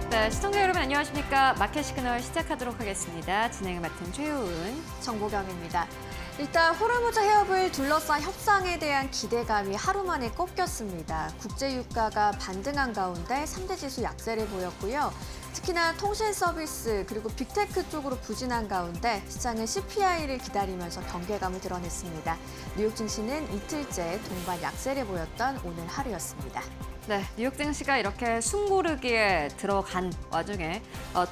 네, 시청자 여러분 안녕하십니까. 마켓 시그널 시작하도록 하겠습니다. 진행을 맡은 최효은, 정보경입니다. 일단 호르무즈 해협을 둘러싼 협상에 대한 기대감이 하루 만에 꺾였습니다. 국제유가가 반등한 가운데 3대 지수 약세를 보였고요. 특히나 통신 서비스 그리고 빅테크 쪽으로 부진한 가운데 시장은 CPI를 기다리면서 경계감을 드러냈습니다. 뉴욕 증시는 이틀째 동반 약세를 보였던 오늘 하루였습니다. 네, 뉴욕 증시가 이렇게 숨고르기에 들어간 와중에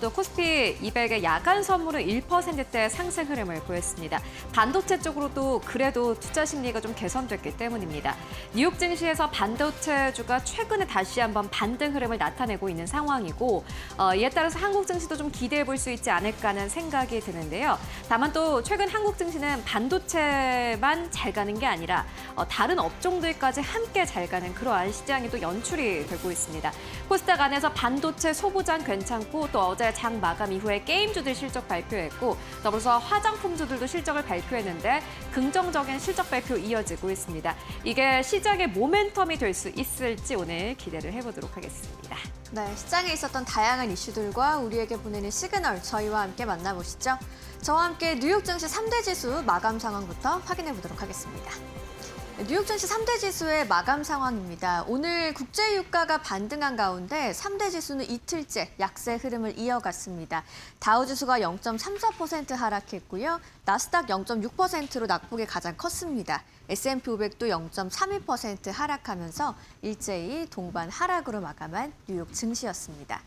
또 코스피 200의 야간 선물은 1%대 상승 흐름을 보였습니다. 반도체 쪽으로도 그래도 투자 심리가 좀 개선됐기 때문입니다. 뉴욕 증시에서 반도체주가 최근에 다시 한번 반등 흐름을 나타내고 있는 상황이고 이에 따라서 한국 증시도 좀 기대해 볼 수 있지 않을까 하는 생각이 드는데요. 다만 또 최근 한국 증시는 반도체만 잘 가는 게 아니라 다른 업종들까지 함께 잘 가는 그러한 시장이 또 연출이 되고 있습니다. 코스닥 안에서 반도체 소부장 괜찮고 또 어제 장 마감 이후에 게임주들 실적 발표했고 더불어서 화장품주들도 실적을 발표했는데 긍정적인 실적 발표 이어지고 있습니다. 이게 시장의 모멘텀이 될 수 있을지 오늘 기대를 해보도록 하겠습니다. 네, 시장에 있었던 다양한 이슈들과 우리에게 보내는 시그널 저희와 함께 만나보시죠. 저와 함께 뉴욕 증시 3대 지수 마감 상황부터 확인해 보도록 하겠습니다. 뉴욕 증시 3대 지수의 마감 상황입니다. 오늘 국제유가가 반등한 가운데 3대 지수는 이틀째 약세 흐름을 이어갔습니다. 다우지수가 0.34% 하락했고요. 나스닥 0.6%로 낙폭이 가장 컸습니다. S&P 500도 0.32% 하락하면서 일제히 동반 하락으로 마감한 뉴욕 증시였습니다.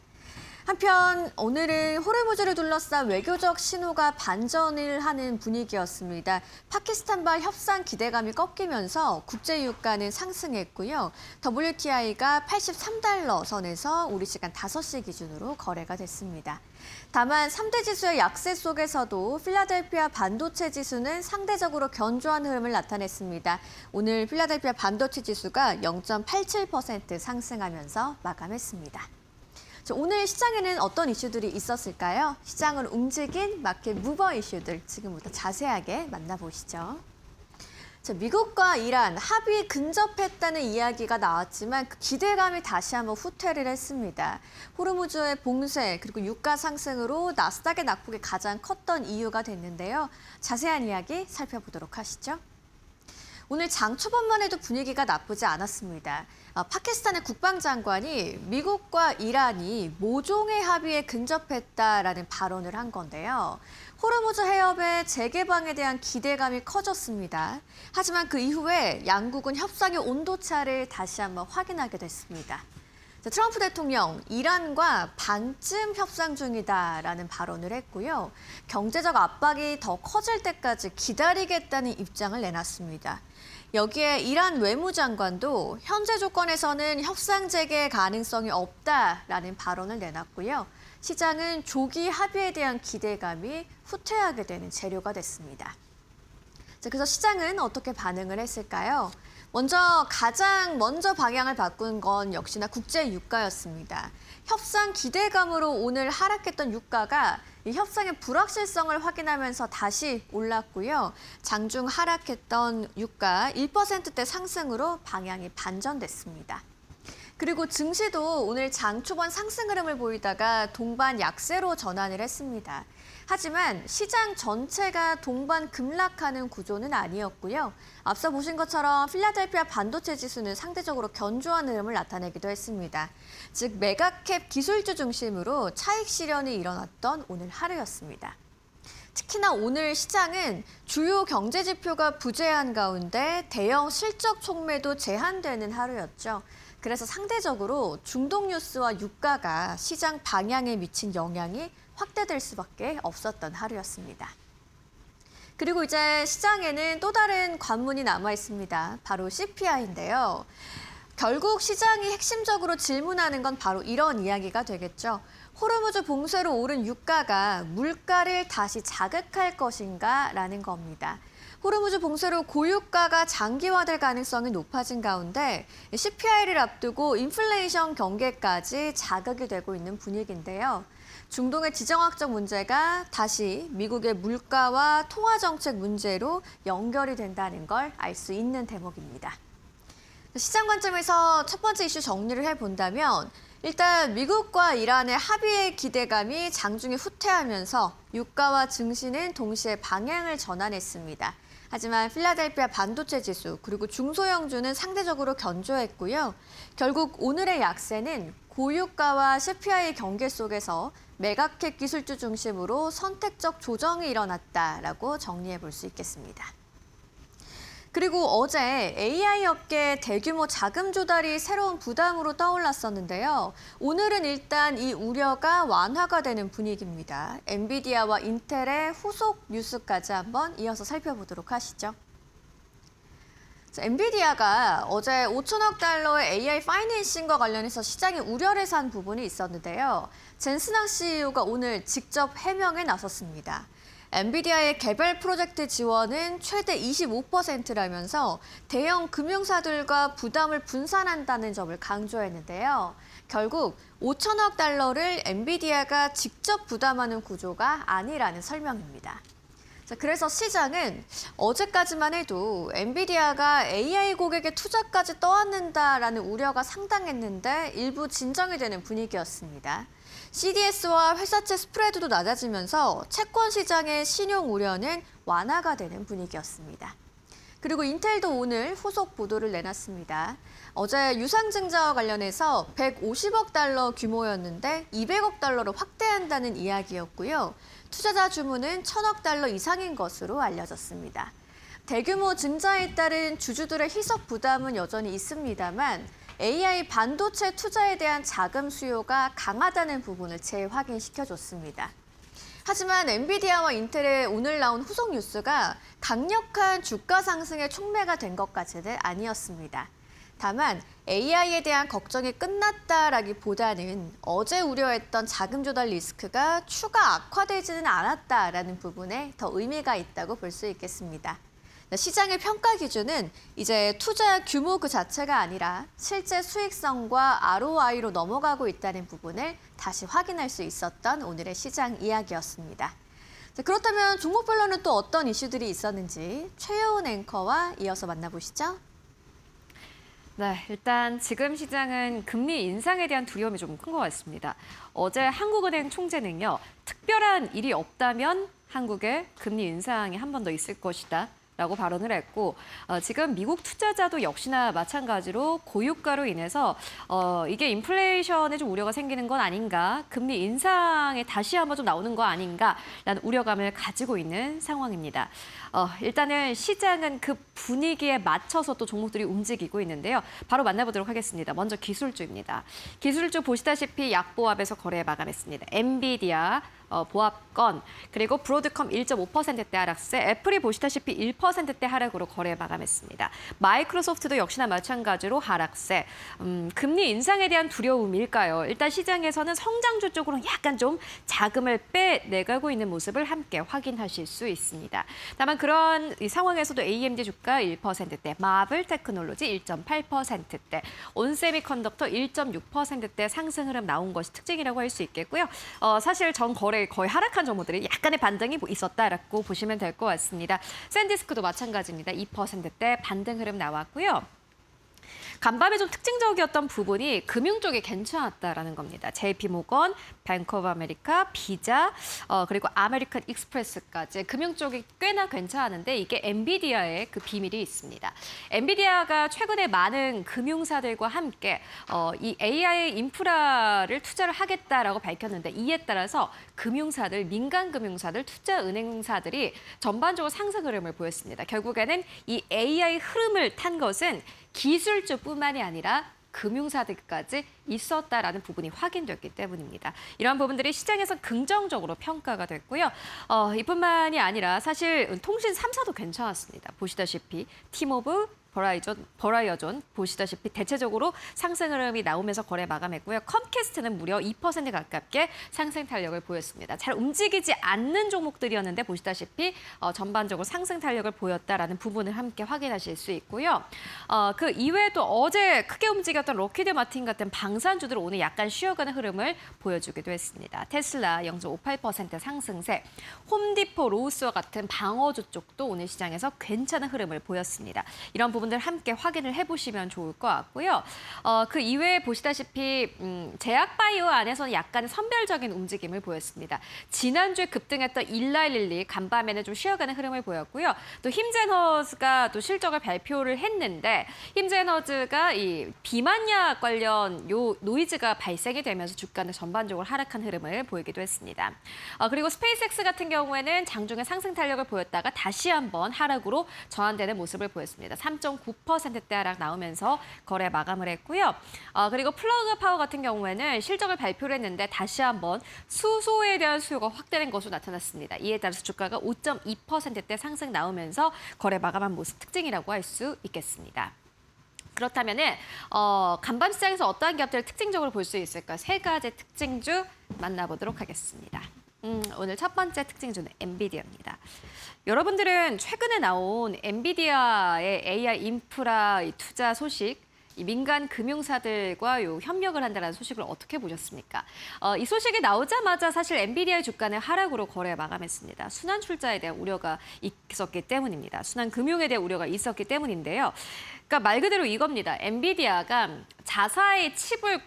한편 오늘은 호르무즈를 둘러싼 외교적 신호가 반전을 하는 분위기였습니다. 파키스탄발 협상 기대감이 꺾이면서 국제유가는 상승했고요. WTI가 83달러 선에서 우리 시간 5시 기준으로 거래가 됐습니다. 다만 3대 지수의 약세 속에서도 필라델피아 반도체 지수는 상대적으로 견조한 흐름을 나타냈습니다. 오늘 필라델피아 반도체 지수가 0.87% 상승하면서 마감했습니다. 오늘 시장에는 어떤 이슈들이 있었을까요? 시장을 움직인 마켓 무버 이슈들 지금부터 자세하게 만나보시죠. 미국과 이란 합의 근접했다는 이야기가 나왔지만 그 기대감이 다시 한번 후퇴를 했습니다. 호르무즈의 봉쇄 그리고 유가 상승으로 나스닥의 낙폭이 가장 컸던 이유가 됐는데요. 자세한 이야기 살펴보도록 하시죠. 오늘 장 초반만 해도 분위기가 나쁘지 않았습니다. 파키스탄의 국방장관이 미국과 이란이 모종의 합의에 근접했다라는 발언을 한 건데요. 호르무즈 해협의 재개방에 대한 기대감이 커졌습니다. 하지만 그 이후에 양국은 협상의 온도차를 다시 한번 확인하게 됐습니다. 트럼프 대통령, 이란과 반쯤 협상 중이다라는 발언을 했고요. 경제적 압박이 더 커질 때까지 기다리겠다는 입장을 내놨습니다. 여기에 이란 외무장관도 현재 조건에서는 협상 재개 가능성이 없다라는 발언을 내놨고요. 시장은 조기 합의에 대한 기대감이 후퇴하게 되는 재료가 됐습니다. 그래서 시장은 어떻게 반응을 했을까요? 가장 먼저 방향을 바꾼 건 역시나 국제 유가였습니다. 협상 기대감으로 오늘 하락했던 유가가 이 협상의 불확실성을 확인하면서 다시 올랐고요. 장중 하락했던 유가 1%대 상승으로 방향이 반전됐습니다. 그리고 증시도 오늘 장 초반 상승 흐름을 보이다가 동반 약세로 전환을 했습니다. 하지만 시장 전체가 동반 급락하는 구조는 아니었고요. 앞서 보신 것처럼 필라델피아 반도체 지수는 상대적으로 견조한 흐름을 나타내기도 했습니다. 즉 메가캡 기술주 중심으로 차익 실현이 일어났던 오늘 하루였습니다. 특히나 오늘 시장은 주요 경제 지표가 부재한 가운데 대형 실적 촉매도 제한되는 하루였죠. 그래서 상대적으로 중동 뉴스와 유가가 시장 방향에 미친 영향이 확대될 수밖에 없었던 하루였습니다. 그리고 이제 시장에는 또 다른 관문이 남아 있습니다. 바로 CPI인데요. 결국 시장이 핵심적으로 질문하는 건 바로 이런 이야기가 되겠죠. 호르무즈 봉쇄로 오른 유가가 물가를 다시 자극할 것인가라는 겁니다. 호르무즈 봉쇄로 고유가가 장기화될 가능성이 높아진 가운데 CPI를 앞두고 인플레이션 경계까지 자극이 되고 있는 분위기인데요. 중동의 지정학적 문제가 다시 미국의 물가와 통화정책 문제로 연결이 된다는 걸 알 수 있는 대목입니다. 시장 관점에서 첫 번째 이슈 정리를 해본다면 일단 미국과 이란의 합의의 기대감이 장중에 후퇴하면서 유가와 증시는 동시에 방향을 전환했습니다. 하지만 필라델피아 반도체 지수 그리고 중소형주는 상대적으로 견조했고요. 결국 오늘의 약세는 고유가와 CPI 경계 속에서 매각핵 기술주 중심으로 선택적 조정이 일어났다라고 정리해 볼 수 있겠습니다. 그리고 어제 AI 업계 대규모 자금 조달이 새로운 부담으로 떠올랐었는데요. 오늘은 일단 이 우려가 완화가 되는 분위기입니다. 엔비디아와 인텔의 후속 뉴스까지 한번 이어서 살펴보도록 하시죠. 엔비디아가 어제 5천억 달러의 AI 파이낸싱과 관련해서 시장에 우려를 산 부분이 있었는데요. 젠스낭 CEO가 오늘 직접 해명에 나섰습니다. 엔비디아의 개별 프로젝트 지원은 최대 25%라면서 대형 금융사들과 부담을 분산한다는 점을 강조했는데요. 결국 5천억 달러를 엔비디아가 직접 부담하는 구조가 아니라는 설명입니다. 그래서 시장은 어제까지만 해도 엔비디아가 AI 고객의 투자까지 떠안는다라는 우려가 상당했는데 일부 진정이 되는 분위기였습니다. CDS와 회사채 스프레드도 낮아지면서 채권 시장의 신용 우려는 완화가 되는 분위기였습니다. 그리고 인텔도 오늘 후속 보도를 내놨습니다. 어제 유상증자와 관련해서 150억 달러 규모였는데 200억 달러로 확대한다는 이야기였고요. 투자자 주문은 1,000억 달러 이상인 것으로 알려졌습니다. 대규모 증자에 따른 주주들의 희석 부담은 여전히 있습니다만 AI 반도체 투자에 대한 자금 수요가 강하다는 부분을 재확인시켜줬습니다. 하지만 엔비디아와 인텔의 오늘 나온 후속 뉴스가 강력한 주가 상승의 촉매가 된 것까지는 아니었습니다. 다만 AI에 대한 걱정이 끝났다라기보다는 어제 우려했던 자금 조달 리스크가 추가 악화되지는 않았다라는 부분에 더 의미가 있다고 볼 수 있겠습니다. 시장의 평가 기준은 이제 투자 규모 그 자체가 아니라 실제 수익성과 ROI로 넘어가고 있다는 부분을 다시 확인할 수 있었던 오늘의 시장 이야기였습니다. 그렇다면 종목별로는 또 어떤 이슈들이 있었는지 최여운 앵커와 이어서 만나보시죠. 네, 일단 지금 시장은 금리 인상에 대한 두려움이 좀 큰 것 같습니다. 어제 한국은행 총재는요, 특별한 일이 없다면 한국에 금리 인상이 한 번 더 있을 것이다. 라고 발언을 했고 지금 미국 투자자도 역시나 마찬가지로 고유가로 인해서 이게 인플레이션에 좀 우려가 생기는 건 아닌가, 금리 인상에 다시 한번 좀 나오는 거 아닌가라는 우려감을 가지고 있는 상황입니다. 일단은 시장은 그 분위기에 맞춰서 또 종목들이 움직이고 있는데요. 바로 만나보도록 하겠습니다. 먼저 기술주입니다. 기술주 보시다시피 약보합에서 거래 마감했습니다. 엔비디아 보합건, 그리고 브로드컴 1.5%대 하락세, 애플이 보시다시피 1%대 하락으로 거래 마감했습니다. 마이크로소프트도 역시나 마찬가지로 하락세. 금리 인상에 대한 두려움일까요? 일단 시장에서는 성장주 쪽으로 약간 좀 자금을 빼내가고 있는 모습을 함께 확인하실 수 있습니다. 다만 그런 이 상황에서도 AMD 주가 1%대, 마블 테크놀로지 1.8%대, 온세미컨덕터 1.6%대 상승 흐름 나온 것이 특징이라고 할 수 있겠고요. 사실 전 거래 거의 하락한 종목들이 약간의 반등이 있었다라고 보시면 될 것 같습니다. 샌디스크도 마찬가지입니다. 2%대 반등 흐름 나왔고요. 간밤에 좀 특징적이었던 부분이 금융 쪽이 괜찮았다라는 겁니다. JP모건, 뱅크 오브 아메리카, 비자, 그리고 아메리칸 익스프레스까지 금융 쪽이 꽤나 괜찮았는데 이게 엔비디아의 그 비밀이 있습니다. 엔비디아가 최근에 많은 금융사들과 함께 이 AI 인프라를 투자를 하겠다라고 밝혔는데 이에 따라서 금융사들, 민간 금융사들, 투자은행사들이 전반적으로 상승 흐름을 보였습니다. 결국에는 이 AI 흐름을 탄 것은 기술주뿐만이 아니라 금융사들까지 있었다라는 부분이 확인됐기 때문입니다. 이러한 부분들이 시장에서 긍정적으로 평가가 됐고요. 이뿐만이 아니라 사실 통신 3사도 괜찮았습니다. 보시다시피 티모브, 버라이어존 보시다시피 대체적으로 상승 흐름이 나오면서 거래 마감했고요. 컴캐스트는 무려 2% 가깝게 상승 탄력을 보였습니다. 잘 움직이지 않는 종목들이었는데 보시다시피 전반적으로 상승 탄력을 보였다라는 부분을 함께 확인하실 수 있고요. 그 이외에도 어제 크게 움직였던 록히드 마틴 같은 방산주들 오늘 약간 쉬어가는 흐름을 보여주기도 했습니다. 테슬라 0.58% 상승세, 홈디포, 로우스와 같은 방어주 쪽도 오늘 시장에서 괜찮은 흐름을 보였습니다. 이런 부분 부분들 함께 확인을 해보시면 좋을 것 같고요. 그 이외에 보시다시피 제약바이오 안에서는 약간의 선별적인 움직임을 보였습니다. 지난주에 급등했던 일라일릴리 간밤에는 좀 쉬어가는 흐름을 보였고요. 또 힘젠허즈가 또 실적을 발표를 했는데 힘젠허즈가 이 비만약 관련 요 노이즈가 발생이 되면서 주가는 전반적으로 하락한 흐름을 보이기도 했습니다. 그리고 스페이스X 같은 경우에는 장중에 상승 탄력을 보였다가 다시 한번 하락으로 전환되는 모습을 보였습니다. 3.9%대 하락 나오면서 거래 마감을 했고요. 그리고 플러그 파워 같은 경우에는 실적을 발표를 했는데 다시 한번 수소에 대한 수요가 확대된 것으로 나타났습니다. 이에 따라서 주가가 5.2%대 상승 나오면서 거래 마감한 모습 특징이라고 할 수 있겠습니다. 그렇다면은 간밤 시장에서 어떠한 기업들을 특징적으로 볼 수 있을까? 세 가지 특징주 만나보도록 하겠습니다. 오늘 첫 번째 특징주는 엔비디아입니다. 여러분들은 최근에 나온 엔비디아의 AI 인프라 투자 소식, 이 민간 금융사들과 협력을 한다는 소식을 어떻게 보셨습니까? 이 소식이 나오자마자 사실 엔비디아의 주가는 하락으로 거래 마감했습니다. 순환 출자에 대한 우려가 있었기 때문입니다. 순환 금융에 대한 우려가 있었기 때문인데요. 그러니까 말 그대로 이겁니다. 엔비디아가 자사의 칩을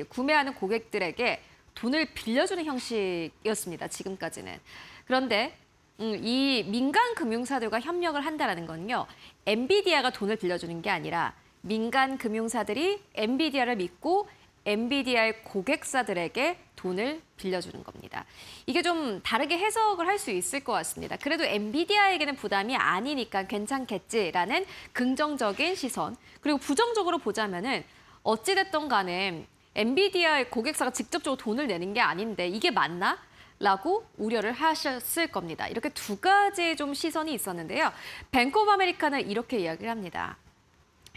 구매하는 고객들에게 돈을 빌려주는 형식이었습니다. 지금까지는. 그런데 이 민간 금융사들과 협력을 한다는 건요. 엔비디아가 돈을 빌려주는 게 아니라 민간 금융사들이 엔비디아를 믿고 엔비디아의 고객사들에게 돈을 빌려주는 겁니다. 이게 좀 다르게 해석을 할 수 있을 것 같습니다. 그래도 엔비디아에게는 부담이 아니니까 괜찮겠지라는 긍정적인 시선. 그리고 부정적으로 보자면은 어찌됐든 간에 엔비디아의 고객사가 직접적으로 돈을 내는 게 아닌데 이게 맞나? 라고 우려를 하셨을 겁니다. 이렇게 두 가지의 좀 시선이 있었는데요. 뱅크 오브 아메리카는 이렇게 이야기를 합니다.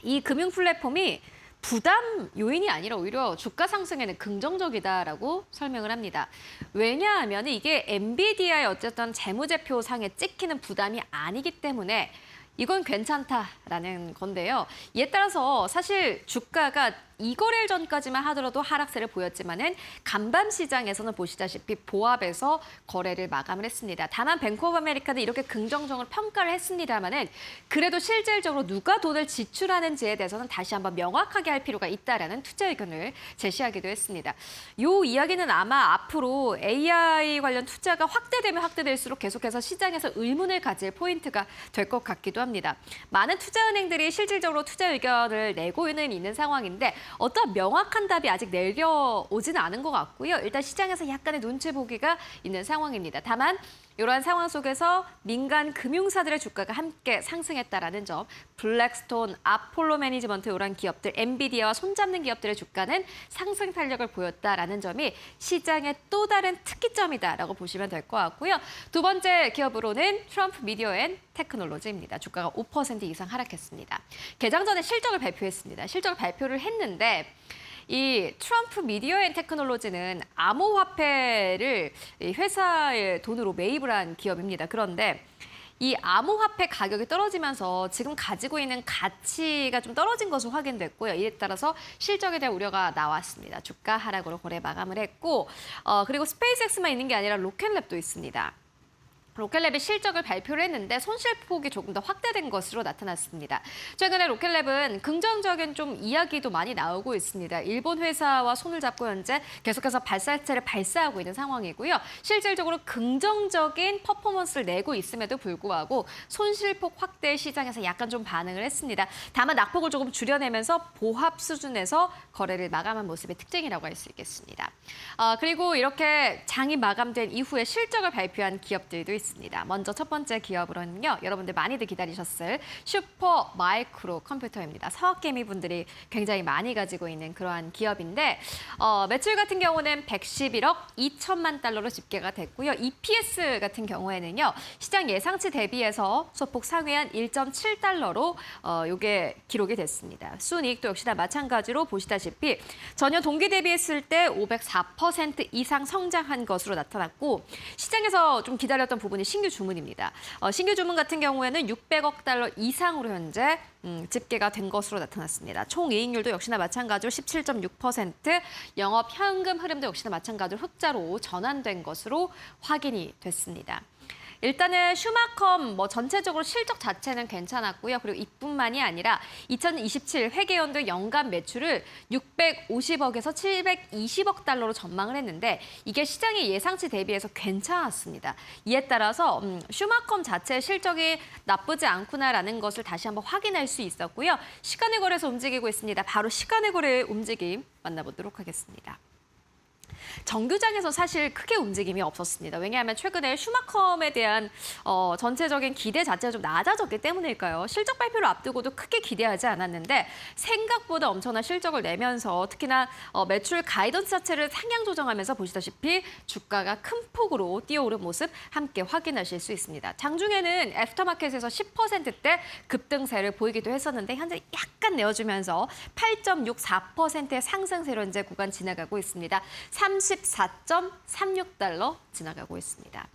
이 금융 플랫폼이 부담 요인이 아니라 오히려 주가 상승에는 긍정적이다라고 설명을 합니다. 왜냐하면 이게 엔비디아의 어쨌든 재무제표상에 찍히는 부담이 아니기 때문에 이건 괜찮다라는 건데요. 이에 따라서 사실 주가가 2거래일 전까지만 하더라도 하락세를 보였지만은 간밤 시장에서는 보시다시피 보합에서 거래를 마감을 했습니다. 다만 뱅크 오브 아메리카는 이렇게 긍정적으로 평가를 했습니다만은 그래도 실질적으로 누가 돈을 지출하는지에 대해서는 다시 한번 명확하게 할 필요가 있다라는 투자 의견을 제시하기도 했습니다. 이 이야기는 아마 앞으로 AI 관련 투자가 확대되면 확대될수록 계속해서 시장에서 의문을 가질 포인트가 될 것 같기도 합니다. 많은 투자은행들이 실질적으로 투자 의견을 내고는 있는 상황인데 어떤 명확한 답이 아직 내려오지는 않은 것 같고요. 일단 시장에서 약간의 눈치 보기가 있는 상황입니다. 다만 이러한 상황 속에서 민간 금융사들의 주가가 함께 상승했다라는 점, 블랙스톤, 아폴로 매니지먼트 이런 기업들, 엔비디아와 손잡는 기업들의 주가는 상승 탄력을 보였다라는 점이 시장의 또 다른 특기점이다라고 보시면 될 것 같고요. 두 번째 기업으로는 트럼프 미디어 앤 테크놀로지입니다. 주가가 5% 이상 하락했습니다. 개장 전에 실적을 발표했습니다. 실적을 발표를 했는데 이 트럼프 미디어 앤 테크놀로지는 암호화폐를 회사의 돈으로 매입을 한 기업입니다. 그런데 이 암호화폐 가격이 떨어지면서 지금 가지고 있는 가치가 좀 떨어진 것으로 확인됐고요. 이에 따라서 실적에 대한 우려가 나왔습니다. 주가 하락으로 거래 마감을 했고 그리고 스페이스X만 있는 게 아니라 로켓랩도 있습니다. 로켓랩이 실적을 발표를 했는데 손실폭이 조금 더 확대된 것으로 나타났습니다. 최근에 로켓랩은 긍정적인 좀 이야기도 많이 나오고 있습니다. 일본 회사와 손을 잡고 현재 계속해서 발사체를 발사하고 있는 상황이고요. 실질적으로 긍정적인 퍼포먼스를 내고 있음에도 불구하고 손실폭 확대 시장에서 약간 좀 반응을 했습니다. 다만 낙폭을 조금 줄여내면서 보합 수준에서 거래를 마감한 모습의 특징이라고 할 수 있겠습니다. 그리고 이렇게 장이 마감된 이후에 실적을 발표한 기업들도 있습니다. 먼저 첫 번째 기업으로는요. 여러분들 많이들 기다리셨을 슈퍼 마이크로 컴퓨터입니다. 서학개미 분들이 굉장히 많이 가지고 있는 그러한 기업인데 매출 같은 경우는 111억 2천만 달러로 집계가 됐고요. EPS 같은 경우에는요. 시장 예상치 대비해서 소폭 상회한 1.7달러로 이게 기록이 됐습니다. 순이익도 역시나 마찬가지로 보시다시피 전년 동기 대비했을 때 504% 이상 성장한 것으로 나타났고 시장에서 좀 기다렸던 부분이 신규 주문입니다. 신규 주문 같은 경우에는 600억 달러 이상으로 현재 집계가 된 것으로 나타났습니다. 총이익률도 역시나 마찬가지로 17.6%, 영업 현금 흐름도 역시나 마찬가지로 흑자로 전환된 것으로 확인이 됐습니다. 일단은 슈마컴 전체적으로 실적 자체는 괜찮았고요. 그리고 이뿐만이 아니라 2027 회계연도 연간 매출을 650억에서 720억 달러로 전망을 했는데 이게 시장의 예상치 대비해서 괜찮았습니다. 이에 따라서 슈마컴 자체의 실적이 나쁘지 않구나라는 것을 다시 한번 확인할 수 있었고요. 시간의 거래에서 움직이고 있습니다. 바로 시간의 거래의 움직임 만나보도록 하겠습니다. 정규장에서 사실 크게 움직임이 없었습니다. 왜냐하면 최근에 슈마컴에 대한 전체적인 기대 자체가 좀 낮아졌기 때문일까요? 실적 발표를 앞두고도 크게 기대하지 않았는데 생각보다 엄청난 실적을 내면서 특히나 매출 가이던스 자체를 상향 조정하면서 보시다시피 주가가 큰 폭으로 뛰어오른 모습 함께 확인하실 수 있습니다. 장중에는 애프터마켓에서 10%대 급등세를 보이기도 했었는데 현재 약간 내어주면서 8.64%의 상승세로 현재 구간 지나가고 있습니다. 34.36달러 지나가고 있습니다.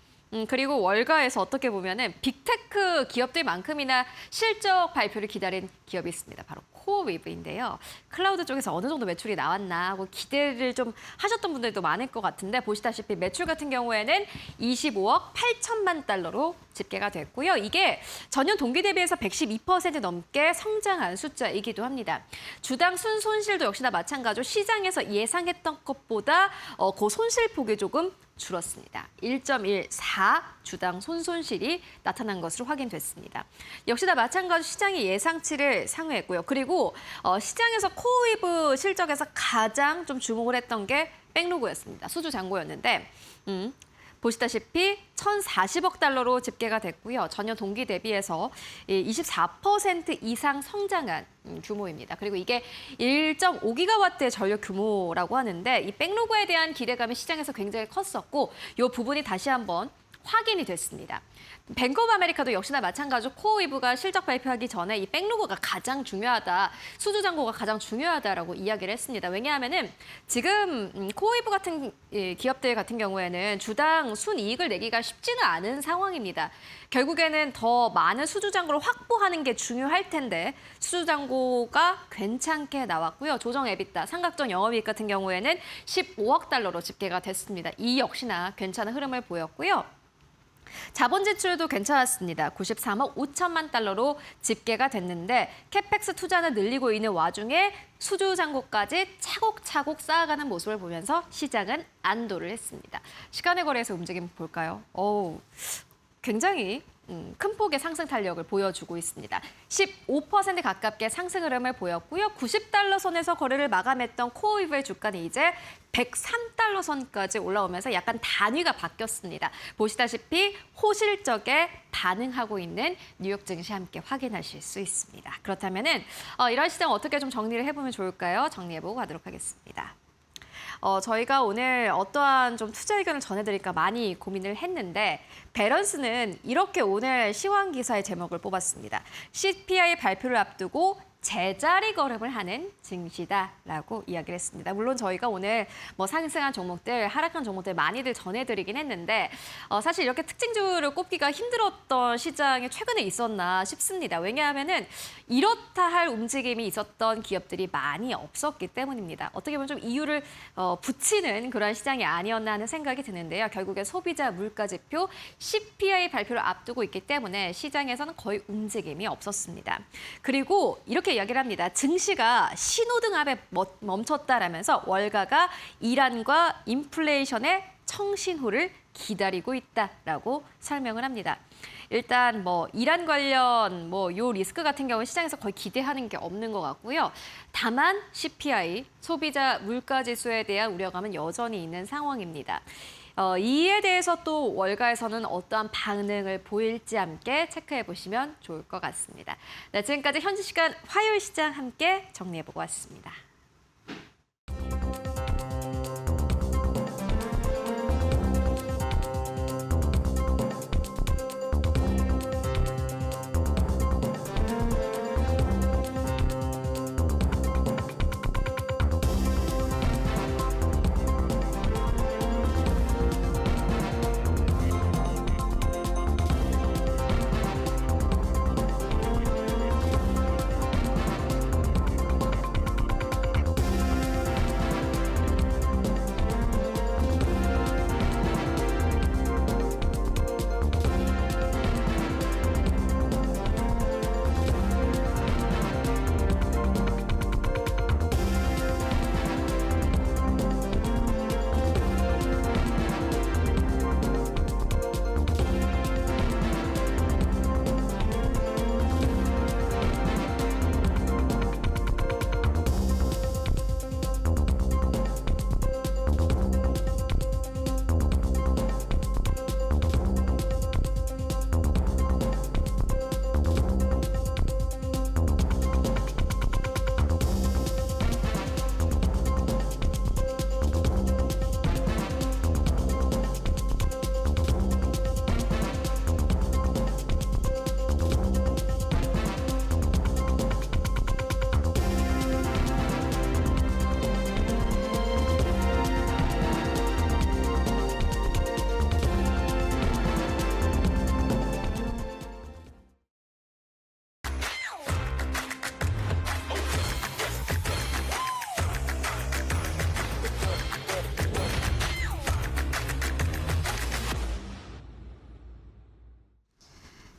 그리고 월가에서 어떻게 보면은 빅테크 기업들만큼이나 실적 발표를 기다린 기업이 있습니다. 바로 코어웨이브인데요. 클라우드 쪽에서 어느 정도 매출이 나왔나 하고 기대를 좀 하셨던 분들도 많을 것 같은데 보시다시피 매출 같은 경우에는 25억 8천만 달러로 집계가 됐고요. 이게 전년 동기 대비해서 112% 넘게 성장한 숫자이기도 합니다. 주당 순손실도 역시나 마찬가지로 시장에서 예상했던 것보다 그 손실폭이 조금 줄었습니다. 1.14 주당 손손실이 나타난 것으로 확인됐습니다. 역시나 마찬가지로 시장이 예상치를 상회했고요. 그리고 시장에서 코어웨이브 실적에서 가장 좀 주목을 했던 게 백로그였습니다. 수주 잔고였는데 보시다시피 1,040억 달러로 집계가 됐고요. 전년 동기 대비해서 24% 이상 성장한 규모입니다. 그리고 이게 1.5기가와트의 전력 규모라고 하는데 이 백로그에 대한 기대감이 시장에서 굉장히 컸었고 이 부분이 다시 한번 확인이 됐습니다. 뱅크 오브 아메리카도 역시나 마찬가지로 코어웨이브가 실적 발표하기 전에 이 백로그가 가장 중요하다, 수주 잔고가 가장 중요하다라고 이야기를 했습니다. 왜냐하면은 지금 코어웨이브 같은 기업들 같은 경우에는 주당 순이익을 내기가 쉽지는 않은 상황입니다. 결국에는 더 많은 수주 잔고를 확보하는 게 중요할 텐데 수주 잔고가 괜찮게 나왔고요. 조정 에비타, 삼각정 영업이익 같은 경우에는 15억 달러로 집계가 됐습니다. 이 역시나 괜찮은 흐름을 보였고요. 자본 지출도 괜찮았습니다. 93억 5천만 달러로 집계가 됐는데 캐펙스 투자는 늘리고 있는 와중에 수주 잔고까지 차곡차곡 쌓아가는 모습을 보면서 시장은 안도를 했습니다. 시간의 거래에서 움직임 볼까요? 굉장히 큰 폭의 상승 탄력을 보여주고 있습니다. 15% 가깝게 상승 흐름을 보였고요. 90달러 선에서 거래를 마감했던 코어웨이브의 주가는 이제 103달러 선까지 올라오면서 약간 단위가 바뀌었습니다. 보시다시피 호실적에 반응하고 있는 뉴욕 증시 함께 확인하실 수 있습니다. 그렇다면은 이런 시장 어떻게 좀 정리를 해보면 좋을까요? 정리해보고 가도록 하겠습니다. 저희가 오늘 어떠한 좀 투자 의견을 전해드릴까 많이 고민을 했는데 배런스는 이렇게 오늘 시황 기사의 제목을 뽑았습니다. CPI 발표를 앞두고 제자리 걸음을 하는 증시다라고 이야기를 했습니다. 물론 저희가 오늘 상승한 종목들, 하락한 종목들 많이들 전해드리긴 했는데 사실 이렇게 특징주를 꼽기가 힘들었던 시장이 최근에 있었나 싶습니다. 왜냐하면은 이렇다 할 움직임이 있었던 기업들이 많이 없었기 때문입니다. 어떻게 보면 좀 이유를 붙이는 그런 시장이 아니었나 하는 생각이 드는데요. 결국에 소비자 물가지표 CPI 발표를 앞두고 있기 때문에 시장에서는 거의 움직임이 없었습니다. 그리고 이렇게 이야기를 합니다. 증시가 신호등앞에 멈췄다라면서 월가가 이란과 인플레이션의 청신호를 기다리고 있다라고 설명을 합니다. 일단 이란 관련 요 리스크 같은 경우는 시장에서 거의 기대하는 게 없는 것 같고요. 다만 CPI, 소비자 물가 지수에 대한 우려감은 여전히 있는 상황입니다. 이에 대해서 또 월가에서는 어떠한 반응을 보일지 함께 체크해 보시면 좋을 것 같습니다. 네, 지금까지 현지 시간 화요일 시장 함께 정리해 보고 왔습니다.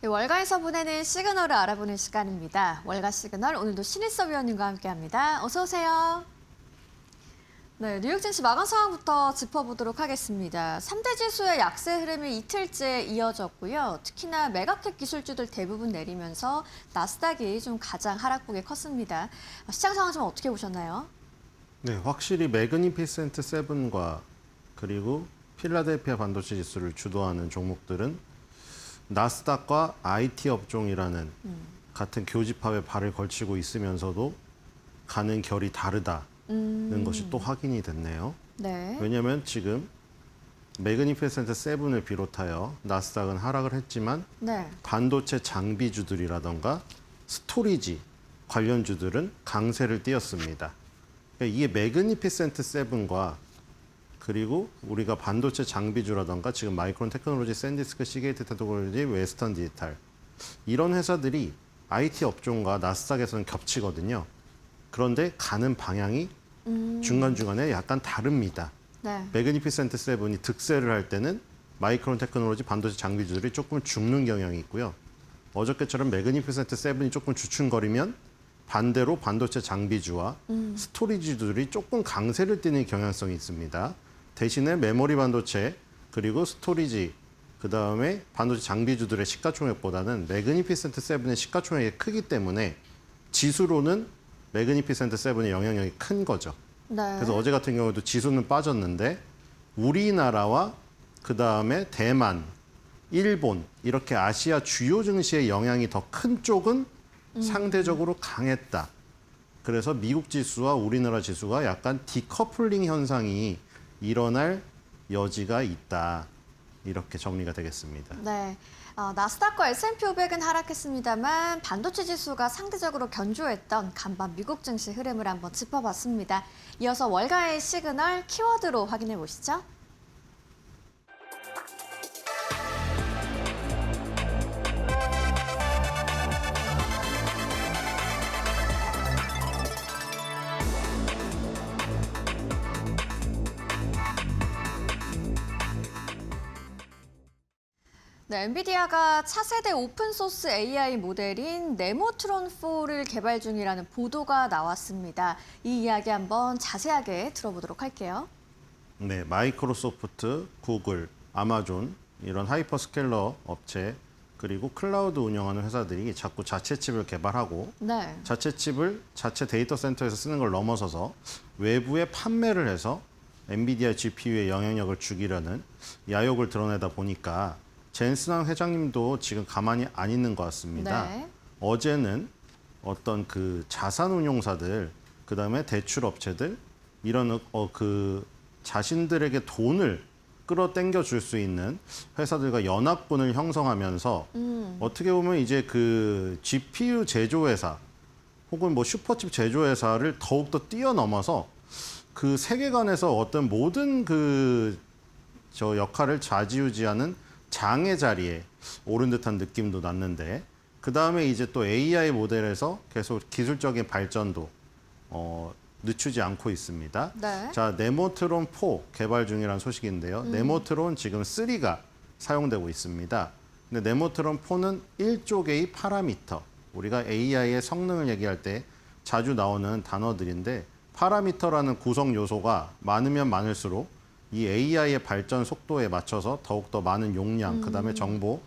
네, 월가에서 보내는 시그널을 알아보는 시간입니다. 월가 시그널 오늘도 신일섭 위원님과 함께합니다. 어서 오세요. 네, 뉴욕 증시 마감 상황부터 짚어보도록 하겠습니다. 3대 지수의 약세 흐름이 이틀째 이어졌고요. 특히나 메가캡 기술주들 대부분 내리면서 나스닥이 좀 가장 하락폭이 컸습니다. 시장 상황 좀 어떻게 보셨나요? 네, 확실히 매그니피센트 세븐과 그리고 필라델피아 반도체 지수를 주도하는 종목들은 나스닥과 IT 업종이라는 같은 교집합에 발을 걸치고 있으면서도 가는 결이 다르다는 것이 또 확인이 됐네요. 네. 왜냐하면 지금 매그니피센트 세븐을 비롯하여 나스닥은 하락을 했지만 네. 반도체 장비주들이라던가 스토리지 관련주들은 강세를 띄었습니다. 그러니까 이게 매그니피센트 세븐과 그리고 우리가 반도체 장비주라던가 지금 마이크론 테크놀로지, 샌디스크, 시게이트 테크놀로지, 웨스턴 디지털 이런 회사들이 IT 업종과 나스닥에서는 겹치거든요. 그런데 가는 방향이 중간중간에 약간 다릅니다. 네. 매그니피센트 세븐이 득세를 할 때는 마이크론 테크놀로지 반도체 장비주들이 조금 죽는 경향이 있고요. 어저께처럼 매그니피센트 세븐이 조금 주춤거리면 반대로 반도체 장비주와 스토리지들이 조금 강세를 띠는 경향성이 있습니다. 대신에 메모리 반도체 그리고 스토리지 그다음에 반도체 장비주들의 시가총액보다는 매그니피센트 세븐의 시가총액이 크기 때문에 지수로는 매그니피센트 세븐의 영향력이 큰 거죠. 네. 그래서 어제 같은 경우도 지수는 빠졌는데 우리나라와 그다음에 대만, 일본 이렇게 아시아 주요 증시의 영향이 더 큰 쪽은 상대적으로 강했다. 그래서 미국 지수와 우리나라 지수가 약간 디커플링 현상이 일어날 여지가 있다. 이렇게 정리가 되겠습니다. 네. 나스닥과 S&P 500은 하락했습니다만 반도체 지수가 상대적으로 견조했던 간밤 미국 증시 흐름을 한번 짚어봤습니다. 이어서 월가의 시그널 키워드로 확인해 보시죠. 네, 엔비디아가 차세대 오픈소스 AI 모델인 네모트론4를 개발 중이라는 보도가 나왔습니다. 이 이야기 한번 자세하게 들어보도록 할게요. 네, 마이크로소프트, 구글, 아마존 이런 하이퍼스케일러 업체 그리고 클라우드 운영하는 회사들이 자꾸 자체 칩을 개발하고 네. 자체 칩을 자체 데이터 센터에서 쓰는 걸 넘어서서 외부에 판매를 해서 엔비디아 GPU에 영향력을 주기라는 야욕을 드러내다 보니까 젠슨왕 회장님도 지금 가만히 안 있는 것 같습니다. 네. 어제는 어떤 그 자산 운용사들, 그다음에 대출 업체들 이런 그 자신들에게 돈을 끌어당겨 줄 수 있는 회사들과 연합군을 형성하면서 어떻게 보면 이제 그 GPU 제조회사 혹은 뭐 슈퍼칩 제조회사를 더욱더 뛰어넘어서 그 세계관에서 어떤 모든 그 저 역할을 좌지우지하는 장의 자리에 오른 듯한 느낌도 났는데 그 다음에 이제 또 AI 모델에서 계속 기술적인 발전도 늦추지 않고 있습니다. 네. 자, 네모트론 4 개발 중이라는 소식인데요. 네모트론 지금 3가 사용되고 있습니다. 근데 네모트론 4는 1조개의 파라미터. 우리가 AI의 성능을 얘기할 때 자주 나오는 단어들인데 파라미터라는 구성 요소가 많으면 많을수록 이 AI의 발전 속도에 맞춰서 더욱더 많은 용량, 그다음에 정보,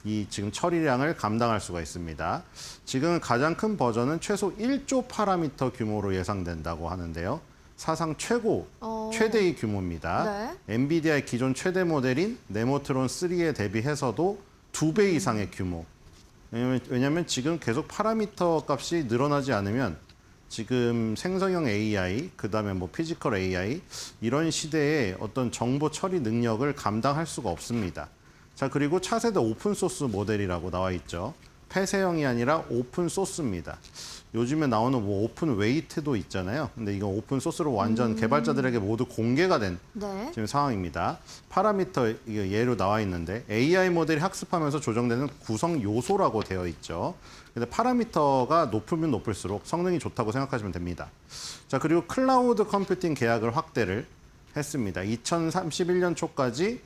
이 지금 처리량을 감당할 수가 있습니다. 지금 가장 큰 버전은 최소 1조 파라미터 규모로 예상된다고 하는데요. 사상 최대의 규모입니다. 네. 엔비디아의 기존 최대 모델인 네모트론 3에 대비해서도 2배 이상의 규모. 왜냐하면 지금 계속 파라미터 값이 늘어나지 않으면 지금 생성형 AI, 그다음에 뭐 피지컬 AI 이런 시대에 어떤 정보 처리 능력을 감당할 수가 없습니다. 자, 그리고 차세대 오픈 소스 모델이라고 나와 있죠. 폐쇄형이 아니라 오픈 소스입니다. 요즘에 나오는 뭐 오픈 웨이트도 있잖아요. 근데 이건 오픈 소스로 완전 개발자들에게 모두 공개가 된 네. 지금 상황입니다. 파라미터 이게 예로 나와 있는데 AI 모델이 학습하면서 조정되는 구성 요소라고 되어 있죠. 근데 파라미터가 높으면 높을수록 성능이 좋다고 생각하시면 됩니다. 자, 그리고 클라우드 컴퓨팅 계약을 확대를 했습니다. 2031년 초까지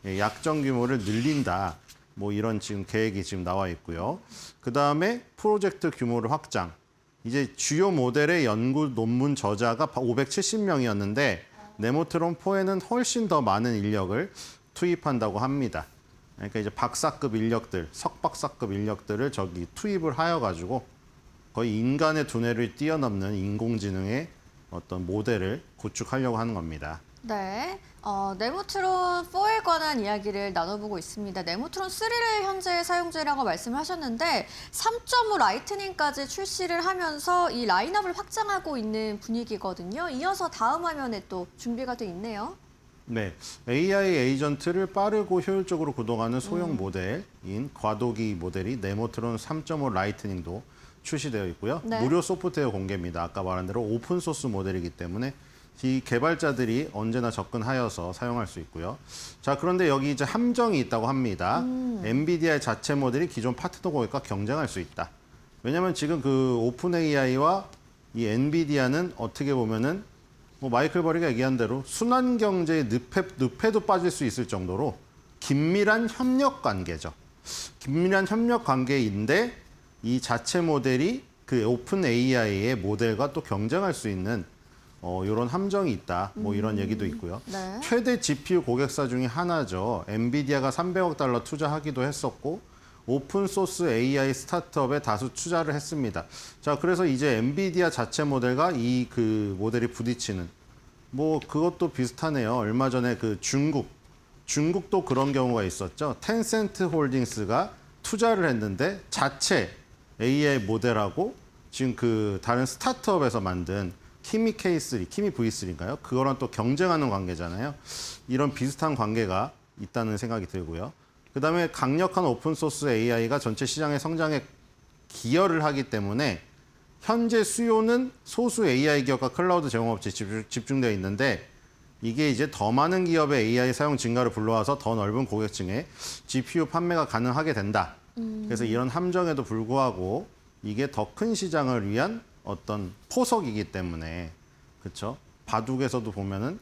약정 규모를 늘린다. 뭐 이런 지금 계획이 지금 나와 있고요. 그 다음에 프로젝트 규모를 확장. 이제 주요 모델의 연구 논문 저자가 570명이었는데 네모트론 4에는 훨씬 더 많은 인력을 투입한다고 합니다. 그러니까 이제 박사급 인력들, 석박사급 인력들을 저기 투입을 하여 가지고 거의 인간의 두뇌를 뛰어넘는 인공지능의 어떤 모델을 구축하려고 하는 겁니다. 네, 네모트론 4에 관한 이야기를 나눠보고 있습니다. 네모트론 3를 현재 사용 중이라고 말씀하셨는데 3.5 라이트닝까지 출시를 하면서 이 라인업을 확장하고 있는 분위기거든요. 이어서 다음 화면에 또 준비가 돼 있네요. 네, AI 에이전트를 빠르고 효율적으로 구동하는 소형 모델인 과도기 모델이 네모트론 3.5 라이트닝도 출시되어 있고요. 네. 무료 소프트웨어 공개입니다. 아까 말한 대로 오픈 소스 모델이기 때문에 이 개발자들이 언제나 접근하여서 사용할 수 있고요. 자, 그런데 여기 이제 함정이 있다고 합니다. 엔비디아의 자체 모델이 기존 파트너 고객과 경쟁할 수 있다. 왜냐하면 지금 그 오픈 AI와 이 엔비디아는 어떻게 보면은 뭐 마이클 버리가 얘기한 대로 순환 경제의 늪에도 빠질 수 있을 정도로 긴밀한 협력 관계죠. 긴밀한 협력 관계인데 이 자체 모델이 그 오픈 AI의 모델과 또 경쟁할 수 있는 이런 함정이 있다. 뭐 이런 얘기도 있고요. 네. 최대 GPU 고객사 중에 하나죠. 엔비디아가 300억 달러 투자하기도 했었고 오픈 소스 AI 스타트업에 다수 투자를 했습니다. 자, 그래서 이제 엔비디아 자체 모델과 이 그 모델이 부딪히는 뭐 그것도 비슷하네요. 얼마 전에 그 중국도 그런 경우가 있었죠. 텐센트 홀딩스가 투자를 했는데 자체 AI 모델하고 지금 그 다른 스타트업에서 만든 키미 K3, 키미 V3인가요? 그거랑 또 경쟁하는 관계잖아요. 이런 비슷한 관계가 있다는 생각이 들고요. 그다음에 강력한 오픈소스 AI가 전체 시장의 성장에 기여를 하기 때문에 현재 수요는 소수 AI 기업과 클라우드 제공업체에 집중되어 있는데 이게 이제 더 많은 기업의 AI 사용 증가를 불러와서 더 넓은 고객층에 GPU 판매가 가능하게 된다. 그래서 이런 함정에도 불구하고 이게 더 큰 시장을 위한 어떤 포석이기 때문에 그렇죠. 바둑에서도 보면은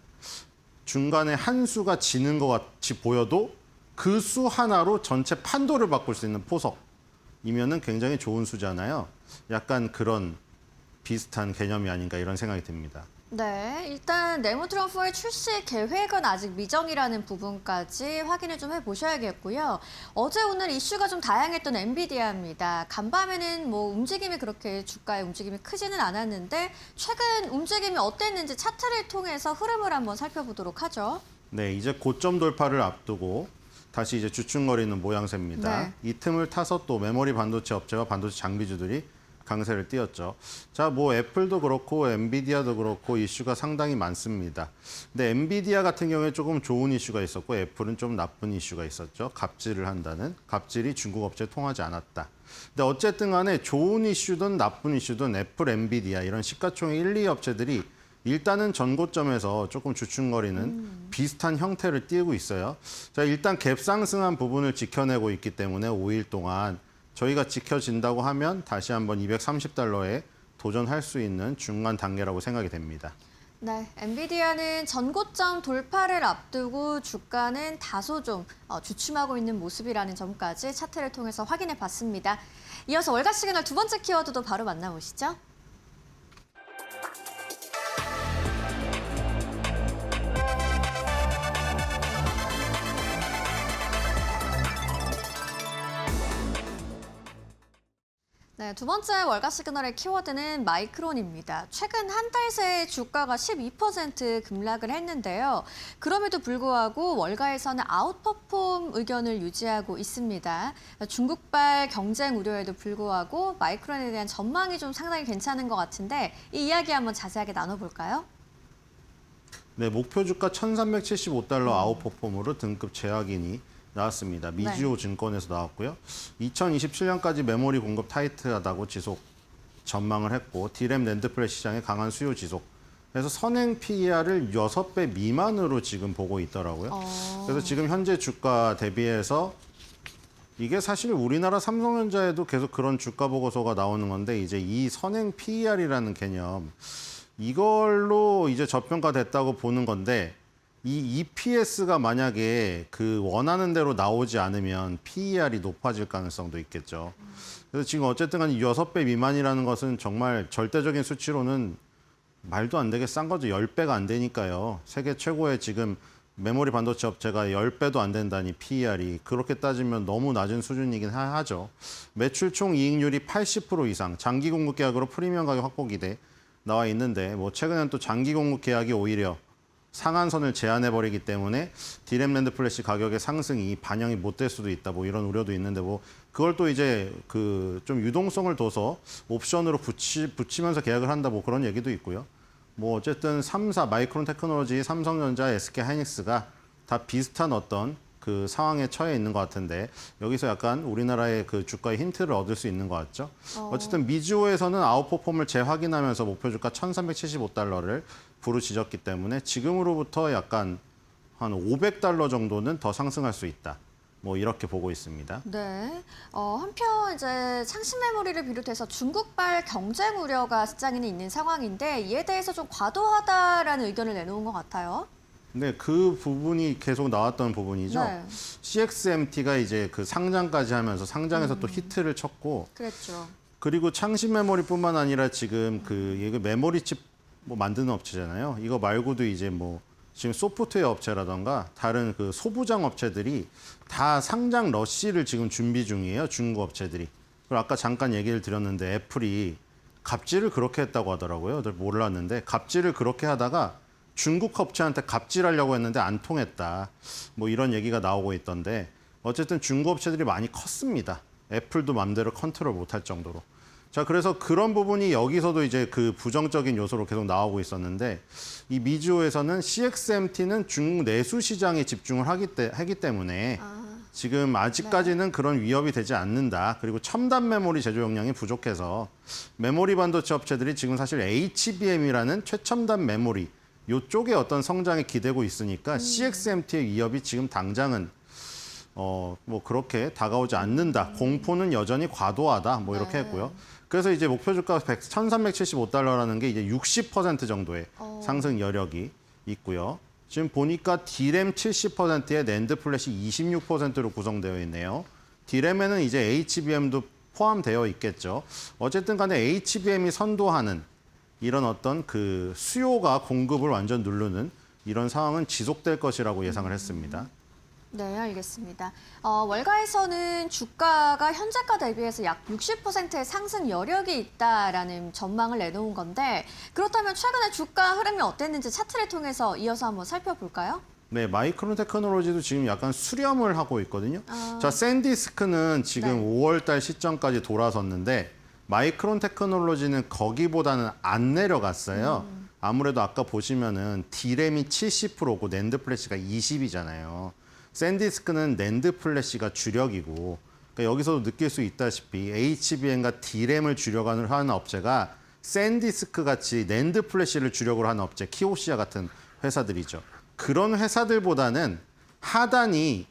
중간에 한 수가 지는 것 같이 보여도 그 수 하나로 전체 판도를 바꿀 수 있는 포석이면은 굉장히 좋은 수잖아요. 약간 그런 비슷한 개념이 아닌가 이런 생각이 듭니다. 네, 일단 네모트론 4의 출시 계획은 아직 미정이라는 부분까지 확인을 좀 해보셔야겠고요. 어제 오늘 이슈가 좀 다양했던 엔비디아입니다. 간밤에는 뭐 움직임이 그렇게 주가의 움직임이 크지는 않았는데 최근 움직임이 어땠는지 차트를 통해서 흐름을 한번 살펴보도록 하죠. 네, 이제 고점 돌파를 앞두고 다시 이제 주춤거리는 모양새입니다. 네. 이 틈을 타서 또 메모리 반도체 업체와 반도체 장비주들이 강세를 띄었죠. 자, 뭐 애플도 그렇고 엔비디아도 그렇고 이슈가 상당히 많습니다. 근데 엔비디아 같은 경우에 조금 좋은 이슈가 있었고 애플은 좀 나쁜 이슈가 있었죠. 갑질을 한다는. 갑질이 중국 업체에 통하지 않았다. 근데 어쨌든 간에 좋은 이슈든 나쁜 이슈든 애플, 엔비디아 이런 시가총액 1, 2 업체들이 일단은 전고점에서 조금 주춤거리는 비슷한 형태를 띄우고 있어요. 자, 일단 갭 상승한 부분을 지켜내고 있기 때문에 5일 동안 저희가 지켜진다고 하면 다시 한번 230달러에 도전할 수 있는 중간 단계라고 생각이 됩니다. 네, 엔비디아는 전고점 돌파를 앞두고 주가는 다소 좀 주춤하고 있는 모습이라는 점까지 차트를 통해서 확인해 봤습니다. 이어서 월가 시그널 두 번째 키워드도 바로 만나보시죠. 네, 두 번째 월가 시그널의 키워드는 마이크론입니다. 최근 한 달 새 주가가 12% 급락을 했는데요. 그럼에도 불구하고 월가에서는 아웃퍼폼 의견을 유지하고 있습니다. 중국발 경쟁 우려에도 불구하고 마이크론에 대한 전망이 좀 상당히 괜찮은 것 같은데 이 이야기 한번 자세하게 나눠볼까요? 네, 목표 주가 1,375달러 아웃퍼폼으로 등급 재확인이 나왔습니다. 미지오 증권에서 나왔고요. 2027년까지 메모리 공급 타이트하다고 지속 전망을 했고 디램 낸드 플래시 시장의 강한 수요 지속. 그래서 선행 PER을 6배 미만으로 지금 보고 있더라고요. 그래서 지금 현재 주가 대비해서 이게 사실 우리나라 삼성전자에도 계속 그런 주가 보고서가 나오는 건데 이제 이 선행 PER이라는 개념 이걸로 이제 저평가됐다고 보는 건데 이 EPS가 만약에 그 원하는 대로 나오지 않으면 PER이 높아질 가능성도 있겠죠. 그래서 지금 어쨌든 간 6배 미만이라는 것은 정말 절대적인 수치로는 말도 안 되게 싼 거죠. 10배가 안 되니까요. 세계 최고의 지금 메모리 반도체 업체가 10배도 안 된다니 PER이 그렇게 따지면 너무 낮은 수준이긴 하죠. 매출 총 이익률이 80% 이상, 장기 공급 계약으로 프리미엄 가격 확보 기대 나와 있는데 뭐 최근엔 또 장기 공급 계약이 오히려 상한선을 제한해버리기 때문에 디램 랜드 플래시 가격의 상승이 반영이 못 될 수도 있다. 뭐 이런 우려도 있는데 뭐 그걸 또 이제 그 좀 유동성을 둬서 옵션으로 붙이면서 계약을 한다. 뭐 그런 얘기도 있고요. 뭐 어쨌든 3사 마이크론 테크놀로지, 삼성전자, SK 하이닉스가 다 비슷한 어떤 그 상황에 처해 있는 것 같은데 여기서 약간 우리나라의 그 주가의 힌트를 얻을 수 있는 것 같죠. 어쨌든 미주호에서는 아웃퍼폼을 재확인하면서 목표 주가 1,375달러를 부르짖었기 때문에 지금으로부터 약간 한 500달러 정도는 더 상승할 수 있다. 뭐 이렇게 보고 있습니다. 네. 한편 이제 창신 메모리를 비롯해서 중국발 경쟁 우려가 시장에는 있는 상황인데 이에 대해서 좀 과도하다라는 의견을 내놓은 것 같아요. 네, 그 부분이 계속 나왔던 부분이죠. 네. CXMT가 이제 그 상장까지 하면서 상장에서 또 히트를 쳤고, 그랬죠. 그리고 창신 메모리뿐만 아니라 지금 그 이거 메모리 칩 뭐 만드는 업체잖아요. 이거 말고도 이제 뭐 지금 소프트웨어 업체라던가 다른 그 소부장 업체들이 다 상장 러시를 지금 준비 중이에요. 중국 업체들이. 그리고 아까 잠깐 얘기를 드렸는데 애플이 갑질을 그렇게 했다고 하더라고요. 몰랐는데 갑질을 그렇게 하다가 중국 업체한테 갑질하려고 했는데 안 통했다. 뭐 이런 얘기가 나오고 있던데 어쨌든 중국 업체들이 많이 컸습니다. 애플도 맘대로 컨트롤 못할 정도로. 자, 그래서 그런 부분이 여기서도 이제 그 부정적인 요소로 계속 나오고 있었는데 이 미주호에서는 CXMT는 중국 내수 시장에 집중을 하기 때문에 지금 아직까지는 그런 위협이 되지 않는다. 그리고 첨단 메모리 제조 역량이 부족해서 메모리 반도체 업체들이 지금 사실 HBM이라는 최첨단 메모리 요쪽에 어떤 성장에 기대고 있으니까 CXMT의 위협이 지금 당장은 뭐 그렇게 다가오지 않는다. 공포는 여전히 과도하다. 뭐 이렇게 했고요. 그래서 이제 목표 주가 1,375달러라는 게 이제 60% 정도의 상승 여력이 있고요. 지금 보니까 D램 70%에 낸드 플래시 26%로 구성되어 있네요. D램에는 이제 HBM도 포함되어 있겠죠. 어쨌든 간에 HBM이 선도하는 이런 어떤 그 수요가 공급을 완전 누르는 이런 상황은 지속될 것이라고 예상을 했습니다. 네, 알겠습니다. 월가에서는 주가가 현재가 대비해서 약 60%의 상승 여력이 있다라는 전망을 내놓은 건데 그렇다면 최근에 주가 흐름이 어땠는지 차트를 통해서 이어서 한번 살펴볼까요? 네, 마이크론 테크놀로지도 지금 약간 수렴을 하고 있거든요. 자, 샌디스크는 지금 네. 5월 달 시점까지 돌아섰는데 마이크론 테크놀로지는 거기보다는 안 내려갔어요. 아무래도 아까 보시면은 D램이 70%고 낸드 플래시가 20이잖아요. 샌디스크는 낸드 플래시가 주력이고 그러니까 여기서도 느낄 수 있다시피 HBM과 D램을 주력으로 하는 업체가 샌디스크 같이 낸드 플래시를 주력으로 하는 업체, 키오시아 같은 회사들이죠. 그런 회사들보다는 하단이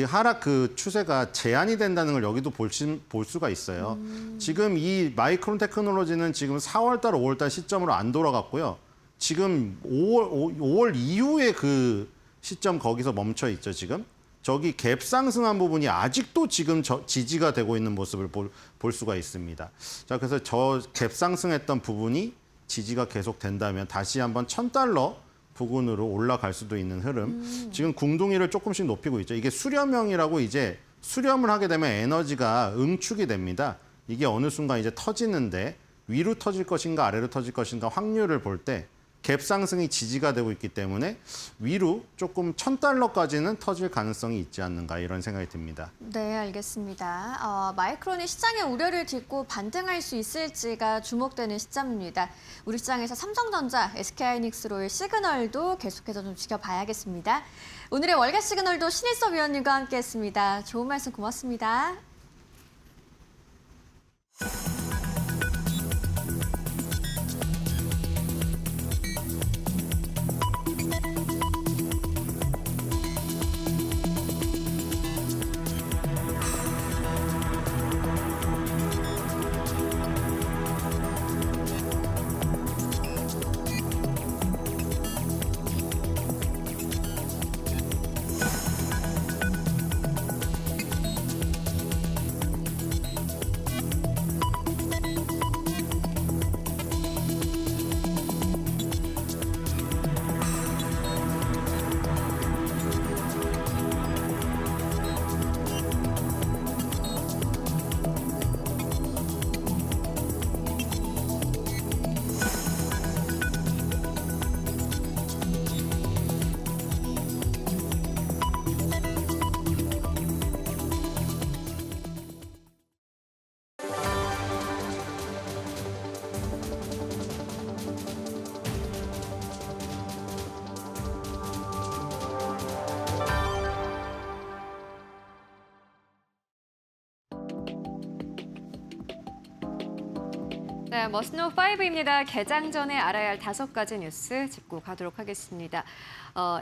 하락 그 추세가 제한이 된다는 걸 여기도 볼 수가 있어요. 지금 이 마이크론 테크놀로지는 지금 4월달, 5월달 시점으로 안 돌아갔고요. 지금 5월 이후에 그 시점 거기서 멈춰 있죠, 지금. 저기 갭 상승한 부분이 아직도 지금 지지가 되고 있는 모습을 볼 수가 있습니다. 자, 그래서 저 갭 상승했던 부분이 지지가 계속 된다면 다시 한번 1,000달러 부근으로 올라갈 수도 있는 흐름. 지금 궁둥이를 조금씩 높이고 있죠. 이게 수렴형이라고 이제 수렴을 하게 되면 에너지가 응축이 됩니다. 이게 어느 순간 이제 터지는데 위로 터질 것인가 아래로 터질 것인가 확률을 볼 때 갭 상승이 지지가 되고 있기 때문에 위로 조금 1,000달러까지는 터질 가능성이 있지 않는가 이런 생각이 듭니다. 네, 알겠습니다. 마이크론이 시장의 우려를 딛고 반등할 수 있을지가 주목되는 시점입니다. 우리 시장에서 삼성전자, SK하이닉스로의 시그널도 계속해서 좀 지켜봐야겠습니다. 오늘의 월가 시그널도 신일섭 위원님과 함께했습니다. 좋은 말씀 고맙습니다. 네, 머스노 5입니다. 개장 전에 알아야 할 5가지 뉴스 짚고 가도록 하겠습니다.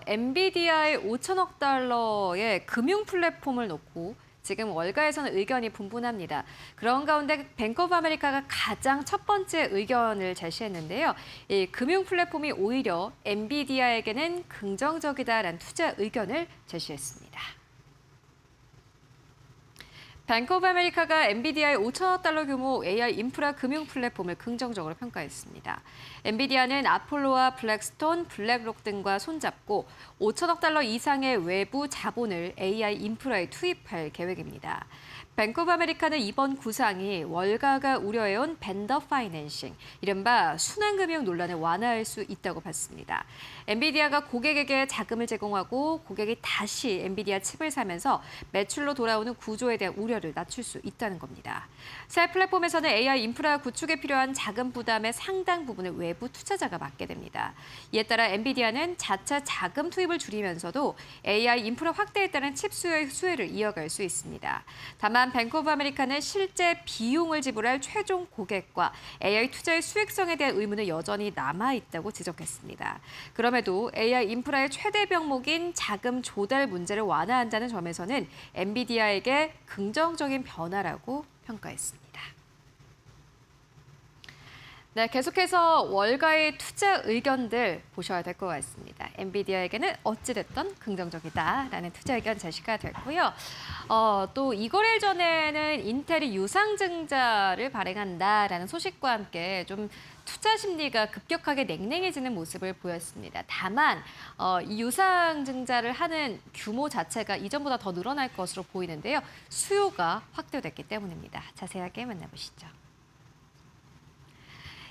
엔비디아의 5천억 달러의 금융 플랫폼을 놓고 지금 월가에서는 의견이 분분합니다. 그런 가운데 뱅크 오브 아메리카가 가장 첫 번째 의견을 제시했는데요. 이 금융 플랫폼이 오히려 엔비디아에게는 긍정적이다라는 투자 의견을 제시했습니다. 뱅크 오브 아메리카가 엔비디아의 5천억 달러 규모 AI 인프라 금융 플랫폼을 긍정적으로 평가했습니다. 엔비디아는 아폴로와 블랙스톤, 블랙록 등과 손잡고 5천억 달러 이상의 외부 자본을 AI 인프라에 투입할 계획입니다. 뱅크 오브 아메리카는 이번 구상이 월가가 우려해온 벤더 파이낸싱, 이른바 순환금융 논란을 완화할 수 있다고 봤습니다. 엔비디아가 고객에게 자금을 제공하고 고객이 다시 엔비디아 칩을 사면서 매출로 돌아오는 구조에 대한 우려를 낮출 수 있다는 겁니다. 새 플랫폼에서는 AI 인프라 구축에 필요한 자금 부담의 상당 부분을 외부 투자자가 맡게 됩니다. 이에 따라 엔비디아는 자체 자금 투입을 줄이면서도 AI 인프라 확대에 따른 칩 수요의 수혜를 이어갈 수 있습니다. 다만 뱅크 오브 아메리카는 실제 비용을 지불할 최종 고객과 AI 투자의 수익성에 대한 의문은 여전히 남아있다고 지적했습니다. 그럼에도 AI 인프라의 최대 병목인 자금 조달 문제를 완화한다는 점에서는 엔비디아에게 긍정적인 변화라고 평가했습니다. 네, 계속해서 월가의 투자 의견들 보셔야 될 것 같습니다. 엔비디아에게는 어찌됐든 긍정적이다라는 투자 의견 제시가 됐고요. 또 이 거래일 전에는 인텔이 유상증자를 발행한다라는 소식과 함께 좀 투자 심리가 급격하게 냉랭해지는 모습을 보였습니다. 다만 이 유상증자를 하는 규모 자체가 이전보다 더 늘어날 것으로 보이는데요. 수요가 확대됐기 때문입니다. 자세하게 만나보시죠.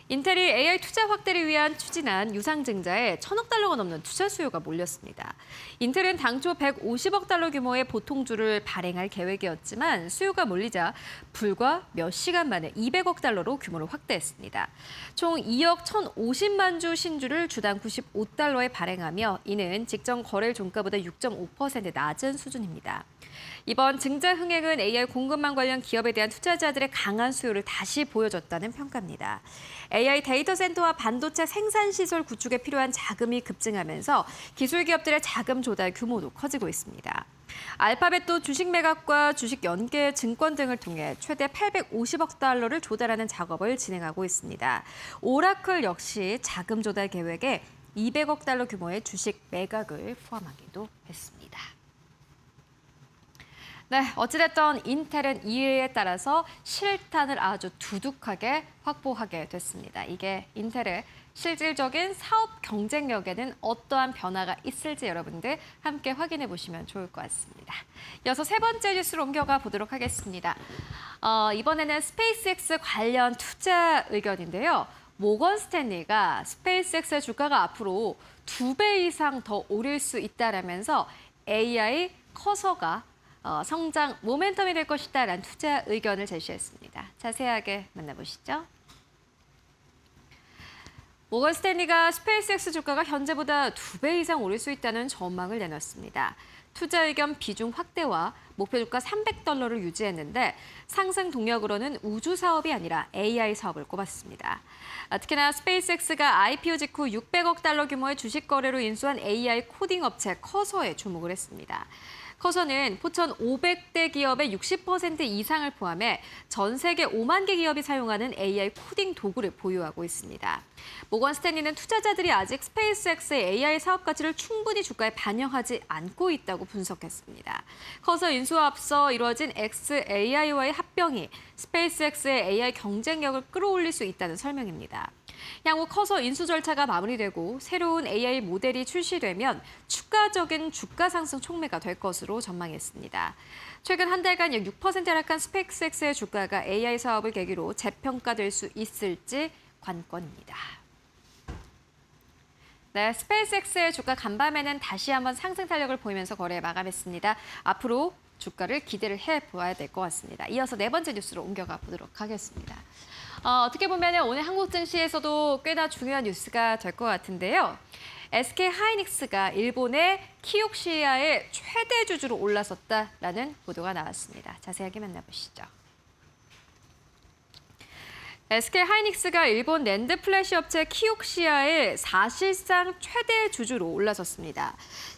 인텔이 AI 투자 확대를 위한 추진한 유상증자에 1,000억 달러가 넘는 투자 수요가 몰렸습니다. 인텔은 당초 150억 달러 규모의 보통주를 발행할 계획이었지만 수요가 몰리자 불과 몇 시간 만에 200억 달러로 규모를 확대했습니다. 총 2억 1,050만 주 신주를 주당 95달러에 발행하며 이는 직전 거래일 종가보다 6.5% 낮은 수준입니다. 이번 증자 흥행은 AI 공급망 관련 기업에 대한 투자자들의 강한 수요를 다시 보여줬다는 평가입니다. AI 데이터 센터와 반도체 생산 시설 구축에 필요한 자금이 급증하면서 기술 기업들의 자금 조달 규모도 커지고 있습니다. 알파벳도 주식 매각과 주식 연계 증권 등을 통해 최대 850억 달러를 조달하는 작업을 진행하고 있습니다. 오라클 역시 자금 조달 계획에 200억 달러 규모의 주식 매각을 포함하기도 했습니다. 네, 어찌됐든 인텔은 이에 따라서 실탄을 아주 두둑하게 확보하게 됐습니다. 이게 인텔의 실질적인 사업 경쟁력에는 어떠한 변화가 있을지 여러분들 함께 확인해 보시면 좋을 것 같습니다. 이어서 세 번째 뉴스로 옮겨가 보도록 하겠습니다. 이번에는 스페이스X 관련 투자 의견인데요. 모건 스탠리가 스페이스X의 주가가 앞으로 2배 이상 더 오를 수 있다라면서 AI 커서가 성장 모멘텀이 될 것이다라는 투자 의견을 제시했습니다. 자세하게 만나보시죠. 모건 스탠리가 스페이스X 주가가 현재보다 2배 이상 오를 수 있다는 전망을 내놨습니다. 투자 의견 비중 확대와 목표 주가 300달러를 유지했는데 상승 동력으로는 우주 사업이 아니라 AI 사업을 꼽았습니다. 특히나 스페이스X가 IPO 직후 600억 달러 규모의 주식 거래로 인수한 AI 코딩 업체 커서에 주목을 했습니다. 커서는 포천 500대 기업의 60% 이상을 포함해 전 세계 5만 개 기업이 사용하는 AI 코딩 도구를 보유하고 있습니다. 모건 스탠리는 투자자들이 아직 스페이스X의 AI 사업 가치를 충분히 주가에 반영하지 않고 있다고 분석했습니다. 커서 인수와 앞서 이루어진 xAI와의 합병이 스페이스X의 AI 경쟁력을 끌어올릴 수 있다는 설명입니다. 향후 커서 인수 절차가 마무리되고 새로운 AI 모델이 출시되면 추가적인 주가 상승 촉매가 될 것으로 전망했습니다. 최근 한 달간 약 6% 하락한 스페이스X의 주가가 AI 사업을 계기로 재평가될 수 있을지 관건입니다. 네, 스페이스X의 주가 간밤에는 다시 한번 상승 탄력을 보이면서 거래 마감했습니다. 앞으로 주가를 기대를 해보아야 될 것 같습니다. 이어서 네 번째 뉴스로 옮겨가 보도록 하겠습니다. 어떻게 보면 오늘 한국 증시에서도 꽤나 중요한 뉴스가 될 것 같은데요. SK 하이닉스가 일본의 키옥시아의 최대 주주로 올라섰다라는 보도가 나왔습니다. 자세하게 만나보시죠. SK 하이닉스가 일본 낸드 플래시 업체 키옥시아의 사실상 최대 주주로 올라섰습니다.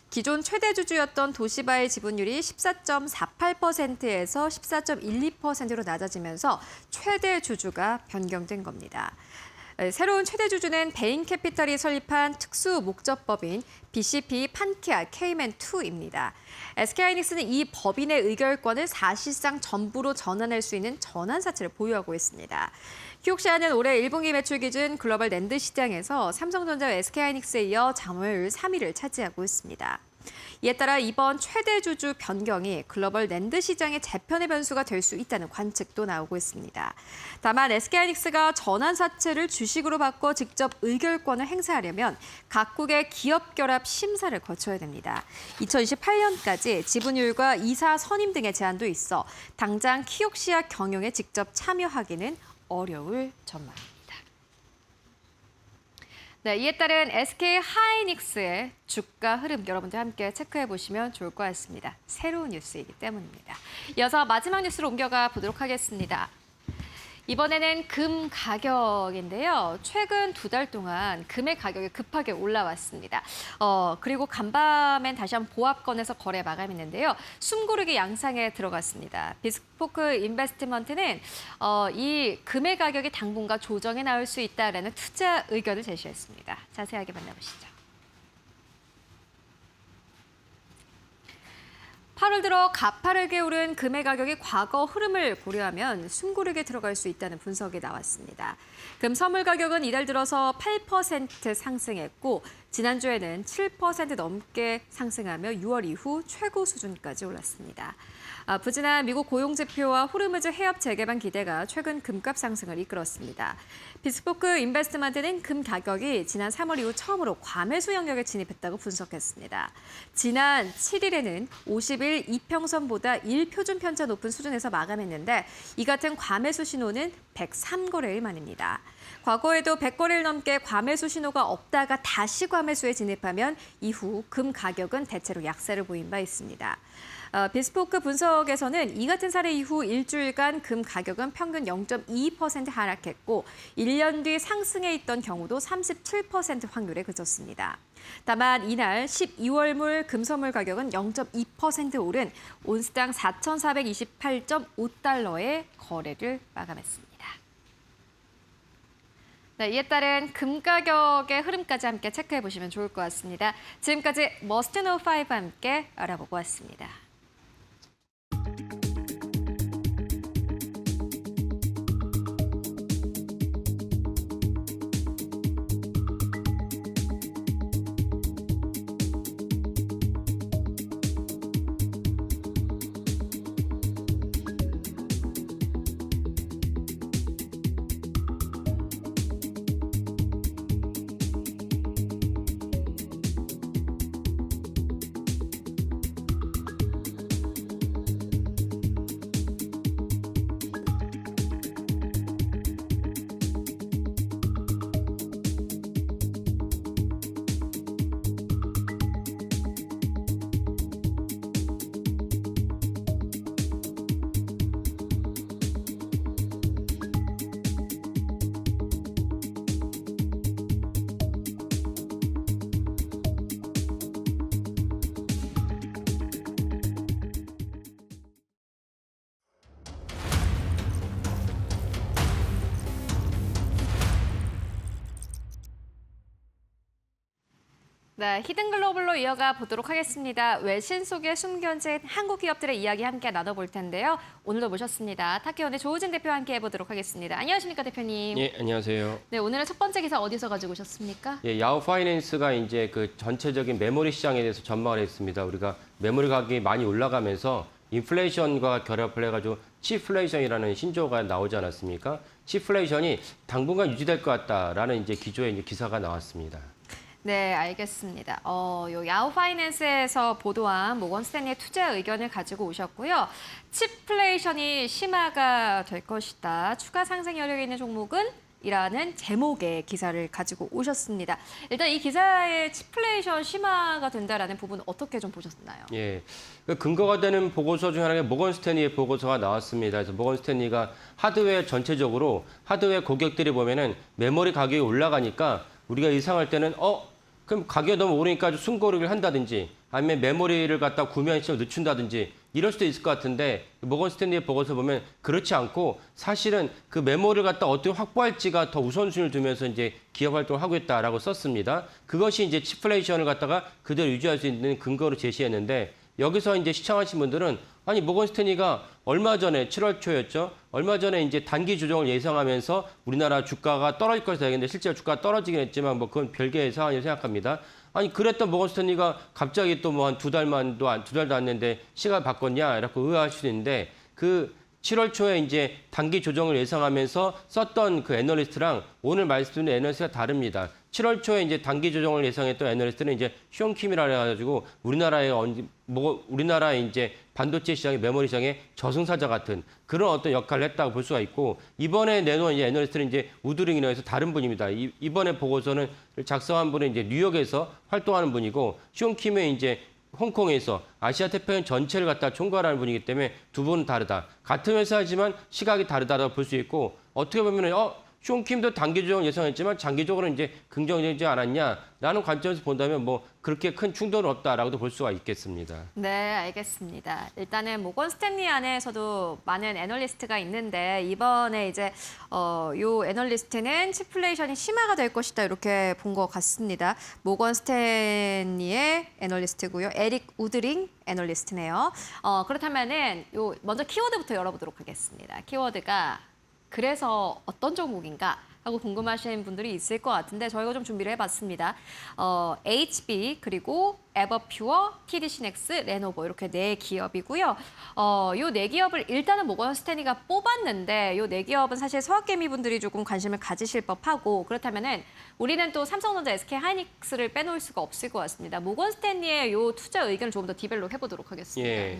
기존 최대 주주였던 도시바의 지분율이 14.48%에서 14.12%로 낮아지면서 최대 주주가 변경된 겁니다. 새로운 최대 주주는 베인캐피탈이 설립한 특수 목적법인 BCP 판키아 K맨2입니다. SK하이닉스는 이 법인의 의결권을 사실상 전부로 전환할 수 있는 전환사채를 보유하고 있습니다. 키옥시아는 올해 1분기 매출 기준 글로벌 낸드 시장에서 삼성전자와 SK하이닉스에 이어 점유율 3위를 차지하고 있습니다. 이에 따라 이번 최대 주주 변경이 글로벌 낸드 시장의 재편의 변수가 될 수 있다는 관측도 나오고 있습니다. 다만 SK하이닉스가 전환사채를 주식으로 바꿔 직접 의결권을 행사하려면 각국의 기업 결합 심사를 거쳐야 됩니다. 2028년까지 지분율과 이사 선임 등의 제한도 있어 당장 키옥시아 경영에 직접 참여하기는 어려울 전망입니다. 네, 이에 따른 SK하이닉스의 주가 흐름 여러분들 함께 체크해 보시면 좋을 것 같습니다. 새로운 뉴스이기 때문입니다. 이어서 마지막 뉴스로 옮겨가 보도록 하겠습니다. 이번에는 금 가격인데요. 최근 2달 동안 금의 가격이 급하게 올라왔습니다. 그리고 간밤엔 다시 한번 보합권에서 거래 마감했는데요. 숨고르기 양상에 들어갔습니다. 비스포크 인베스트먼트는 이 금의 가격이 당분간 조정에 나올 수 있다라는 투자 의견을 제시했습니다. 자세하게 만나보시죠. 8월 들어 가파르게 오른 금의 가격이 과거 흐름을 고려하면 숨고르게 들어갈 수 있다는 분석이 나왔습니다. 금 선물 가격은 이달 들어서 8% 상승했고 지난주에는 7% 넘게 상승하며 6월 이후 최고 수준까지 올랐습니다. 부진한 미국 고용지표와 호르무즈 해협 재개방 기대가 최근 금값 상승을 이끌었습니다. 비스포크 인베스트먼트는 금 가격이 지난 3월 이후 처음으로 과매수 영역에 진입했다고 분석했습니다. 지난 7일에는 50일 이평선보다 1표준 편차 높은 수준에서 마감했는데 이 같은 과매수 신호는 103거래일 만입니다. 과거에도 100거래일 넘게 과매수 신호가 없다가 다시 과매수에 진입하면 이후 금 가격은 대체로 약세를 보인 바 있습니다. 비스포크 분석에서는 이 같은 사례 이후 일주일간 금 가격은 평균 0.2% 하락했고 1년 뒤 상승해 있던 경우도 37% 확률에 그쳤습니다. 다만 이날 12월물 금선물 가격은 0.2% 오른 온스당 4,428.5달러에 거래를 마감했습니다. 네, 이에 따른 금 가격의 흐름까지 함께 체크해 보시면 좋을 것 같습니다. 지금까지 머스트 노우 5와 함께 알아보고 왔습니다. 네, 히든글로벌로 이어가 보도록 하겠습니다. 외신 속에 숨겨진 한국 기업들의 이야기 함께 나눠볼 텐데요. 오늘도 모셨습니다. 타케온의 조우진 대표와 함께 해보도록 하겠습니다. 안녕하십니까, 대표님. 예, 안녕하세요. 네, 오늘의 첫 번째 기사 어디서 가지고 오셨습니까? 예, 야후 파이낸스가 이제 그 전체적인 메모리 시장에 대해서 전망을 했습니다. 우리가 메모리 가격이 많이 올라가면서 인플레이션과 결합을 해가지고 치플레이션이라는 신조어가 나오지 않았습니까? 치플레이션이 당분간 유지될 것 같다라는 이제 기조의 이제 기사가 나왔습니다. 네, 알겠습니다. 요 야후 파이낸스에서 보도한 모건 스탠리의 투자 의견을 가지고 오셨고요. 치플레이션이 심화가 될 것이다. 추가 상승 여력이 있는 종목은 이라는 제목의 기사를 가지고 오셨습니다. 일단 이 기사의 치플레이션 심화가 된다라는 부분 어떻게 좀 보셨나요? 예, 그 근거가 되는 보고서 중 하나가 모건 스탠리의 보고서가 나왔습니다. 그래서 모건 스탠리가 하드웨어 전체적으로 하드웨어 고객들이 보면은 메모리 가격이 올라가니까 우리가 예상할 때는 그럼 가격이 너무 오르니까 숨고르기를 한다든지 아니면 메모리를 갖다 구매하는 시점을 늦춘다든지 이럴 수도 있을 것 같은데 모건 스탠리의 보고서 보면 그렇지 않고 사실은 그 메모리를 갖다 어떻게 확보할지가 더 우선순위를 두면서 이제 기업 활동을 하고 있다라고 썼습니다. 그것이 이제 치플레이션을 갖다가 그대로 유지할 수 있는 근거로 제시했는데 여기서 이제 시청하신 분들은 아니 모건 스탠리가 얼마 전에 7월 초였죠. 얼마 전에 이제 단기 조정을 예상하면서 우리나라 주가가 떨어질 것이다 했는데 실제로 주가가 떨어지긴 했지만 뭐 그건 별개의 사안이라고 생각합니다. 아니 그랬던 모건 스탠리가 갑자기 또 뭐 한 두 달도 안 됐는데 시간을 바꿨냐 이렇게 의아할 수도 있는데 그 7월 초에 이제 단기 조정을 예상하면서 썼던 그 애널리스트랑 오늘 말씀드린 애널리스트가 다릅니다. 7월 초에 이제 단기 조정을 예상했던 애널리스트는 이제 숀킴이라 해가지고 우리나라의 이제 반도체 시장의 메모리 시장의 저승사자 같은 그런 어떤 역할을 했다고 볼 수가 있고 이번에 내놓은 이제 애널리스트는 이제 우드링이라고 해서 다른 분입니다. 이번에 보고서는 작성한 분은 이제 뉴욕에서 활동하는 분이고 숀킴은 이제 홍콩에서 아시아 태평양 전체를 갖다 총괄하는 분이기 때문에 두 분은 다르다. 같은 회사지만 시각이 다르다고 볼 수 있고 어떻게 보면은 숀킴도 단기 조정을 예상했지만 장기적으로 이제 긍정적이지 않았냐라는 관점에서 본다면 뭐 그렇게 큰 충돌은 없다라고도 볼 수가 있겠습니다. 네, 알겠습니다. 일단은 모건 스탠리 안에서도 많은 애널리스트가 있는데 이번에 이제 요 애널리스트는 치플레이션이 심화가 될 것이다 이렇게 본 것 같습니다. 모건 스탠리의 애널리스트고요. 에릭 우드링 애널리스트네요. 그렇다면은 요 먼저 키워드부터 열어보도록 하겠습니다. 키워드가 그래서 어떤 종목인가 하고 궁금하신 분들이 있을 것 같은데 저희가 좀 준비를 해봤습니다. HB 그리고 에버퓨어, TD시넥스, 레노버 이렇게 네 기업이고요. 요 네 기업을 일단은 모건 스탠리가 뽑았는데 요 네 기업은 사실 서학개미 분들이 조금 관심을 가지실 법하고 그렇다면은 우리는 또 삼성전자, SK하이닉스를 빼놓을 수가 없을 것 같습니다. 모건 스탠리의 요 투자 의견을 조금 더 디벨롭 해보도록 하겠습니다. 예.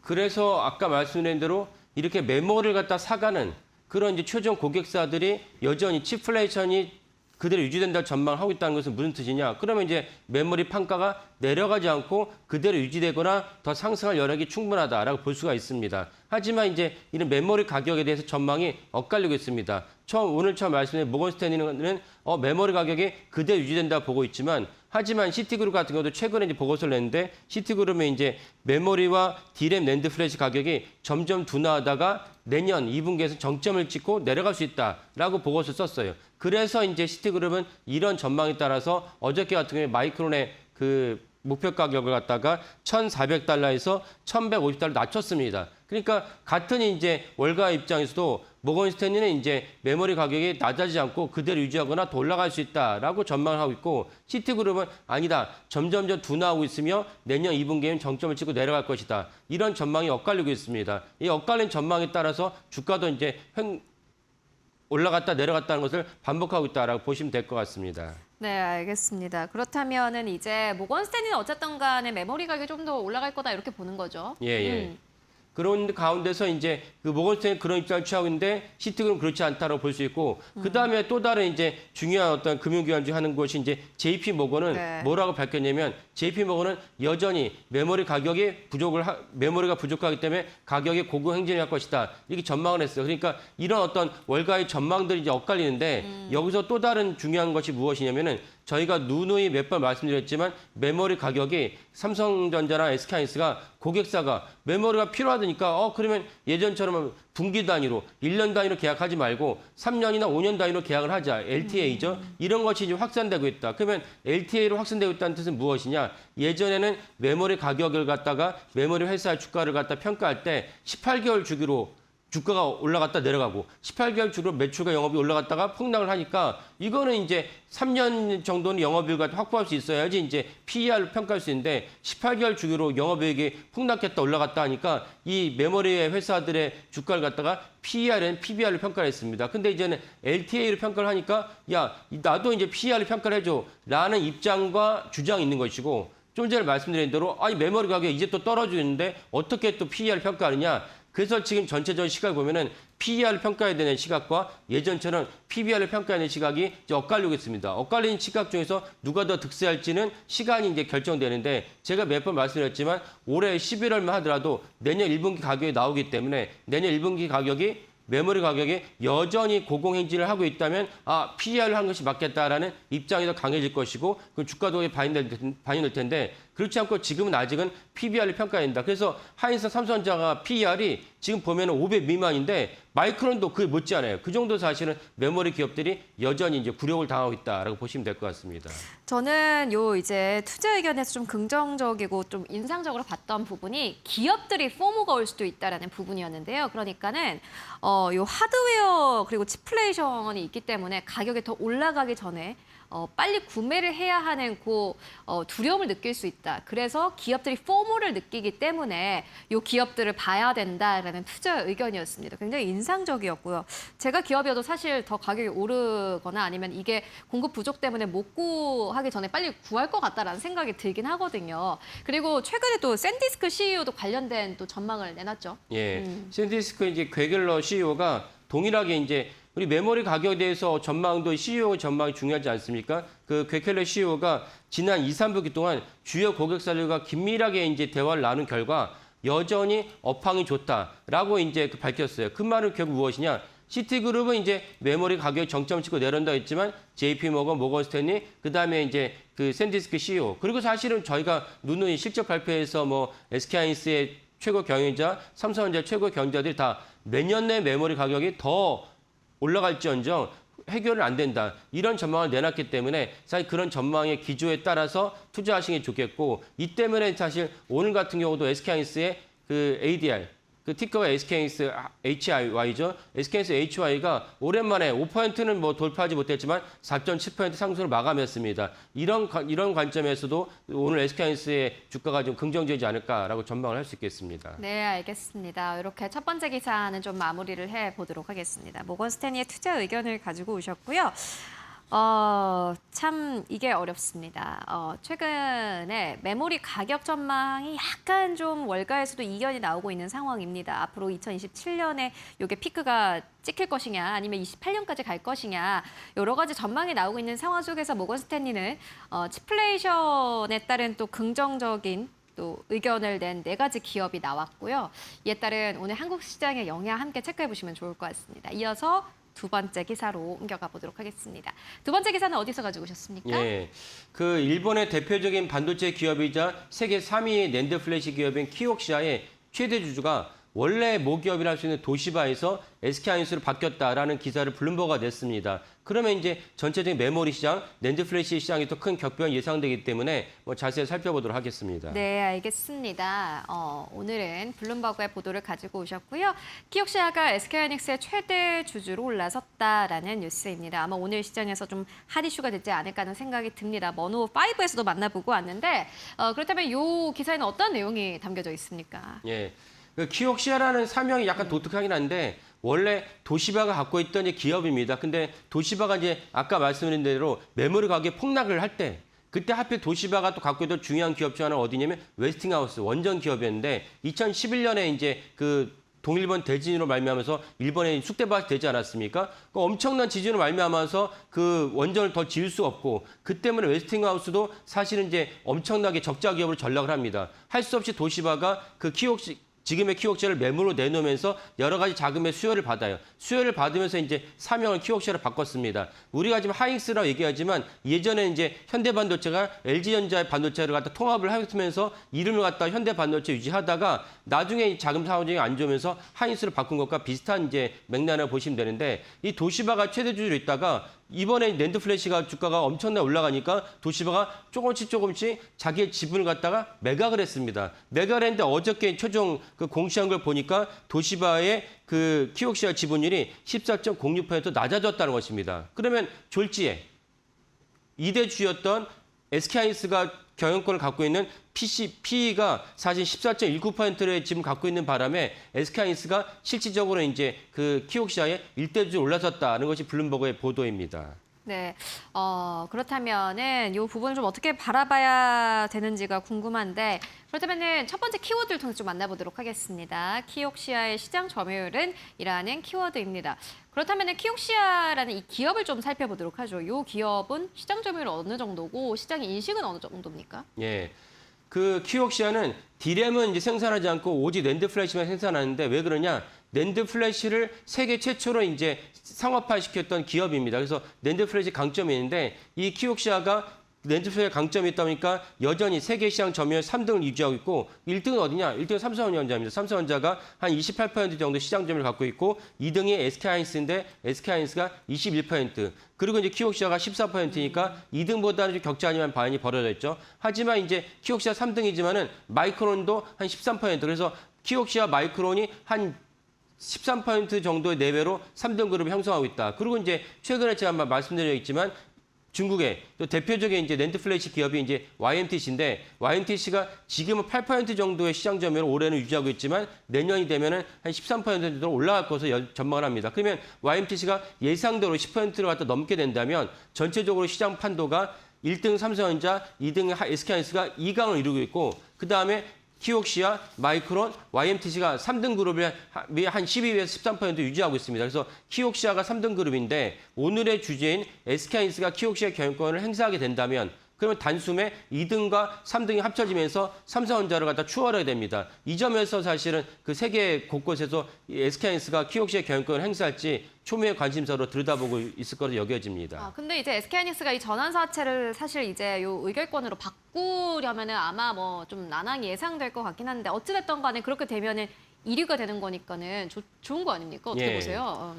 그래서 아까 말씀드린 대로 이렇게 메모를 갖다 사가는 그런 이제 최종 고객사들이 여전히 치플레이션이 그대로 유지된다고 전망하고 있다는 것은 무슨 뜻이냐? 그러면 이제 메모리 판가가 내려가지 않고 그대로 유지되거나 더 상승할 여력이 충분하다라고 볼 수가 있습니다. 하지만 이제 이런 메모리 가격에 대해서 전망이 엇갈리고 있습니다. 오늘 처음 말씀드린 모건 스탠리는 메모리 가격이 그대로 유지된다고 보고 있지만 하지만 시티그룹 같은 경우도 최근에 이제 보고서를 냈는데 시티그룹은 이제 메모리와 D램 낸드 플래시 가격이 점점 둔화하다가 내년 2분기에서 정점을 찍고 내려갈 수 있다라고 보고서를 썼어요. 그래서 이제 시티그룹은 이런 전망에 따라서 어저께 같은 경우에 마이크론의 그 목표 가격을 갖다가 1,400달러에서 1,150달러 낮췄습니다. 그러니까 같은 이제 월가 입장에서도 모건 스탠리는 이제 메모리 가격이 낮아지지 않고 그대로 유지하거나 더 올라갈 수 있다라고 전망을 하고 있고 시티그룹은 아니다. 점점점 둔화하고 있으며 내년 2분기에는 정점을 찍고 내려갈 것이다. 이런 전망이 엇갈리고 있습니다. 이 엇갈린 전망에 따라서 주가도 이제 올라갔다 내려갔다는 것을 반복하고 있다라고 보시면 될 것 같습니다. 네, 알겠습니다. 그렇다면은 이제 모건 스탠리는 어쨌든 간에 메모리 가격이 좀 더 올라갈 거다 이렇게 보는 거죠. 예. 그런 가운데서 이제 그 모건 스탠리 그런 입장을 취하고 있는데 시티그룹은 그렇지 않다고 볼 수 있고 그 다음에 또 다른 이제 중요한 어떤 금융기관 중 하는 것이 이제 JP 모건은 네. 뭐라고 밝혔냐면 JP 모건은 여전히 메모리가 부족하기 때문에 가격이 고공행진할 것이다 이렇게 전망을 했어요. 그러니까 이런 어떤 월가의 전망들이 이제 엇갈리는데 여기서 또 다른 중요한 것이 무엇이냐면은 저희가 누누이 몇 번 말씀드렸지만 메모리 가격이 삼성전자나 SK하이닉스가 고객사가 메모리가 필요하다니까 그러면 예전처럼 분기 단위로 1년 단위로 계약하지 말고 3년이나 5년 단위로 계약을 하자. LTA죠. 이런 것이 이제 확산되고 있다. 그러면 LTA로 확산되고 있다는 뜻은 무엇이냐? 예전에는 메모리 가격을 갖다가 메모리 회사의 주가를 갖다 평가할 때 18개월 주기로 주가가 올라갔다 내려가고 18개월 주로 매출과 영업이 올라갔다가 폭락을 하니까 이거는 이제 3년 정도는 영업이익을 확보할 수 있어야지 이제 PER을 평가할 수 있는데 18개월 주기로 영업이익이 폭락했다 올라갔다 하니까 이 메모리 회사들의 주가를 갖다가 PER은 PBR을 평가를 했습니다. 근데 이제는 LTA를 평가를 하니까 야 나도 이제 PER을 평가를 해줘 라는 입장과 주장이 있는 것이고 좀 전에 말씀드린 대로 아니 메모리 가격이 이제 또 떨어지는데 어떻게 또 PER을 평가하느냐 그래서 지금 전체적인 시각을 보면은 PER을 평가해야 되는 시각과 예전처럼 PBR을 평가해야 되는 시각이 이제 엇갈리고 있습니다. 엇갈리는 시각 중에서 누가 더 득세할지는 시간이 이제 결정되는데 제가 몇 번 말씀드렸지만 올해 11월만 하더라도 내년 1분기 가격이 나오기 때문에 내년 1분기 가격이 메모리 가격이 여전히 고공행진을 하고 있다면 PER을 한 것이 맞겠다라는 입장이 더 강해질 것이고 그 주가도에 반영될 텐데 그렇지 않고 지금은 아직은 PBR을 평가해야 된다. 그래서 하이닉스 삼성전자가 PER이 지금 보면 500 미만인데 마이크론도 그에 못지않아요. 그 정도 사실은 메모리 기업들이 여전히 이제 굴욕을 당하고 있다라고 보시면 될 것 같습니다. 저는 요 이제 투자 의견에서 좀 긍정적이고 좀 인상적으로 봤던 부분이 기업들이 포모가 올 수도 있다라는 부분이었는데요. 그러니까는 요 하드웨어 그리고 치플레이션이 있기 때문에 가격이 더 올라가기 전에 빨리 구매를 해야 하는 두려움을 느낄 수 있다. 그래서 기업들이 포모를 느끼기 때문에 이 기업들을 봐야 된다라는 투자 의견이었습니다. 굉장히 인상적이었고요. 제가 기업이어도 사실 더 가격이 오르거나 아니면 이게 공급 부족 때문에 못 구하기 전에 빨리 구할 것 같다라는 생각이 들긴 하거든요. 그리고 최근에 또 샌디스크 CEO도 관련된 또 전망을 내놨죠. 예, 샌디스크 이제 괴겔러 CEO가 동일하게 이제 우리 메모리 가격에 대해서 전망도 CEO 전망이 중요하지 않습니까? 그 괴켈러 CEO가 지난 2, 3분기 동안 주요 고객사들과 긴밀하게 이제 대화를 나눈 결과 여전히 업황이 좋다라고 이제 밝혔어요. 그 말은 결국 무엇이냐? 시티그룹은 이제 메모리 가격 정점을 찍고 내려온다 했지만 JP 모건, 모건 스탠리, 그다음에 이제 그 샌디스크 CEO. 그리고 사실은 저희가 누누이 실적 발표에서 뭐 SK하이닉스의 최고 경영자, 삼성전자 최고 경영자들이 다 내년 내 메모리 가격이 더 올라갈지언정 해결은 안 된다. 이런 전망을 내놨기 때문에 사실 그런 전망의 기조에 따라서 투자하시는 게 좋겠고 이 때문에 사실 오늘 같은 경우도 SK하이닉스의 그 ADR, 그 티커가 SK하이닉스 HIY죠. SK하이닉스 HY가 오랜만에 5%는 뭐 돌파하지 못했지만 4.7% 상승을 마감했습니다. 이런 관점에서도 오늘 SK하이닉스의 주가가 좀 긍정적이지 않을까라고 전망을 할 수 있겠습니다. 네, 알겠습니다. 이렇게 첫 번째 기사는 좀 마무리를 해보도록 하겠습니다. 모건 스탠리의 투자 의견을 가지고 오셨고요. 참 이게 어렵습니다. 최근에 메모리 가격 전망이 약간 좀 월가에서도 이견이 나오고 있는 상황입니다. 앞으로 2027년에 이게 피크가 찍힐 것이냐 아니면 28년까지 갈 것이냐 여러 가지 전망이 나오고 있는 상황 속에서 모건 스탠리는 치플레이션에 따른 또 긍정적인 또 의견을 낸 4가지 기업이 나왔고요. 이에 따른 오늘 한국 시장의 영향 함께 체크해 보시면 좋을 것 같습니다. 이어서 두 번째 기사로 옮겨가 보도록 하겠습니다. 두 번째 기사는 어디서 가지고 오셨습니까? 예, 그 일본의 대표적인 반도체 기업이자 세계 3위의 낸드 플래시 기업인 키옥시아의 최대 주주가 원래 모기업이라 할 수 있는 도시바에서 SK하이닉스로 바뀌었다라는 기사를 블룸버그가 냈습니다. 그러면 이제 전체적인 메모리 시장, 낸드 플래시 시장이 더 큰 격변이 예상되기 때문에 뭐 자세히 살펴보도록 하겠습니다. 네, 알겠습니다. 오늘은 블룸버그의 보도를 가지고 오셨고요. 키옥시아가 SK하이닉스의 최대 주주로 올라섰다라는 뉴스입니다. 아마 오늘 시장에서 좀 핫 이슈가 되지 않을까 하는 생각이 듭니다. 머노5에서도 만나보고 왔는데 그렇다면 이 기사에는 어떤 내용이 담겨져 있습니까? 예. 그 키옥시아라는 사명이 약간 독특하긴 한데 원래 도시바가 갖고 있던 기업입니다. 근데 도시바가 이제 아까 말씀드린 대로 메모리 가격이 폭락을 할 때 그때 하필 도시바가 또 갖고 있던 중요한 기업 중 하나가 어디냐면 웨스팅하우스 원전 기업이었는데 2011년에 이제 그 동일본 대지진으로 말미암아서 일본에 쑥대밭이 되지 않았습니까? 그 엄청난 지진으로 말미암아서 그 원전을 더 지을 수 없고 그 때문에 웨스팅하우스도 사실은 이제 엄청나게 적자 기업으로 전락을 합니다. 할 수 없이 도시바가 그 지금의 키옥시아를 매물로 내놓으면서 여러 가지 자금의 수요를 받아요. 수요를 받으면서 이제 사명을 키옥시아로 바꿨습니다. 우리가 지금 하이닉스라고 얘기하지만 예전에 이제 현대반도체가 LG전자의 반도체를 갖다 통합을 하면서 이름을 갖다 현대반도체 유지하다가 나중에 자금 상황이 안 좋으면서 하이닉스로 바꾼 것과 비슷한 이제 맥락을 보시면 되는데 이 도시바가 최대 주주로 있다가 이번에 낸드 플래시가 주가가 엄청나게 올라가니까 도시바가 조금씩 자기의 지분을 갖다가 매각을 했습니다. 매각을 했는데 어저께 최종 그 공시한 걸 보니까 도시바의 그 키옥시아 지분율이 14.06% 낮아졌다는 것입니다. 그러면 졸지에 2대 주였던 SK하이닉스가 경영권을 갖고 있는 PE가 사실 14.19%의 지분 갖고 있는 바람에 SK하이닉스가 실질적으로 이제 그 키옥시아의 1대 주로 올라섰다는 것이 블룸버그의 보도입니다. 네, 그렇다면은 이 부분을 좀 어떻게 바라봐야 되는지가 궁금한데 그렇다면은 첫 번째 키워드를 통해서 좀 만나보도록 하겠습니다. 키옥시아의 시장 점유율은 이라는 키워드입니다. 그렇다면은 키옥시아라는 이 기업을 좀 살펴보도록 하죠. 이 기업은 시장 점유율 어느 정도고 시장의 인식은 어느 정도입니까? 예. 그 키옥시아는 디램은 이제 생산하지 않고 오직 낸드 플래시만 생산하는데 왜 그러냐? 낸드 플래시를 세계 최초로 이제 상업화시켰던 기업입니다. 그래서 낸드 플래시 강점이 있는데 이 키옥시아가 낸드 플래시 강점이 있다 보니까 여전히 세계 시장 점유율 3등을 유지하고 있고 1등은 어디냐? 1등은 삼성전자입니다. 삼성전자가 한 28% 정도 시장 점유율을 갖고 있고 2등이 SK하이닉스인데 SK하이닉스가 21%. 그리고 이제 키옥시아가 14%니까 2등보다는 좀 격차 아니면 반이 벌어져 있죠. 하지만 이제 키옥시아 3등이지만은 마이크론도 한 13%. 그래서 키옥시아 마이크론이 한 13% 정도의 내외로 3등 그룹을 형성하고 있다. 그리고 이제 최근에 제가 한번 말씀드렸지만 중국의 또 대표적인 이제 낸드 플래시 기업이 이제 YMTC인데 YMTC가 지금은 8% 정도의 시장 점유율을 올해는 유지하고 있지만 내년이 되면은 한 13% 정도로 올라갈 것으로 전망을 합니다. 그러면 YMTC가 예상대로 10%를 갖다 넘게 된다면 전체적으로 시장 판도가 1등 삼성전자, 2등 SK하이닉스가 2강을 이루고 있고 그다음에 키옥시아, 마이크론, YMTC가 3등 그룹을 한 12에서 13% 유지하고 있습니다. 그래서 키옥시아가 3등 그룹인데 오늘의 주제인 SK하이닉스가 키옥시아 경영권을 행사하게 된다면 그러면 단숨에 2등과 3등이 합쳐지면서 삼성전자를 갖다 추월하게 됩니다. 이 점에서 사실은 그 세계 곳곳에서 SK하이닉스가 키옥시아 경영권을 행사할지 초미의 관심사로 들여다보고 있을 거로 여겨집니다. 근데 이제 SK하이닉스가 이 전환사채를 사실 이제 요 의결권으로 바꾸려면은 아마 뭐 좀 난항이 예상될 것 같긴 한데 어찌됐든 간에 그렇게 되면은 1위가 되는 거니까는 좋은 거 아닙니까? 어떻게 예. 보세요?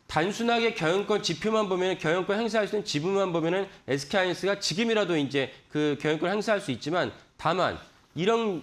단순하게 경영권 지표만 보면 경영권 행사할 수 있는 지분만 보면은 SK하이닉스가 지금이라도 이제 그 경영권 행사할 수 있지만 다만 이런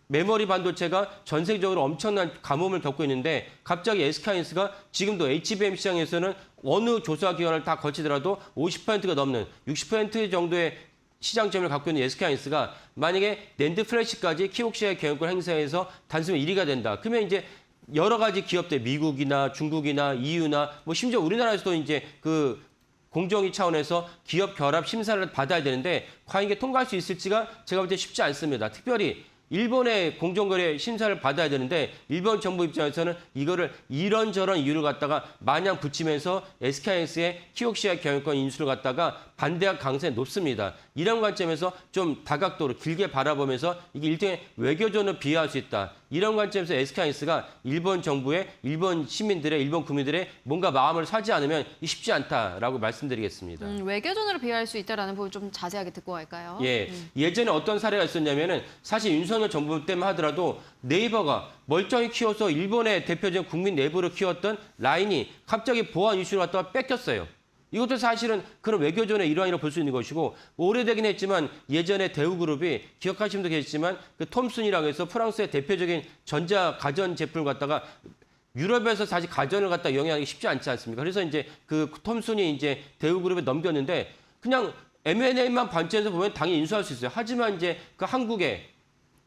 메모리 반도체가 전 세계적으로 엄청난 가뭄을 겪고 있는데 갑자기 SK하이닉스가 지금도 HBM 시장에서는 어느 조사 기관을 다 거치더라도 50%가 넘는 60% 정도의 시장 점유율을 갖고 있는 SK하이닉스가 만약에 낸드 플래시까지 키옥시아의 경영권 행사에서 단숨에 1위가 된다. 그러면 이제 여러 가지 기업들 미국이나 중국이나 EU나 뭐 심지어 우리나라에서도 이제 그 공정위 차원에서 기업 결합 심사를 받아야 되는데 과연 이게 통과할 수 있을지가 제가 볼 때 쉽지 않습니다. 특별히 일본의 공정거래 심사를 받아야 되는데 일본 정부 입장에서는 이거를 이런저런 이유를 갖다가 마냥 붙이면서 SK하이닉스의 키옥시아 경영권 인수를 갖다가 반대할 가능성이 높습니다. 이런 관점에서 좀 다각도로 길게 바라보면서 이게 일종의 외교전을 비하할 수 있다. 이런 관점에서 SK하이닉스가 일본 정부의 일본 시민들의 일본 국민들의 뭔가 마음을 사지 않으면 쉽지 않다라고 말씀드리겠습니다. 외교전으로 비할 수 있다라는 부분 좀 자세하게 듣고 갈까요? 예, 예전에 어떤 사례가 있었냐면은 사실 윤석열 정부 때만 하더라도 네이버가 멀쩡히 키워서 일본의 대표적인 국민 내부를 키웠던 라인이 갑자기 보안 이슈를 갖다가 뺏겼어요. 이것도 사실은 그런 외교전의 일환이라고 볼 수 있는 것이고 오래되긴 했지만 예전에 대우그룹이 기억하시는 분도 계시지만 그 톰슨이라고 해서 프랑스의 대표적인 전자 가전 제품을 갖다가 유럽에서 사실 가전을 갖다 영위하기 쉽지 않지 않습니까? 그래서 이제 그 톰슨이 이제 대우그룹에 넘겼는데 그냥 M&A만 관점에서 보면 당연히 인수할 수 있어요. 하지만 이제 그 한국의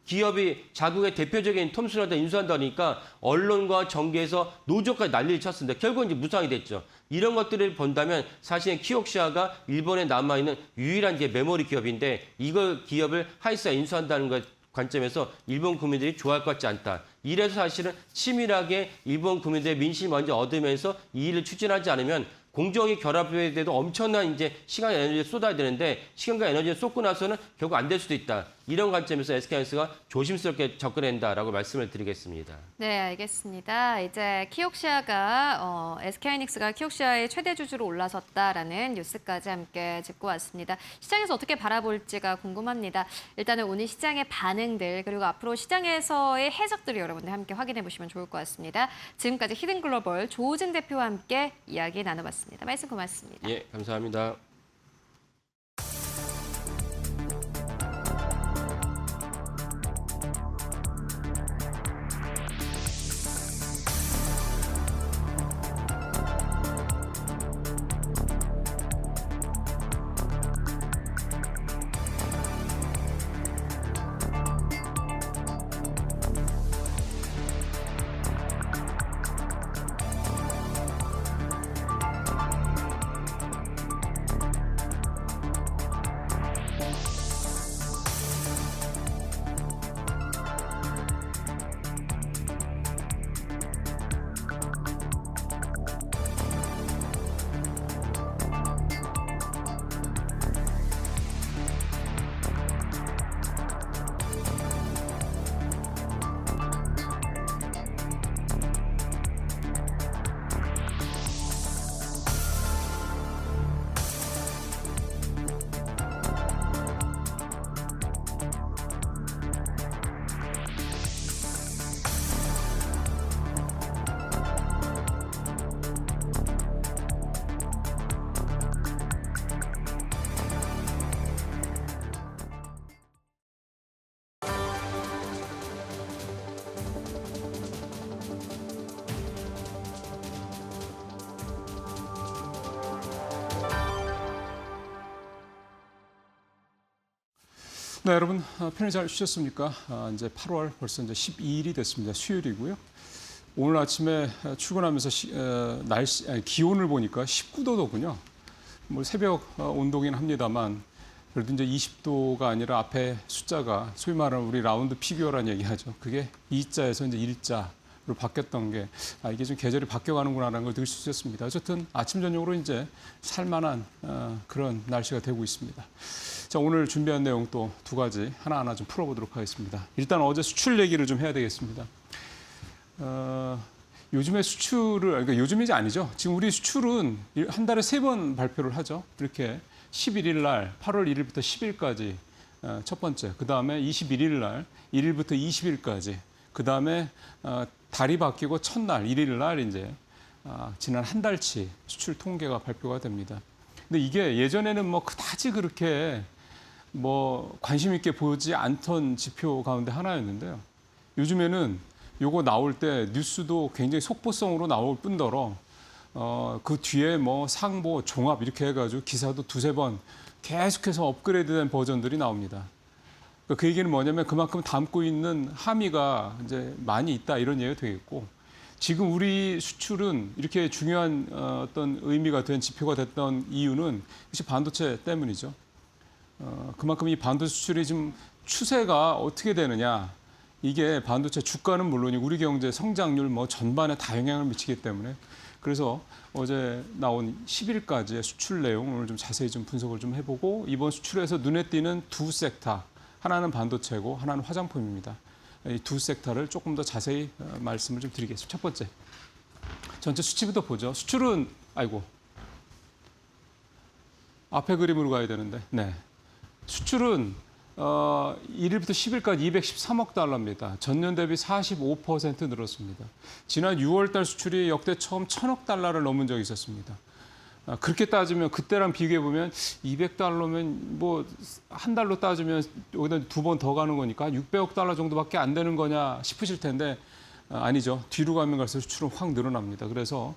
기업이 자국의 대표적인 톰슨을 인수한다니까 언론과 정계에서 노조까지 난리를 쳤습니다. 결국은 이제 무상이 됐죠. 이런 것들을 본다면 사실 키옥시아가 일본에 남아있는 유일한 이제 메모리 기업인데 이걸 기업을 하이스가 인수한다는 것 관점에서 일본 국민들이 좋아할 것 같지 않다. 이래서 사실은 치밀하게 일본 국민들의 민심을 먼저 얻으면서 이 일을 추진하지 않으면 공정이 결합해야 돼도 엄청난 이제 시간과 에너지를 쏟아야 되는데 시간과 에너지를 쏟고 나서는 결국 안 될 수도 있다. 이런 관점에서 SK하이닉스가 조심스럽게 접근해야 된다라고 말씀을 드리겠습니다. 네, 알겠습니다. 이제 키옥시아가 SK하이닉스가 키옥시아의 최대 주주로 올라섰다라는 뉴스까지 함께 짚고 왔습니다. 시장에서 어떻게 바라볼지가 궁금합니다. 일단은 오늘 시장의 반응들 그리고 앞으로 시장에서의 해석들을 여러분들 함께 확인해 보시면 좋을 것 같습니다. 지금까지 히든글로벌 조우진 대표와 함께 이야기 나눠봤습니다. 말씀 고맙습니다. 예, 감사합니다. 네, 여러분 편히 잘 쉬셨습니까? 이제 8월 벌써 이제 12일이 됐습니다. 수요일이고요. 오늘 아침에 출근하면서 기온을 보니까 19도더군요. 뭐 새벽 온도긴 합니다만 그래도 이제 20도가 아니라 앞에 숫자가 소위 말하는 우리 라운드 피규어라는 얘기하죠. 그게 2자에서 이제 1자로 바뀌었던 게 이게 좀 계절이 바뀌어가는구나라는 걸 느낄 수 있었습니다. 어쨌든 아침 저녁으로 이제 살만한 그런 날씨가 되고 있습니다. 자, 오늘 준비한 내용 또 두 가지 하나하나 좀 풀어보도록 하겠습니다. 일단 어제 수출 얘기를 좀 해야 되겠습니다. 요즘에 그러니까 요즘이 아니죠. 지금 우리 수출은 한 달에 3번 발표를 하죠. 이렇게 11일 날, 8월 1일부터 10일까지 첫 번째, 그 다음에 21일 날, 1일부터 20일까지, 그 다음에 달이 바뀌고 첫날, 1일 날 이제 지난 한 달치 수출 통계가 발표가 됩니다. 근데 이게 예전에는 뭐 그다지 그렇게 뭐 관심 있게 보지 않던 지표 가운데 하나였는데요. 요즘에는 요거 나올 때 뉴스도 굉장히 속보성으로 나올 뿐더러 그 뒤에 뭐 상보, 종합 이렇게 해가지고 기사도 2-3번 계속해서 업그레이드된 버전들이 나옵니다. 그 얘기는 뭐냐면 그만큼 담고 있는 함의가 이제 많이 있다 이런 얘기가 되겠고, 지금 우리 수출은 이렇게 중요한 어떤 의미가 된 지표가 됐던 이유는 역시 반도체 때문이죠. 그만큼 이 반도체 수출이 지금 추세가 어떻게 되느냐, 이게 반도체 주가는 물론이고 우리 경제 성장률 뭐 전반에 다 영향을 미치기 때문에, 그래서 어제 나온 10일까지의 수출 내용 오늘 좀 자세히 좀 분석을 좀 해보고, 이번 수출에서 눈에 띄는 두 섹터, 하나는 반도체고 하나는 화장품입니다. 이 두 섹터를 조금 더 자세히 말씀을 좀 드리겠습니다. 첫 번째, 전체 수치부터 보죠. 수출은 앞에 그림으로 가야 되는데, 네. 수출은 1일부터 10일까지 213억 달러입니다. 전년 대비 45% 늘었습니다. 지난 6월 달 수출이 역대 처음 1,000억 달러를 넘은 적이 있었습니다. 그렇게 따지면 그때랑 비교해 보면 200달러면 뭐 한 달로 따지면 여기다 2번 더 가는 거니까 600억 달러 정도밖에 안 되는 거냐 싶으실 텐데 아니죠. 뒤로 가면 갈수록 수출은 확 늘어납니다. 그래서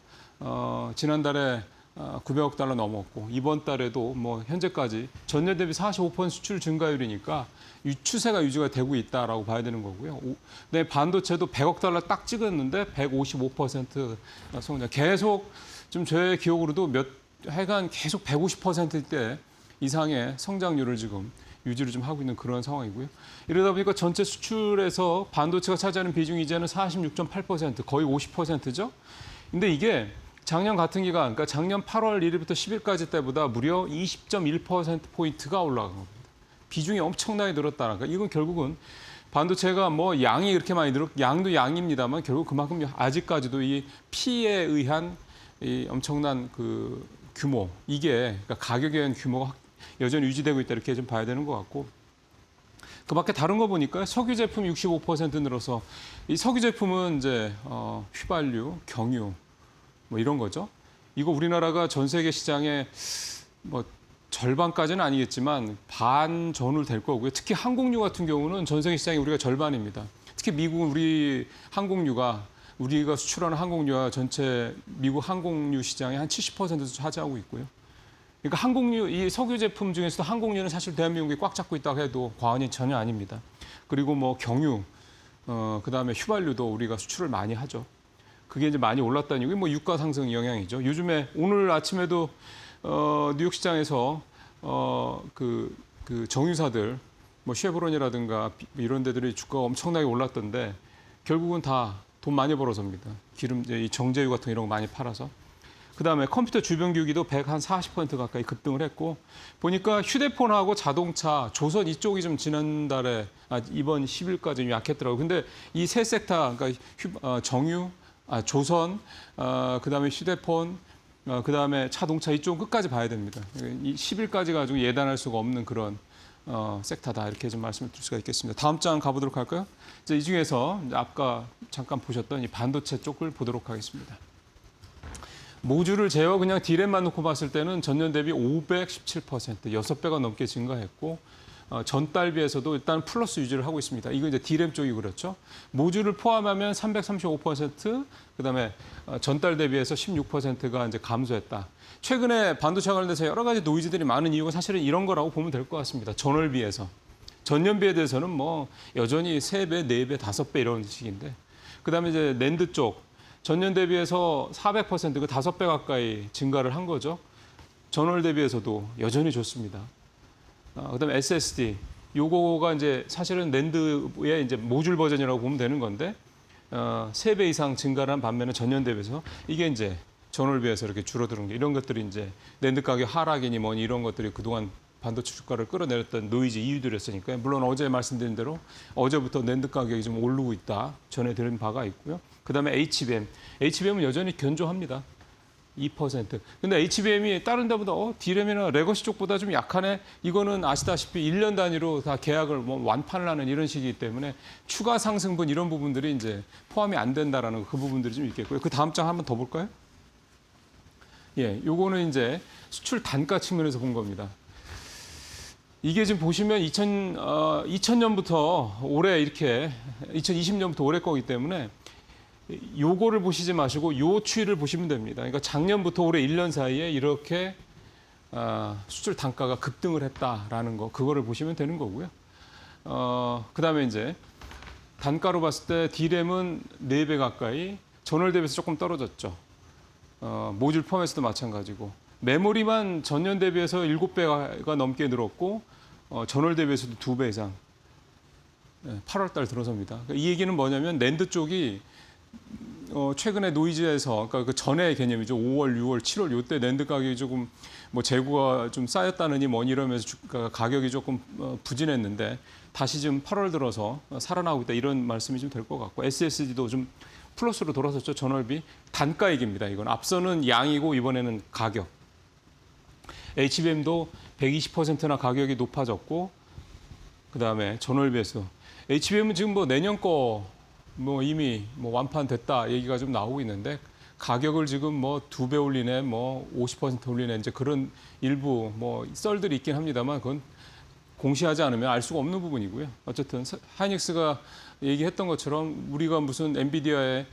지난달에 900억 달러 넘었고 이번 달에도 뭐 현재까지 전년 대비 45% 수출 증가율이니까 이 추세가 유지가 되고 있다라고 봐야 되는 거고요. 네, 반도체도 100억 달러 딱 찍었는데 155% 성장. 계속 좀 제 기억으로도 하여간 계속 150%대 이상의 성장률을 지금 유지를 좀 하고 있는 그런 상황이고요. 이러다 보니까 전체 수출에서 반도체가 차지하는 비중이 이제는 46.8%, 거의 50%죠. 근데 이게 작년 같은 기간, 그러니까 작년 8월 1일부터 10일까지 때보다 무려 20.1%포인트가 올라간 겁니다. 비중이 엄청나게 늘었다는 거. 이건 결국은 반도체가 뭐 양이 그렇게 많이 양도 양입니다만 결국 그만큼 아직까지도 이 P에 의한 이 엄청난 그 규모, 이게 그러니까 가격에 의한 규모가 여전히 유지되고 있다 이렇게 좀 봐야 되는 것 같고, 그 밖에 다른 거 보니까 석유 제품 65% 늘어서 이 석유 제품은 이제 휘발유, 경유 뭐 이런 거죠. 이거 우리나라가 전 세계 시장에 뭐 절반까지는 아니겠지만 반 전후 될 거고요. 특히 항공유 같은 경우는 전 세계 시장이 우리가 절반입니다. 특히 미국은 우리 항공유가 우리가 수출하는 항공유와 전체 미국 항공유 시장의 한 70%도 차지하고 있고요. 그러니까 항공유, 이 석유 제품 중에서도 항공유는 사실 대한민국이 꽉 잡고 있다고 해도 과언이 전혀 아닙니다. 그리고 뭐 경유, 그다음에 휘발유도 우리가 수출을 많이 하죠. 그게 이제 많이 올랐다는 얘기, 뭐 유가 상승 영향이죠. 요즘에 오늘 아침에도 뉴욕 시장에서 그 정유사들, 뭐 쉐브론이라든가 이런 데들이 주가가 엄청나게 올랐던데 결국은 다 돈 많이 벌어서입니다. 기름, 이 정제유 같은 이런 거 많이 팔아서. 그다음에 컴퓨터 주변 기기도 140% 가까이 급등을 했고, 보니까 휴대폰하고 자동차, 조선 이쪽이 좀 지난달에 이번 10일까지 좀 약했더라고요. 근데 이 세 섹터, 그러니까 정유, 조선, 그다음에 휴대폰, 그다음에 자동차 이쪽은 끝까지 봐야 됩니다. 이 10일까지 가지고 예단할 수가 없는 그런 섹터다 이렇게 좀 말씀을 드릴 수가 있겠습니다. 다음 장 가보도록 할까요? 이제 이 중에서 이제 아까 잠깐 보셨던 이 반도체 쪽을 보도록 하겠습니다. 모듈을 제어 그냥 D램만 놓고 봤을 때는 전년 대비 517%, 6배가 넘게 증가했고 전달 비해서도 일단 플러스 유지를 하고 있습니다. 이거 이제 D램 쪽이 그렇죠. 모듈을 포함하면 335%, 그다음에 전달 대비해서 16%가 이제 감소했다. 최근에 반도체 관련돼서 여러 가지 노이즈들이 많은 이유가 사실은 이런 거라고 보면 될 것 같습니다. 전월 비해서 전년비에 대해서는 뭐 여전히 3배, 4배, 5배 이런 식인데 그다음에 이제 낸드 쪽 전년 대비해서 400% 그 5배 가까이 증가를 한 거죠. 전월 대비해서도 여전히 좋습니다. 그다음에 SSD 요거가 이제 사실은 낸드의 이제 모듈 버전이라고 보면 되는 건데 3배 이상 증가를 한 반면에 전년 대비해서 이게 이제 전월 비해서 이렇게 줄어드는 게 이런 것들이 이제 낸드 가격 하락이니 뭐니 이런 것들이 그동안 반도체 주가를 끌어내렸던 노이즈 이유들이었으니까요. 물론 어제 말씀드린 대로 어제부터 낸드 가격이 좀 오르고 있다 전해드린 바가 있고요. 그다음에 HBM은 여전히 견조합니다. 2%. 근데 HBM이 다른 데보다 D램이나 레거시 쪽보다 좀 약하네. 이거는 아시다시피 1년 단위로 다 계약을 뭐 완판을 하는 이런 식이기 때문에 추가 상승분 이런 부분들이 이제 포함이 안 된다라는 그 부분들이 좀 있겠고요. 그 다음 장 한번 더 볼까요? 예, 요거는 이제 수출 단가 측면에서 본 겁니다. 이게 지금 보시면 2000년부터 올해 이렇게 2020년부터 올해 거기 때문에 요거를 보시지 마시고 요 추이를 보시면 됩니다. 그러니까 작년부터 올해 1년 사이에 이렇게 수출 단가가 급등을 했다라는 거 그거를 보시면 되는 거고요. 그다음에 이제 단가로 봤을 때 D램은 4배 가까이 전월 대비해서 조금 떨어졌죠. 모듈 포맷에서도 마찬가지고 메모리만 전년 대비해서 7배가 넘게 늘었고 전월 대비해서도 2배 이상 8월 달 들어섭니다. 그러니까 이 얘기는 뭐냐면 낸드 쪽이 최근에 노이즈에서 그러니까 그 전의 개념이죠. 5월, 6월, 7월 요때 낸드 가격이 조금 뭐 재고가 좀 쌓였다느니 뭐니 이러면서 가격이 조금 부진했는데 다시 지금 8월 들어서 살아나고 있다 이런 말씀이 좀 될 것 같고 SSD도 좀 플러스로 돌아섰죠. 전월비 단가 얘기입니다. 이건 앞서는 양이고 이번에는 가격. HBM도 120%나 가격이 높아졌고 그다음에 전월비에서 HBM은 지금 뭐 내년 거 뭐 이미 뭐 완판됐다 얘기가 좀 나오고 있는데 가격을 지금 뭐 2배 올리네 뭐 50% 올리네 이제 그런 일부 뭐 썰들이 있긴 합니다만 그건 공시하지 않으면 알 수가 없는 부분이고요. 어쨌든 하이닉스가 얘기했던 것처럼 우리가 무슨 엔비디아의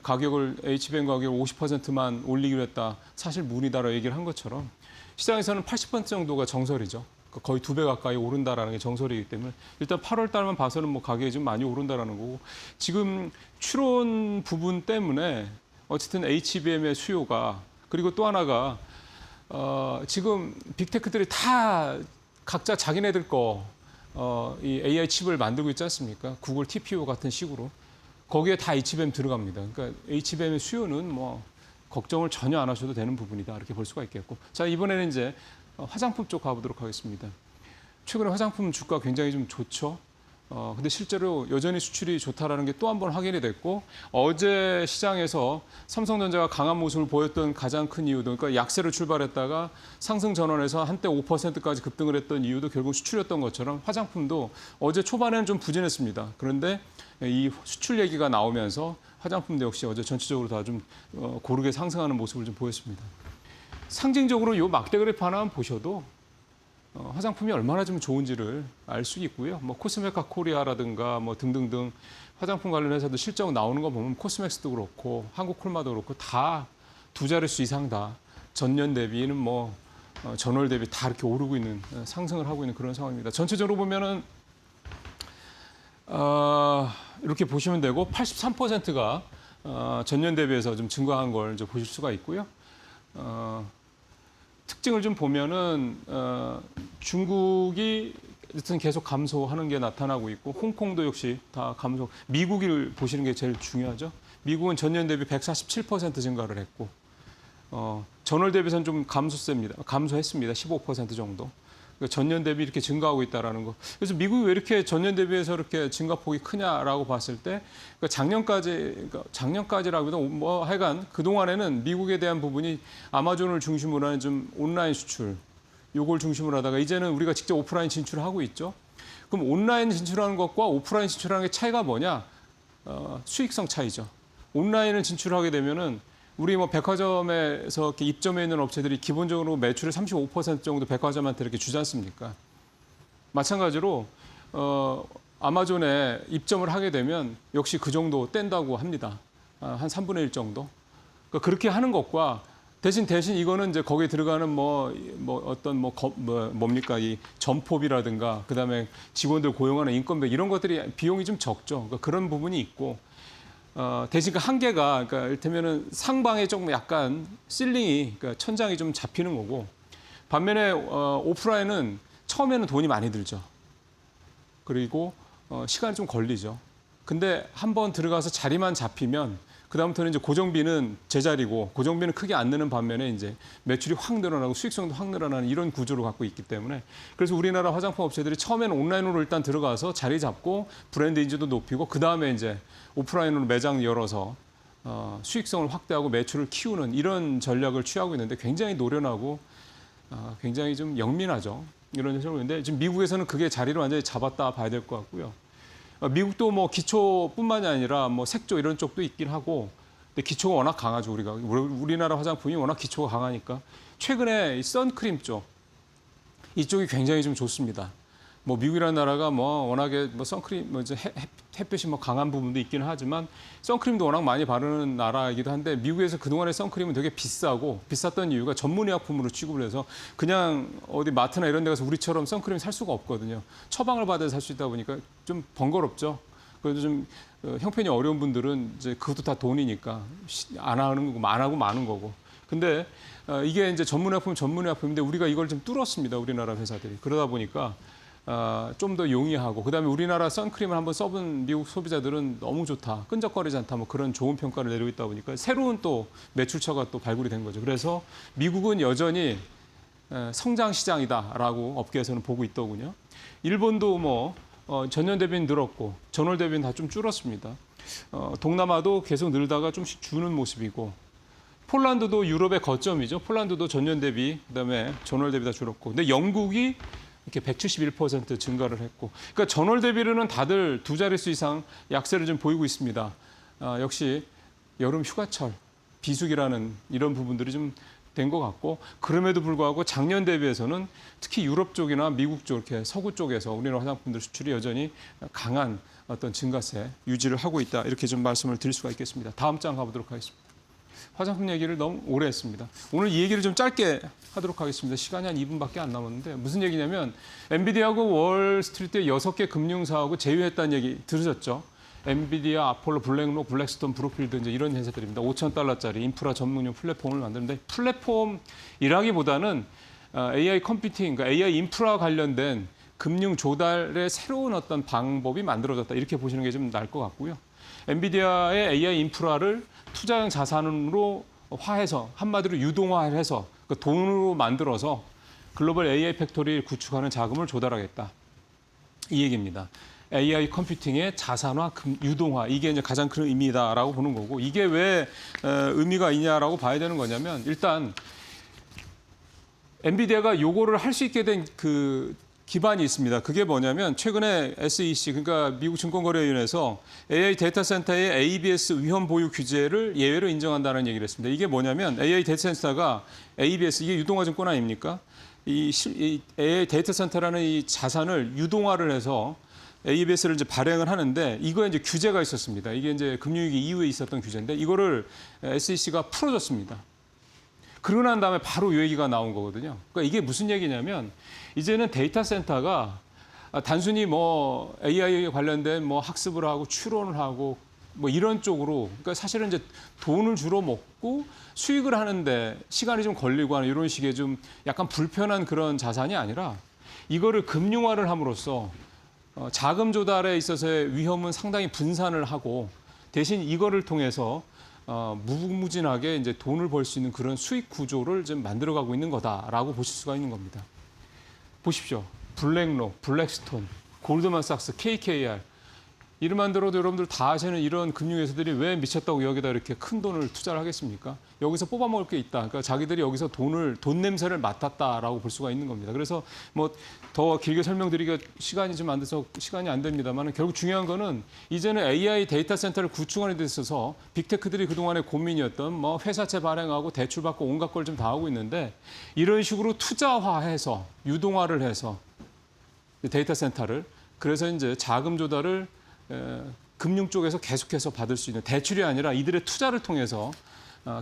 가격을 HBM 가격을 50%만 올리기로 했다. 사실 무리다라고 얘기를 한 것처럼 시장에서는 80% 정도가 정설이죠. 거의 2배 가까이 오른다라는 게 정설이기 때문에 일단 8월 달만 봐서는 뭐 가격이 좀 많이 오른다라는 거고 지금 추론 부분 때문에 어쨌든 HBM의 수요가 그리고 또 하나가 지금 빅테크들이 다 각자 자기네들 이 AI 칩을 만들고 있지 않습니까? 구글 TPU 같은 식으로 거기에 다 HBM 들어갑니다. 그러니까 HBM의 수요는 뭐 걱정을 전혀 안 하셔도 되는 부분이다 이렇게 볼 수가 있겠고 자 이번에는 이제 화장품 쪽 가보도록 하겠습니다. 최근에 화장품 주가 굉장히 좀 좋죠. 근데 실제로 여전히 수출이 좋다라는 게 또 한 번 확인이 됐고 어제 시장에서 삼성전자가 강한 모습을 보였던 가장 큰 이유도 그러니까 약세로 출발했다가 상승 전환해서 한때 5%까지 급등을 했던 이유도 결국 수출이었던 것처럼 화장품도 어제 초반에는 좀 부진했습니다. 그런데 이 수출 얘기가 나오면서 화장품도 역시 어제 전체적으로 다 좀 고르게 상승하는 모습을 좀 보였습니다. 상징적으로 이 막대 그래프 하나만 보셔도 화장품이 얼마나 좀 좋은지를 알 수 있고요. 뭐 코스메카 코리아라든가 뭐 등등등 화장품 관련 회사도 실적 나오는 거 보면 코스맥스도 그렇고 한국콜마도 그렇고 다 2자릿수 이상 다 전년 대비는 뭐 전월 대비 다 이렇게 오르고 있는 상승을 하고 있는 그런 상황입니다. 전체적으로 보면은 이렇게 보시면 되고 83%가 전년 대비해서 좀 증가한 걸 이제 보실 수가 있고요. 특징을 좀 보면은 중국이 어쨌든 계속 감소하는 게 나타나고 있고 홍콩도 역시 다 감소. 미국을 보시는 게 제일 중요하죠. 미국은 전년 대비 147% 증가를 했고 전월 대비해서는 좀 감소했습니다. 15% 정도. 그러니까 전년 대비 이렇게 증가하고 있다라는 거. 그래서 미국이 왜 이렇게 전년 대비해서 이렇게 증가폭이 크냐라고 봤을 때 그러니까 작년까지라고도 뭐 하여간 그 동안에는 미국에 대한 부분이 아마존을 중심으로 하는 좀 온라인 수출 요걸 중심으로 하다가 이제는 우리가 직접 오프라인 진출을 하고 있죠. 그럼 온라인 진출하는 것과 오프라인 진출하는 게 차이가 뭐냐? 수익성 차이죠. 온라인을 진출하게 되면은 우리 뭐 백화점에서 이렇게 입점해 있는 업체들이 기본적으로 매출의 35% 정도 백화점한테 이렇게 주지 않습니까? 마찬가지로 아마존에 입점을 하게 되면 역시 그 정도 뗀다고 합니다. 한 3분의 1 정도. 그러니까 그렇게 하는 것과 대신 이거는 이제 거기에 들어가는 뭡니까 이 점포비라든가 그다음에 직원들 고용하는 인건비 이런 것들이 비용이 좀 적죠. 그러니까 그런 부분이 있고 대신 그 한계가 그러니까 이를테면은 상방에 조금 약간 실링이 그러니까 천장이 좀 잡히는 거고 반면에 오프라인은 처음에는 돈이 많이 들죠. 그리고 시간이 좀 걸리죠. 근데 한번 들어가서 자리만 잡히면 그다음부터는 이제 고정비는 제자리고 고정비는 크게 안 느는 반면에 이제 매출이 확 늘어나고 수익성도 확 늘어나는 이런 구조를 갖고 있기 때문에 그래서 우리나라 화장품 업체들이 처음에는 온라인으로 일단 들어가서 자리 잡고 브랜드 인지도 높이고 그다음에 이제 오프라인으로 매장 열어서 수익성을 확대하고 매출을 키우는 이런 전략을 취하고 있는데 굉장히 노련하고 굉장히 좀 영민하죠. 이런 현상을 있는데 지금 미국에서는 그게 자리를 완전히 잡았다 봐야 될 것 같고요. 미국도 뭐 기초뿐만이 아니라 뭐 색조 이런 쪽도 있긴 하고 근데 기초가 워낙 강하죠. 우리나라 화장품이 워낙 기초가 강하니까 최근에 이 선크림 쪽 이쪽이 굉장히 좀 좋습니다. 뭐 미국이라는 나라가 뭐 워낙에 뭐 선크림 뭐 이제 햇볕이 뭐 강한 부분도 있기는 하지만 선크림도 워낙 많이 바르는 나라이기도 한데 미국에서 그동안의 선크림은 되게 비싸고 비쌌던 이유가 전문의약품으로 취급을 해서 그냥 어디 마트나 이런 데 가서 우리처럼 선크림 살 수가 없거든요. 처방을 받아서 살 수 있다 보니까 좀 번거롭죠. 그래도 좀 형편이 어려운 분들은 이제 그것도 다 돈이니까 안 하는 거고 안 하고 마는 거고. 근데 이게 이제 전문의약품인데 우리가 이걸 좀 뚫었습니다. 우리나라 회사들이. 그러다 보니까 좀 더 용이하고 그다음에 우리나라 선크림을 한번 써본 미국 소비자들은 너무 좋다, 끈적거리지 않다 뭐 그런 좋은 평가를 내리고 있다 보니까 새로운 또 매출처가 또 발굴이 된 거죠. 그래서 미국은 여전히 성장 시장이다라고 업계에서는 보고 있더군요. 일본도 뭐 전년 대비는 늘었고 전월 대비는 다 좀 줄었습니다. 동남아도 계속 늘다가 좀씩 주는 모습이고 폴란드도 유럽의 거점이죠. 폴란드도 전년 대비 그다음에 전월 대비 다 줄었고 근데 영국이 이렇게 171% 증가를 했고, 그러니까 전월 대비로는 다들 두 자릿수 이상 약세를 좀 보이고 있습니다. 역시 여름 휴가철, 비수기라는 이런 부분들이 좀 된 것 같고, 그럼에도 불구하고 작년 대비해서는 특히 유럽 쪽이나 미국 쪽, 이렇게 서구 쪽에서 우리나라 화장품들 수출이 여전히 강한 어떤 증가세 유지를 하고 있다. 이렇게 좀 말씀을 드릴 수가 있겠습니다. 다음 장 가보도록 하겠습니다. 화장품 얘기를 너무 오래 했습니다. 오늘 이 얘기를 좀 짧게 하도록 하겠습니다. 시간이 한 2분밖에 안 남았는데 무슨 얘기냐면 엔비디아하고 월스트리트의 6개 금융사하고 제휴했다는 얘기 들으셨죠? 엔비디아, 아폴로, 블랙록, 블랙스톤, 브룩필드 이제 이런 회사들입니다. 5,000달러짜리 인프라 전문용 플랫폼을 만드는데 플랫폼이라기보다는 AI 컴퓨팅, 그러니까 AI 인프라 관련된 금융 조달의 새로운 어떤 방법이 만들어졌다. 이렇게 보시는 게 좀 나을 것 같고요. 엔비디아의 AI 인프라를 투자형 자산으로 화해서 한마디로 유동화해서 그 돈으로 만들어서 글로벌 AI 팩토리를 구축하는 자금을 조달하겠다. 이 얘기입니다. AI 컴퓨팅의 자산화, 유동화 이게 이제 가장 큰 의미다라고 보는 거고 이게 왜 의미가 있냐라고 봐야 되는 거냐면 일단 엔비디아가 요거를 할 수 있게 된 그 기반이 있습니다. 그게 뭐냐면 최근에 SEC 그러니까 미국 증권거래위원회에서 AI 데이터 센터의 ABS 위험 보유 규제를 예외로 인정한다는 얘기를 했습니다. 이게 뭐냐면 AI 데이터 센터가 ABS 이게 유동화 증권 아닙니까? 이 AI 데이터 센터라는 이 자산을 유동화를 해서 ABS를 이제 발행을 하는데 이거에 이제 규제가 있었습니다. 이게 이제 금융위기 이후에 있었던 규제인데 이거를 SEC가 풀어줬습니다. 그러고 난 다음에 바로 이 얘기가 나온 거거든요. 그러니까 이게 무슨 얘기냐면 이제는 데이터 센터가 단순히 뭐 AI에 관련된 뭐 학습을 하고 추론을 하고 뭐 이런 쪽으로 그러니까 사실은 이제 돈을 주로 먹고 수익을 하는데 시간이 좀 걸리고 하는 이런 식의 좀 약간 불편한 그런 자산이 아니라 이거를 금융화를 함으로써 자금 조달에 있어서의 위험은 상당히 분산을 하고 대신 이거를 통해서 무궁무진하게 이제 돈을 벌 수 있는 그런 수익 구조를 좀 만들어가고 있는 거다라고 보실 수가 있는 겁니다. 보십시오. 블랙록, 블랙스톤, 골드만삭스, KKR 이름만 들어도 여러분들 다 아시는 이런 금융회사들이 왜 미쳤다고 여기다 이렇게 큰 돈을 투자를 하겠습니까? 여기서 뽑아먹을 게 있다. 그러니까 자기들이 여기서 돈 냄새를 맡았다라고 볼 수가 있는 겁니다. 그래서 뭐 더 길게 설명드리기가 시간이 좀 안 돼서 시간이 안 됩니다만 결국 중요한 거는 이제는 AI 데이터 센터를 구축하는 데 있어서 빅테크들이 그동안의 고민이었던 뭐 회사채 발행하고 대출받고 온갖 걸 좀 다 하고 있는데 이런 식으로 투자화해서 유동화를 해서 데이터 센터를 그래서 이제 자금 조달을 금융 쪽에서 계속해서 받을 수 있는 대출이 아니라 이들의 투자를 통해서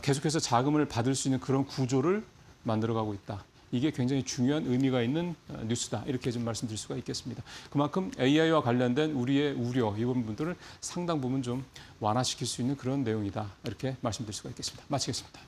계속해서 자금을 받을 수 있는 그런 구조를 만들어가고 있다. 이게 굉장히 중요한 의미가 있는 뉴스다. 이렇게 좀 말씀드릴 수가 있겠습니다. 그만큼 AI와 관련된 우리의 우려, 이 부분들을 상당 부분 좀 완화시킬 수 있는 그런 내용이다. 이렇게 말씀드릴 수가 있겠습니다. 마치겠습니다.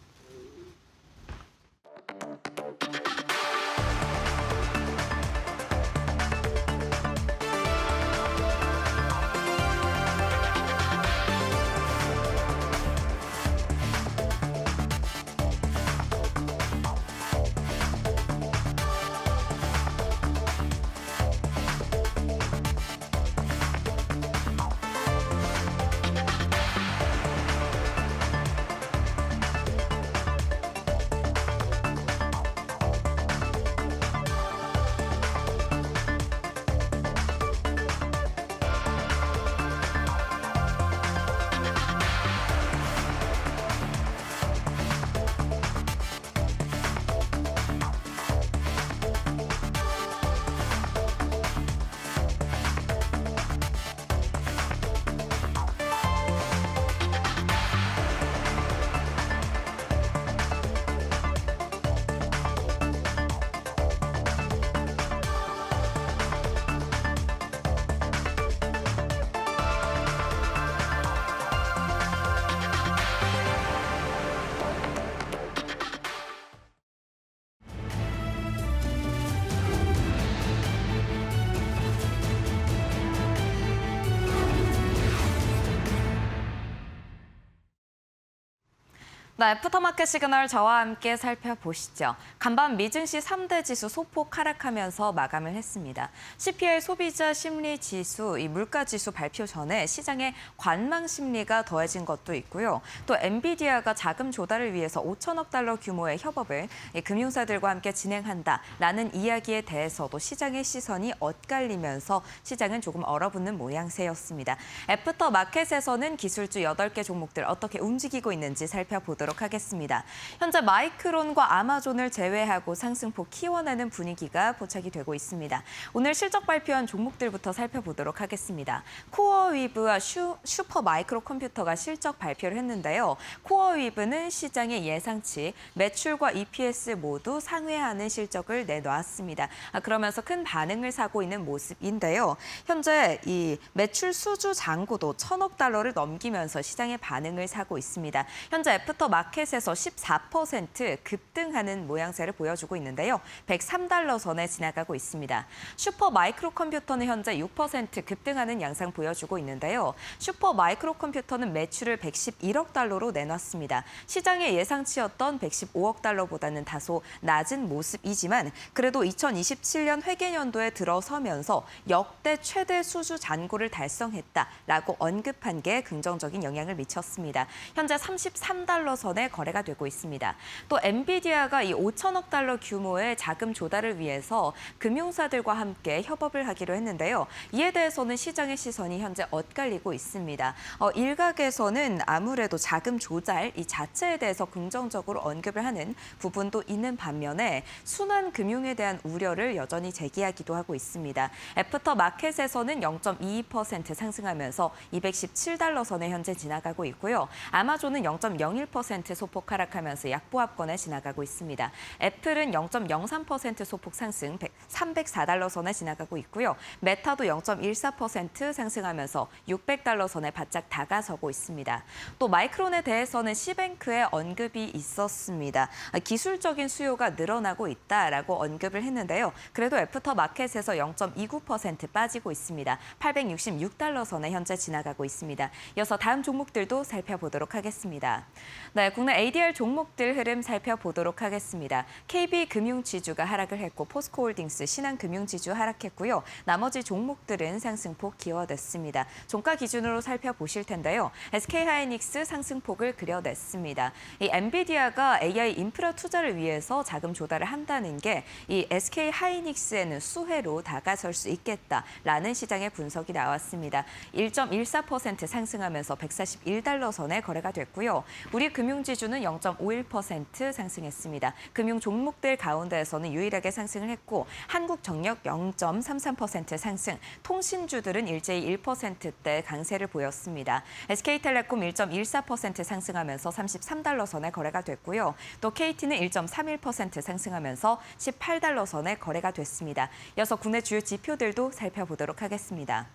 네, 애프터마켓 시그널 저와 함께 살펴보시죠. 간밤 미증시 3대 지수 소폭 하락하면서 마감을 했습니다. CPI 소비자 심리 지수, 이 물가 지수 발표 전에 시장의 관망 심리가 더해진 것도 있고요. 또 엔비디아가 자금 조달을 위해서 5천억 달러 규모의 협업을 금융사들과 함께 진행한다라는 이야기에 대해서도 시장의 시선이 엇갈리면서 시장은 조금 얼어붙는 모양새였습니다. 애프터마켓에서는 기술주 8개 종목들 어떻게 움직이고 있는지 살펴보도록 하겠습니다. 현재 마이크론과 아마존을 제외하고 상승폭 키워내는 분위기가 포착이 되고 있습니다. 오늘 실적 발표한 종목들부터 살펴보도록 하겠습니다. 코어위브와 슈퍼 마이크로 컴퓨터가 실적 발표를 했는데요. 코어위브는 시장의 예상치, 매출과 EPS 모두 상회하는 실적을 내놓았습니다. 그러면서 큰 반응을 사고 있는 모습인데요. 현재 이 매출 수주 잔고도 1,000억 달러를 넘기면서 시장의 반응을 사고 있습니다. 현재 애프터 마켓에서 14% 급등하는 모양새를 보여주고 있는데요. 103달러 선에 지나가고 있습니다. 슈퍼 마이크로 컴퓨터는 현재 6% 급등하는 양상 보여주고 있는데요. 슈퍼 마이크로 컴퓨터는 매출을 111억 달러로 내놨습니다. 시장의 예상치였던 115억 달러보다는 다소 낮은 모습이지만 그래도 2027년 회계연도에 들어서면서 역대 최대 수주 잔고를 달성했다라고 언급한 게 긍정적인 영향을 미쳤습니다. 현재 33달러 선에 거래가 되고 있습니다. 또 엔비디아가 이 5천억 달러 규모의 자금 조달을 위해서 금융사들과 함께 협업을 하기로 했는데요. 이에 대해서는 시장의 시선이 현재 엇갈리고 있습니다. 일각에서는 아무래도 자금 조달 이 자체에 대해서 긍정적으로 언급을 하는 부분도 있는 반면에 순환 금융에 대한 우려를 여전히 제기하기도 하고 있습니다. 애프터 마켓에서는 0.22% 상승하면서 217달러 선에 현재 지나가고 있고요. 아마존은 0.01% 소폭 하락하면서 약보합권에 지나가고 있습니다. 애플은 0.03% 소폭 상승 304달러 선에 지나가고 있고요. 메타도 0.14% 상승하면서 600달러 선에 바짝 다가서고 있습니다. 또 마이크론에 대해서는 시뱅크의 언급이 있었습니다. 기술적인 수요가 늘어나고 있다라고 언급을 했는데요. 그래도 애프터 마켓에서 0.29% 빠지고 있습니다. 866달러 선에 현재 지나가고 있습니다. 이어서 다음 종목들도 살펴보도록 하겠습니다. 네, 국내 ADR 종목들 흐름 살펴보도록 하겠습니다. KB금융지주가 하락을 했고 포스코홀딩스, 신한금융지주 하락했고요. 나머지 종목들은 상승폭 기여됐습니다. 종가 기준으로 살펴보실 텐데요. SK하이닉스 상승폭을 그려냈습니다. 이 엔비디아가 AI 인프라 투자를 위해서 자금 조달을 한다는 게 이 SK하이닉스에는 수혜로 다가설 수 있겠다라는 시장의 분석이 나왔습니다. 1.14% 상승하면서 141달러 선에 거래가 됐고요. 우리 금융 금융지주는 0.51% 상승했습니다. 금융 종목들 가운데에서는 유일하게 상승을 했고 한국전력 0.33% 상승, 통신주들은 일제히 1%대 강세를 보였습니다. SK텔레콤 1.14% 상승하면서 33달러 선에 거래가 됐고요. 또 KT는 1.31% 상승하면서 18달러 선에 거래가 됐습니다. 이어서 국내 주요 지표들도 살펴보도록 하겠습니다.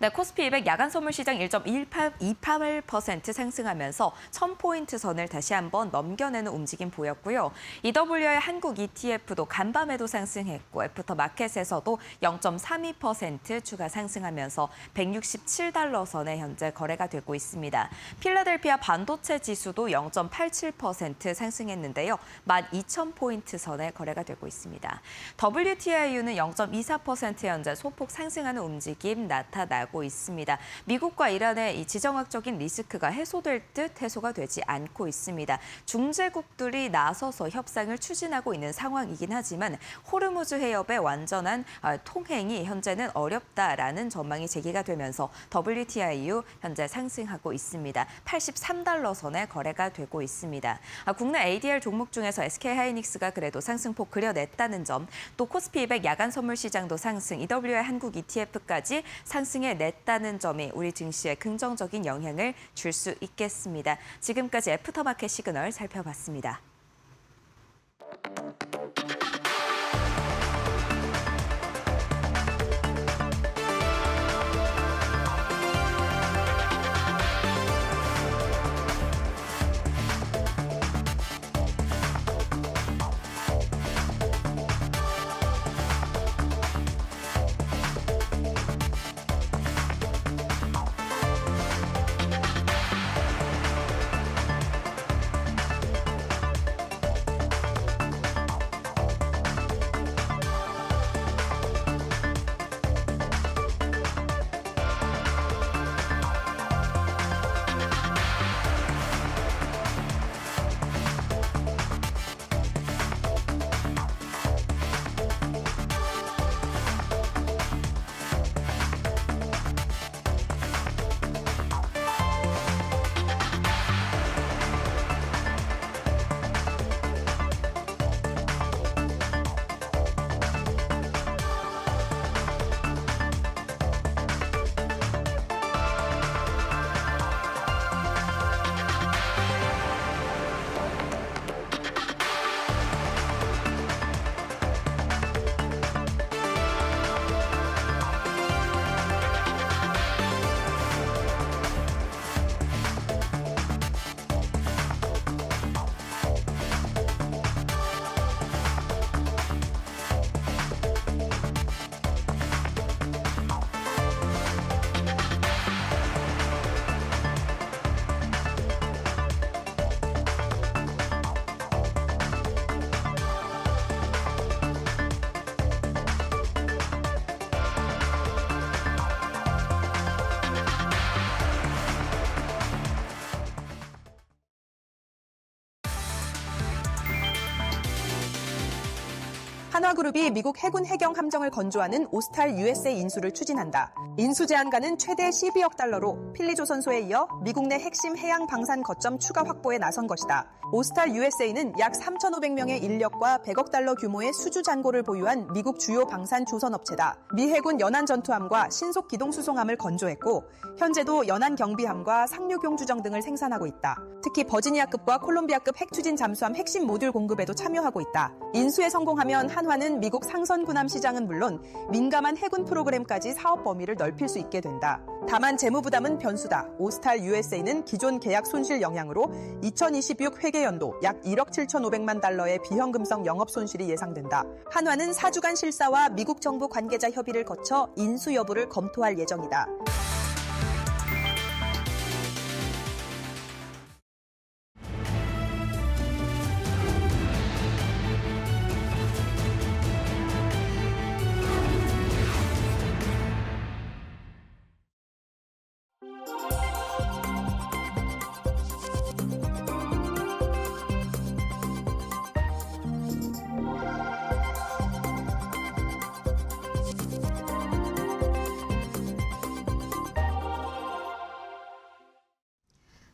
네, 코스피 200 야간 선물 시장 1.28% 상승하면서 1000포인트 선을 다시 한번 넘겨내는 움직임 보였고요. EW의 한국 ETF도 간밤에도 상승했고 애프터마켓에서도 0.32% 추가 상승하면서 167달러 선에 현재 거래가 되고 있습니다. 필라델피아 반도체 지수도 0.87% 상승했는데요. 12,000포인트 선에 거래가 되고 있습니다. WTIU는 0.24% 현재 소폭 상승하는 움직임 나타나고 있습니다. 미국과 이란의 이 지정학적인 리스크가 해소될 듯 해소가 되지 않고 있습니다. 중재국들이 나서서 협상을 추진하고 있는 상황이긴 하지만 호르무즈 해협의 완전한 통행이 현재는 어렵다라는 전망이 제기가 되면서 WTIU 현재 상승하고 있습니다. 83달러 선에 거래가 되고 있습니다. 국내 ADR 종목 중에서 SK하이닉스가 그래도 상승폭 그려냈다는 점, 또 코스피 200 야간 선물 시장도 상승, EW의 한국 ETF까지 상승해 냈다는 점이 우리 증시에 긍정적인 영향을 줄 수 있겠습니다. 지금까지 애프터마켓 시그널 살펴봤습니다. 한화그룹이 미국 해군 해경 함정을 건조하는 오스탈 USA 인수를 추진한다. 인수 제한가는 최대 12억 달러로 필리조선소에 이어 미국 내 핵심 해양 방산 거점 추가 확보에 나선 것이다. 오스탈 USA는 약 3,500명의 인력과 100억 달러 규모의 수주 잔고를 보유한 미국 주요 방산 조선업체다. 미 해군 연안 전투함과 신속 기동 수송함을 건조했고 현재도 연안 경비함과 상륙용 주정 등을 생산하고 있다. 특히 버지니아급과 콜롬비아급 핵추진 잠수함 핵심 모듈 공급에도 참여하고 있다. 인수에 성공하면 한화는 미국 상선 군함 시장은 물론 민감한 해군 프로그램까지 사업 범위를 넓힐 수 있게 된다. 다만 재무 부담은 변수다. 오스탈 USA는 기존 계약 손실 영향으로 2026 회계연도 약 1억 7,500만 달러의 비현금성 영업 손실이 예상된다. 한화는 4주간 실사와 미국 정부 관계자 협의를 거쳐 인수 여부를 검토할 예정이다.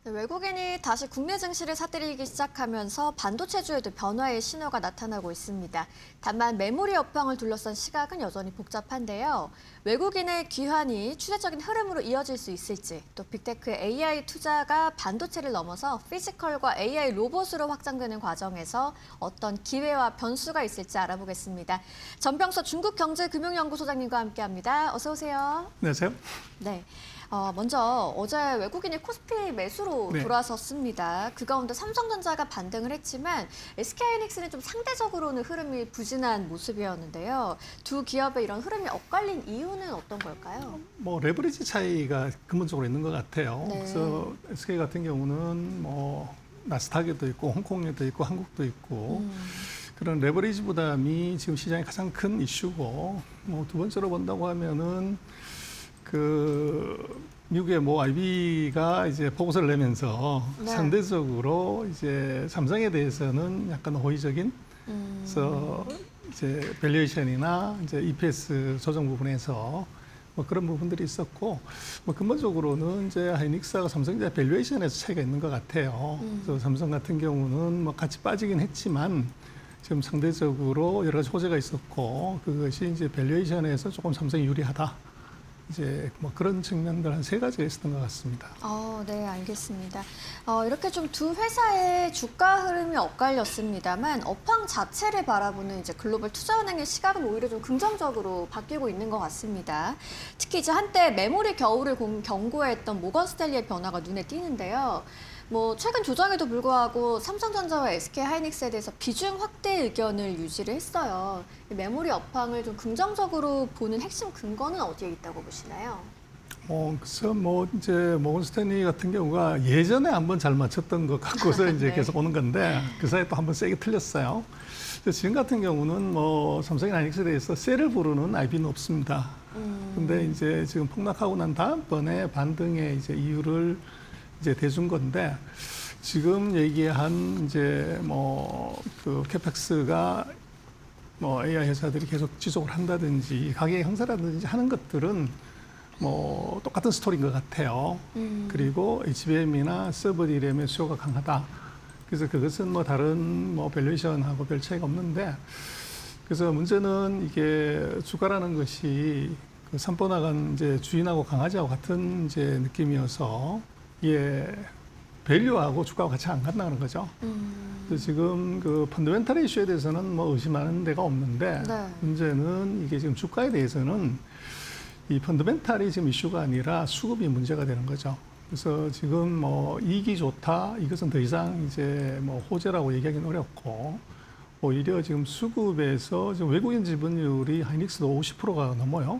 네, 외국인이 다시 국내 증시를 사들이기 시작하면서 반도체주에도 변화의 신호가 나타나고 있습니다. 다만 메모리 업황을 둘러싼 시각은 여전히 복잡한데요. 외국인의 귀환이 추세적인 흐름으로 이어질 수 있을지, 또 빅테크의 AI 투자가 반도체를 넘어서 피지컬과 AI 로봇으로 확장되는 과정에서 어떤 기회와 변수가 있을지 알아보겠습니다. 전병서 중국경제금융연구소장님과 함께합니다. 어서 오세요. 안녕하세요. 네. 먼저 어제 외국인이 코스피 매수로 네. 돌아섰습니다. 그 가운데 삼성전자가 반등을 했지만 SK하이닉스는 좀 상대적으로는 흐름이 부진한 모습이었는데요. 두 기업의 이런 흐름이 엇갈린 이유는 어떤 걸까요? 뭐 레버리지 차이가 근본적으로 있는 것 같아요. 네. 그래서 SK 같은 경우는 뭐 나스닥에도 있고 홍콩에도 있고 한국도 있고 그런 레버리지 부담이 지금 시장의 가장 큰 이슈고, 뭐 두 번째로 본다고 하면은 그 미국의 뭐 IB가 이제 보고서를 내면서 네. 상대적으로 이제 삼성에 대해서는 약간 호의적인, 그래서 이제 밸류에이션이나 이제 EPS 조정 부분에서 뭐 그런 부분들이 있었고, 뭐 근본적으로는 이제 하이닉스하고 삼성전자 밸류에이션에서 차이가 있는 것 같아요. 그래서 삼성 같은 경우는 뭐 같이 빠지긴 했지만 지금 상대적으로 여러 가지 호재가 있었고, 그것이 이제 밸류에이션에서 조금 삼성이 유리하다. 이제 뭐 그런 측면들 한 세 가지가 있었던 것 같습니다. 네, 알겠습니다. 이렇게 좀 두 회사의 주가 흐름이 엇갈렸습니다만 업황 자체를 바라보는 이제 글로벌 투자은행의 시각은 오히려 좀 긍정적으로 바뀌고 있는 것 같습니다. 특히 이제 한때 메모리 겨울을 경고했던 모건 스탠리의 변화가 눈에 띄는데요. 뭐 최근 조정에도 불구하고 삼성전자와 SK하이닉스에 대해서 비중 확대 의견을 유지를 했어요. 메모리 업황을 좀 긍정적으로 보는 핵심 근거는 어디에 있다고 보시나요? 그래서 뭐 이제 모건 스탠리 같은 경우가 예전에 한번 잘 맞췄던 것 갖고서 이제 네. 계속 오는 건데 그 사이에 또 한번 세게 틀렸어요. 그래서 지금 같은 경우는 뭐 삼성이나 하이닉스에 대해서 셀을 부르는 IB는 없습니다. 근데 이제 지금 폭락하고 난 다음번에 반등의 이제 이유를 이제 대준 건데, 지금 얘기한 이제 뭐 그 캐펙스가 뭐 AI 회사들이 계속 지속을 한다든지 가격 형사라든지 하는 것들은 뭐 똑같은 스토리인 것 같아요. 그리고 HBM이나 서버 DRAM의 수요가 강하다. 그래서 그것은 뭐 다른 뭐 밸류에이션하고 별 차이가 없는데, 그래서 문제는 이게 주가라는 것이 그 산보 나간 이제 주인하고 강아지하고 같은 이제 느낌이어서 이게 밸류하고 주가가 같이 안 간다는 거죠. 그래서 지금 그 펀더멘탈 이슈에 대해서는 뭐 의심하는 데가 없는데, 네. 문제는 이게 지금 주가에 대해서는 이 펀더멘탈이 지금 이슈가 아니라 수급이 문제가 되는 거죠. 그래서 지금 뭐 이익이 좋다, 이것은 더 이상 이제 뭐 호재라고 얘기하기는 어렵고, 오히려 지금 수급에서 지금 외국인 지분율이 하이닉스도 50%가 넘어요.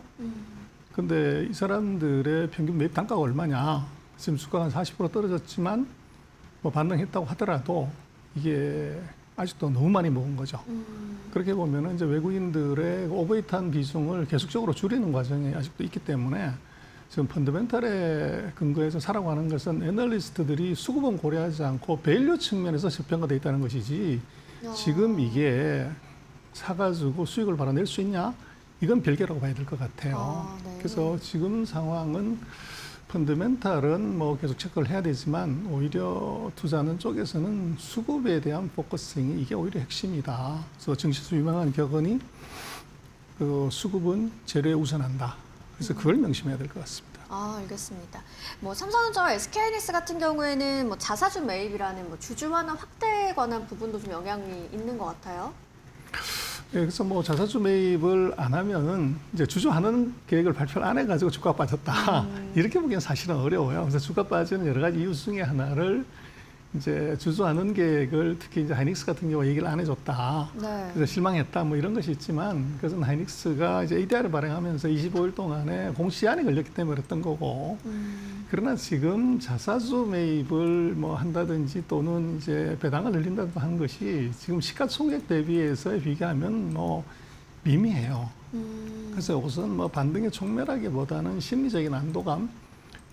근데 이 사람들의 평균 매입 단가가 얼마냐? 지금 주가가 한 40% 떨어졌지만 뭐 반등했다고 하더라도 이게 아직도 너무 많이 먹은 거죠. 그렇게 보면은 이제 외국인들의 오버웨이트한 비중을 계속적으로 줄이는 과정이 아직도 있기 때문에 지금 펀더멘탈에 근거해서 사라고 하는 것은 애널리스트들이 수급은 고려하지 않고 밸류 측면에서 저평가되어 있다는 것이지, 지금 이게 사가지고 수익을 바로낼 수 있냐? 이건 별개라고 봐야 될 것 같아요. 네. 그래서 지금 상황은 펀더멘탈은 뭐 계속 체크를 해야 되지만 오히려 투자하는 쪽에서는 수급에 대한 포커싱이 이게 오히려 핵심이다. 그래서 증시에서 유명한 격언이 그 수급은 재료에 우선한다. 그래서 그걸 명심해야 될 것 같습니다. 알겠습니다. 뭐 삼성전자와 SK하이닉스 같은 경우에는 뭐 자사주 매입이라는 뭐 주주 환원 확대에 관한 부분도 좀 영향이 있는 것 같아요. 예, 그래서 뭐 자사주 매입을 안 하면은 이제 주주하는 계획을 발표를 안 해가지고 주가가 빠졌다. 이렇게 보기엔 사실은 어려워요. 그래서 주가 빠지는 여러 가지 이유 중에 하나를 이제 주주하는 계획을 특히 이제 하이닉스 같은 경우 얘기를 안 해줬다. 네. 그래서 실망했다. 뭐 이런 것이 있지만 그것은 하이닉스가 이제 ADR을 발행하면서 25일 동안에 공시안이 걸렸기 때문에 그랬던 거고. 그러나 지금 자사주 매입을 뭐 한다든지 또는 이제 배당을 늘린다든지 하는 것이 지금 시가총액 대비해서 비교하면 뭐 미미해요. 그래서 우선 뭐 반등의 촉멸하기보다는 심리적인 안도감,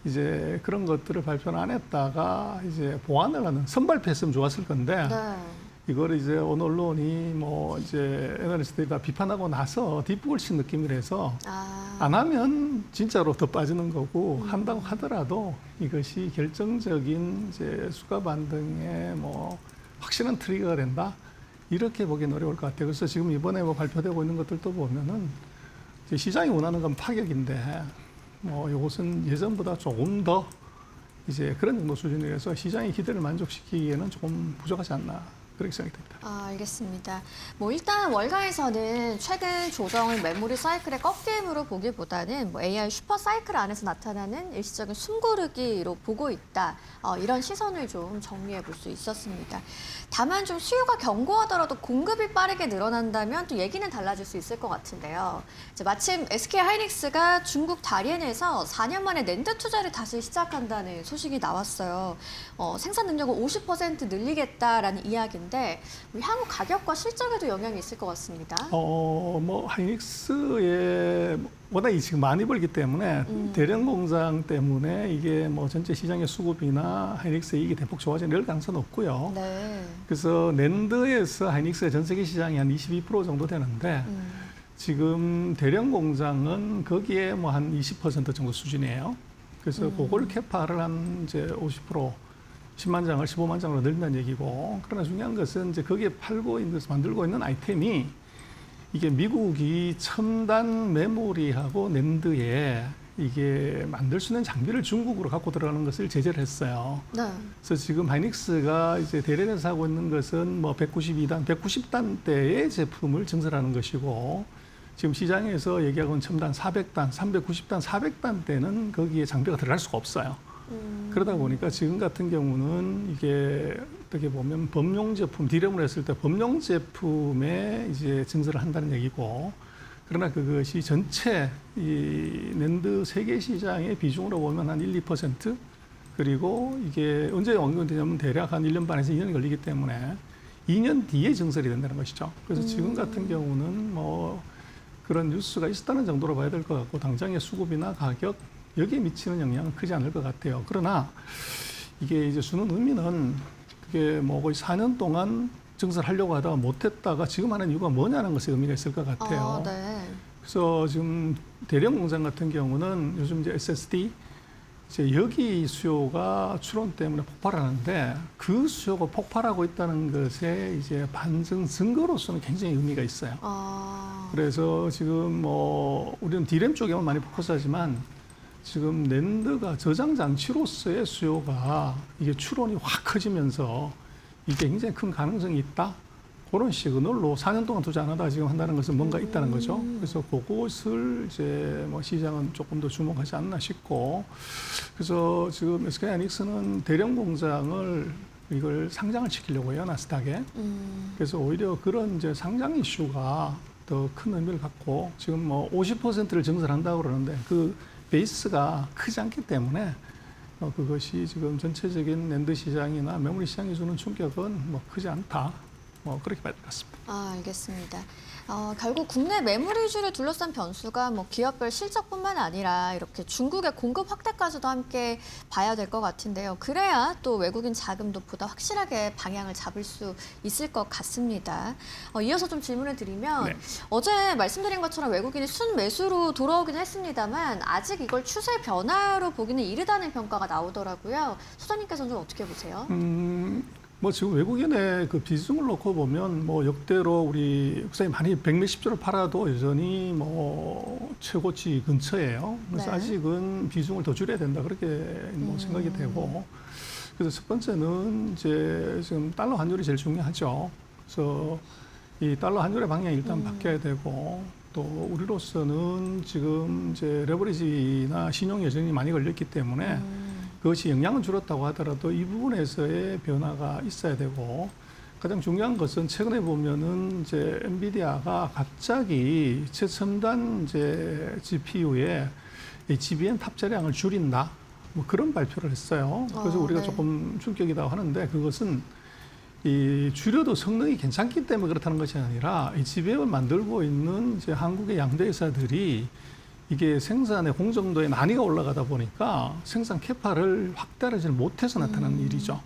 이제 그런 것들을 발표를 안 했다가 이제 보완을 하는, 선발표했으면 좋았을 건데 네. 이걸 이제 어느 언론이 뭐 이제 애널리스트가 비판하고 나서 뒷북을 친 느낌이라서 안 하면 진짜로 더 빠지는 거고 한다고 하더라도 이것이 결정적인 이제 수가 반등에 뭐 확실한 트리거가 된다. 이렇게 보기엔 어려울 것 같아요. 그래서 지금 이번에 뭐 발표되고 있는 것들도 보면은 이제 시장이 원하는 건 파격인데 뭐 이것은 예전보다 조금 더 이제 그런 정도 수준이라서 시장의 기대를 만족시키기에는 조금 부족하지 않나. 그렇게 생각이 됩니다. 알겠습니다. 뭐 일단 월가에서는 최근 조정을 메모리 사이클의 꺾임으로 보기보다는 뭐 AI 슈퍼 사이클 안에서 나타나는 일시적인 숨고르기로 보고 있다. 이런 시선을 좀 정리해 볼 수 있었습니다. 다만 좀 수요가 견고하더라도 공급이 빠르게 늘어난다면 또 얘기는 달라질 수 있을 것 같은데요. 이제 마침 SK하이닉스가 중국 다롄에서 4년 만에 낸드 투자를 다시 시작한다는 소식이 나왔어요. 생산 능력을 50% 늘리겠다라는 이야기인데 향후 가격과 실적에도 영향이 있을 것 같습니다. 뭐 하이닉스에 워낙 지금 많이 벌기 때문에 대량 공장 때문에 이게 뭐 전체 시장의 수급이나 하이닉스 이익이 대폭 좋아지는 이럴 가능성은 없고요. 네. 그래서 낸드에서 하이닉스의 전 세계 시장이 한 22% 정도 되는데 지금 대량 공장은 거기에 뭐 한 20% 정도 수준이에요. 그래서 그걸 캐파를 한 이제 50% 10만 장을 15만 장으로 늘린다는 얘기고, 그러나 중요한 것은 이제 거기에 팔고 있는 것을 만들고 있는 아이템이 이게 미국이 첨단 메모리하고 낸드에 이게 만들 수 있는 장비를 중국으로 갖고 들어가는 것을 제재를 했어요. 네. 그래서 지금 하이닉스가 이제 대련에서 하고 있는 것은 뭐 192단, 190단대의 제품을 증설하는 것이고, 지금 시장에서 얘기하고 있는 첨단 400단, 390단, 400단대는 거기에 장비가 들어갈 수가 없어요. 그러다 보니까 지금 같은 경우는 이게 어떻게 보면 범용 제품, 디램을 했을 때 범용 제품에 이제 증설을 한다는 얘기고, 그러나 그것이 전체 이 낸드 세계 시장의 비중으로 보면 한 1, 2%, 그리고 이게 언제 완공되냐면 대략 한 1년 반에서 2년이 걸리기 때문에 2년 뒤에 증설이 된다는 것이죠. 그래서 지금 같은 경우는 뭐 그런 뉴스가 있었다는 정도로 봐야 될 것 같고, 당장의 수급이나 가격 여기에 미치는 영향은 크지 않을 것 같아요. 그러나 이게 이제 주는 의미는 그게 뭐 거의 4년 동안 증설하려고 하다가 못했다가 지금 하는 이유가 뭐냐는 것에 의미가 있을 것 같아요. 네. 그래서 지금 대량 공장 같은 경우는 요즘 이제 SSD 이제 여기 수요가 추론 때문에 폭발하는데, 그 수요가 폭발하고 있다는 것에 이제 반증 증거로서는 굉장히 의미가 있어요. 그래서 지금 뭐 우리는 디램 쪽에만 많이 포커스하지만 지금 낸드가 저장 장치로서의 수요가 이게 추론이 확 커지면서 이게 굉장히 큰 가능성이 있다. 그런 시그널로 4년 동안 투자 안 하다가 지금 한다는 것은 뭔가 있다는 거죠. 그래서 그것을 이제 뭐 시장은 조금 더 주목하지 않나 싶고, 그래서 지금 SK하이닉스는 대량 공장을 이걸 상장을 시키려고 해요, 나스닥에. 그래서 오히려 그런 이제 상장 이슈가 더 큰 의미를 갖고, 지금 뭐 50%를 증설한다고 그러는데 그 베이스가 크지 않기 때문에 그것이 지금 전체적인 낸드 시장이나 메모리 시장이 주는 충격은 뭐 크지 않다. 뭐 그렇게 봐야 될 것 같습니다. 알겠습니다. 결국 국내 메모리주를 둘러싼 변수가 뭐 기업별 실적뿐만 아니라 이렇게 중국의 공급 확대까지도 함께 봐야 될 것 같은데요. 그래야 또 외국인 자금도 보다 확실하게 방향을 잡을 수 있을 것 같습니다. 이어서 좀 질문을 드리면 네. 어제 말씀드린 것처럼 외국인이 순매수로 돌아오긴 했습니다만 아직 이걸 추세 변화로 보기는 이르다는 평가가 나오더라고요. 소장님께서는 좀 어떻게 보세요? 뭐 지금 외국인의 그 비중을 놓고 보면 뭐 역대로 우리 국산이 많이 100몇십 조를 팔아도 여전히 뭐 최고치 근처예요. 그래서 네. 아직은 비중을 더 줄여야 된다, 그렇게 뭐 생각이 되고, 그래서 첫 번째는 이제 지금 달러 환율이 제일 중요하죠. 그래서 이 달러 환율의 방향이 일단 바뀌어야 되고, 또 우리로서는 지금 이제 레버리지나 신용 여전히 많이 걸렸기 때문에 그것이 영향은 줄었다고 하더라도 이 부분에서의 변화가 있어야 되고, 가장 중요한 것은 최근에 보면은 이제 엔비디아가 갑자기 최첨단 이제 GPU에 HBM 탑재량을 줄인다, 뭐 그런 발표를 했어요. 그래서 우리가 네. 조금 충격이라고 하는데, 그것은 이 줄여도 성능이 괜찮기 때문에 그렇다는 것이 아니라 HBM을 만들고 있는 이제 한국의 양대 회사들이 이게 생산의 공정도에 난이가 올라가다 보니까 생산 캐파를 확대하지 못해서 나타나는 일이죠.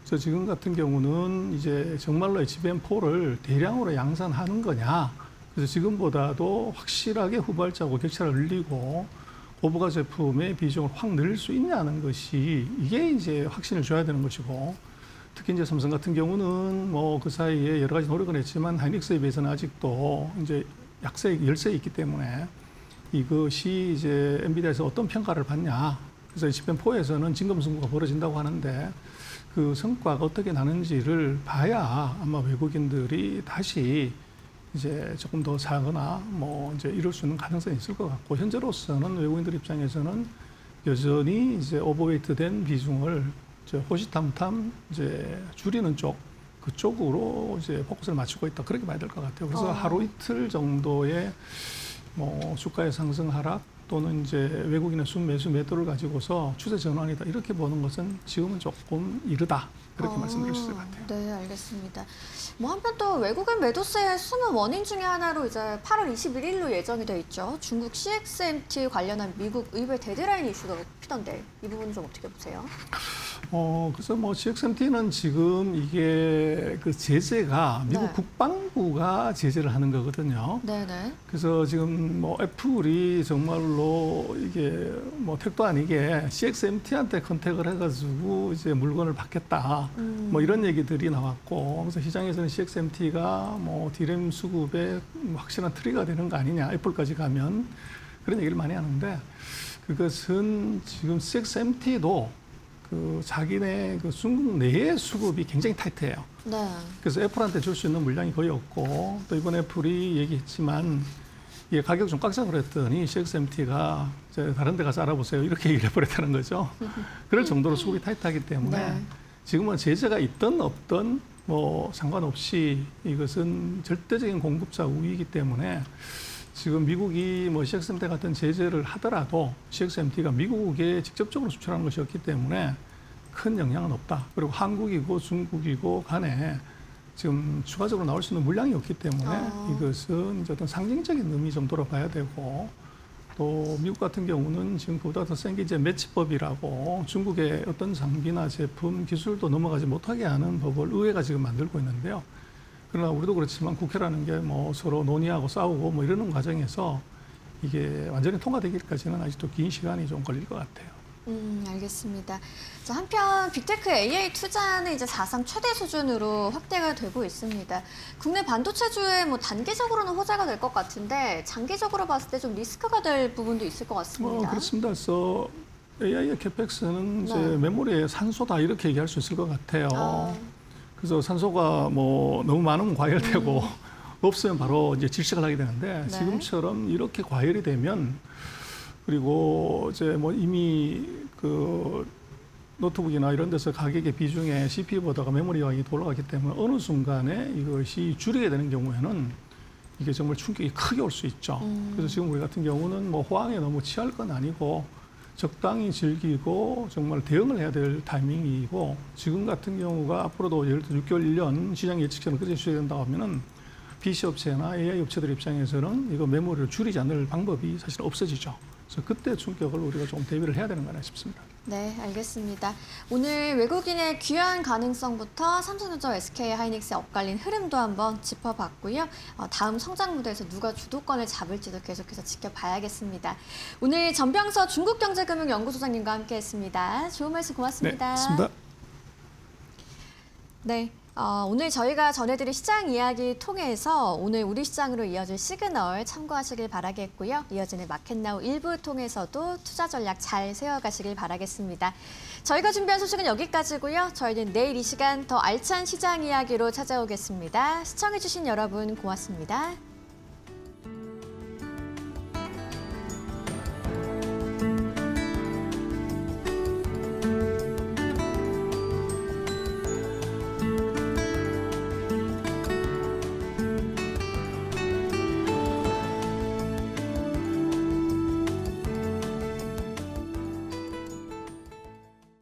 그래서 지금 같은 경우는 이제 정말로 HBM4를 대량으로 양산하는 거냐. 그래서 지금보다도 확실하게 후발자고 격차를 늘리고 고부가 제품의 비중을 확 늘릴 수 있냐는 것이 이게 이제 확신을 줘야 되는 것이고, 특히 이제 삼성 같은 경우는 뭐 그 사이에 여러 가지 노력을 했지만 하이닉스에 비해서는 아직도 이제 열세에 있기 때문에 이것이 이제 엔비디아에서 어떤 평가를 받냐. 그래서 HBM4에서는 진검승부가 벌어진다고 하는데 그 성과가 어떻게 나는지를 봐야 아마 외국인들이 다시 이제 조금 더 사거나 뭐 이제 이럴 수 있는 가능성이 있을 것 같고, 현재로서는 외국인들 입장에서는 여전히 이제 오버웨이트된 비중을 이제 호시탐탐 이제 줄이는 쪽, 그쪽으로 이제 포커스를 맞추고 있다, 그렇게 봐야 될 것 같아요. 그래서 하루 이틀 정도의 뭐 주가의 상승 하락 또는 이제 외국인의 순매수 매도를 가지고서 추세 전환이다, 이렇게 보는 것은 지금은 조금 이르다, 그렇게 말씀드릴 수 있을 것 같아요. 네, 알겠습니다. 뭐 한편 또 외국인 매도세의 숨은 원인 중에 하나로 이제 8월 21일로 예정이 돼 있죠. 중국 CXMT 관련한 미국 의회 데드라인 이슈가 피던데 이 부분은 좀 어떻게 보세요? 그래서 뭐 CXMT는 지금 이게 그 제재가 미국 네. 국방부가 제재를 하는 거거든요. 네네. 그래서 지금 뭐 애플이 정말로 이게 뭐 택도 아니게 CXMT한테 컨택을 해가지고 이제 물건을 받겠다. 뭐 이런 얘기들이 나왔고, 그래서 시장에서는 CXMT가 뭐 디램 수급에 확실한 트리거가 되는 거 아니냐, 애플까지 가면, 그런 얘기를 많이 하는데, 그것은 지금 CXMT도 그 자기네 그 중국 내의 수급이 굉장히 타이트해요. 네. 그래서 애플한테 줄 수 있는 물량이 거의 없고, 또 이번 애플이 얘기했지만 이게 가격 좀 깎자 그랬더니 CXMT가 다른 데 가서 알아보세요, 이렇게 얘기를 해버렸다는 거죠. 그럴 정도로 수급이 타이트하기 때문에 네. 지금은 제재가 있든 없든 뭐 상관없이 이것은 절대적인 공급자 우위이기 때문에 지금 미국이 뭐 CXMT 같은 제재를 하더라도 CXMT가 미국에 직접적으로 수출하는 것이었기 때문에 큰 영향은 없다. 그리고 한국이고 중국이고 간에 지금 추가적으로 나올 수 있는 물량이 없기 때문에 이것은 이제 어떤 상징적인 의미 정도로 봐야 되고, 또 미국 같은 경우는 지금 그보다 더 센 게 이제 매치법이라고 중국의 어떤 장비나 제품, 기술도 넘어가지 못하게 하는 법을 의회가 지금 만들고 있는데요. 그러나 우리도 그렇지만 국회라는 게 뭐 서로 논의하고 싸우고 뭐 이러는 과정에서 이게 완전히 통과되기까지는 아직도 긴 시간이 좀 걸릴 것 같아요. 알겠습니다. 자, 한편 빅테크 AI 투자는 이제 사상 최대 수준으로 확대가 되고 있습니다. 국내 반도체주에 뭐 단기적으로는 호재가 될 것 같은데 장기적으로 봤을 때 좀 리스크가 될 부분도 있을 것 같습니다. 그렇습니다. 그래서 AI의 캐펙스는 이제 네. 메모리의 산소다, 이렇게 얘기할 수 있을 것 같아요. 그래서 산소가 뭐 너무 많으면 과열되고 없으면 바로 이제 질식을 하게 되는데, 네. 지금처럼 이렇게 과열이 되면, 그리고 이제 뭐 이미 그 노트북이나 이런 데서 가격의 비중에 CPU보다가 메모리 가격이 올라가기 때문에 어느 순간에 이것이 줄이게 되는 경우에는 이게 정말 충격이 크게 올 수 있죠. 그래서 지금 우리 같은 경우는 뭐 호황에 너무 취할 건 아니고 적당히 즐기고 정말 대응을 해야 될 타이밍이고, 지금 같은 경우가 앞으로도 예를 들어 6개월, 1년 시장 예측처럼 그렇게 수행된다고 하면은 PC 업체나 AI 업체들 입장에서는 이거 메모리를 줄이지 않을 방법이 사실 없어지죠. 그래서 그때 충격을 우리가 좀 대비를 해야 되는 거 아니나 싶습니다. 네, 알겠습니다. 오늘 외국인의 귀환 가능성부터 삼성전자, SK하이닉스의 엇갈린 흐름도 한번 짚어봤고요. 다음 성장 무대에서 누가 주도권을 잡을지도 계속해서 지켜봐야겠습니다. 오늘 전병서 중국경제금융연구소장님과 함께했습니다. 좋은 말씀 고맙습니다. 네, 고맙습니다. 네. 오늘 저희가 전해드릴 시장 이야기 통해서 오늘 우리 시장으로 이어질 시그널 참고하시길 바라겠고요. 이어지는 마켓나우 1부 통해서도 투자 전략 잘 세워가시길 바라겠습니다. 저희가 준비한 소식은 여기까지고요. 저희는 내일 이 시간 더 알찬 시장 이야기로 찾아오겠습니다. 시청해주신 여러분 고맙습니다.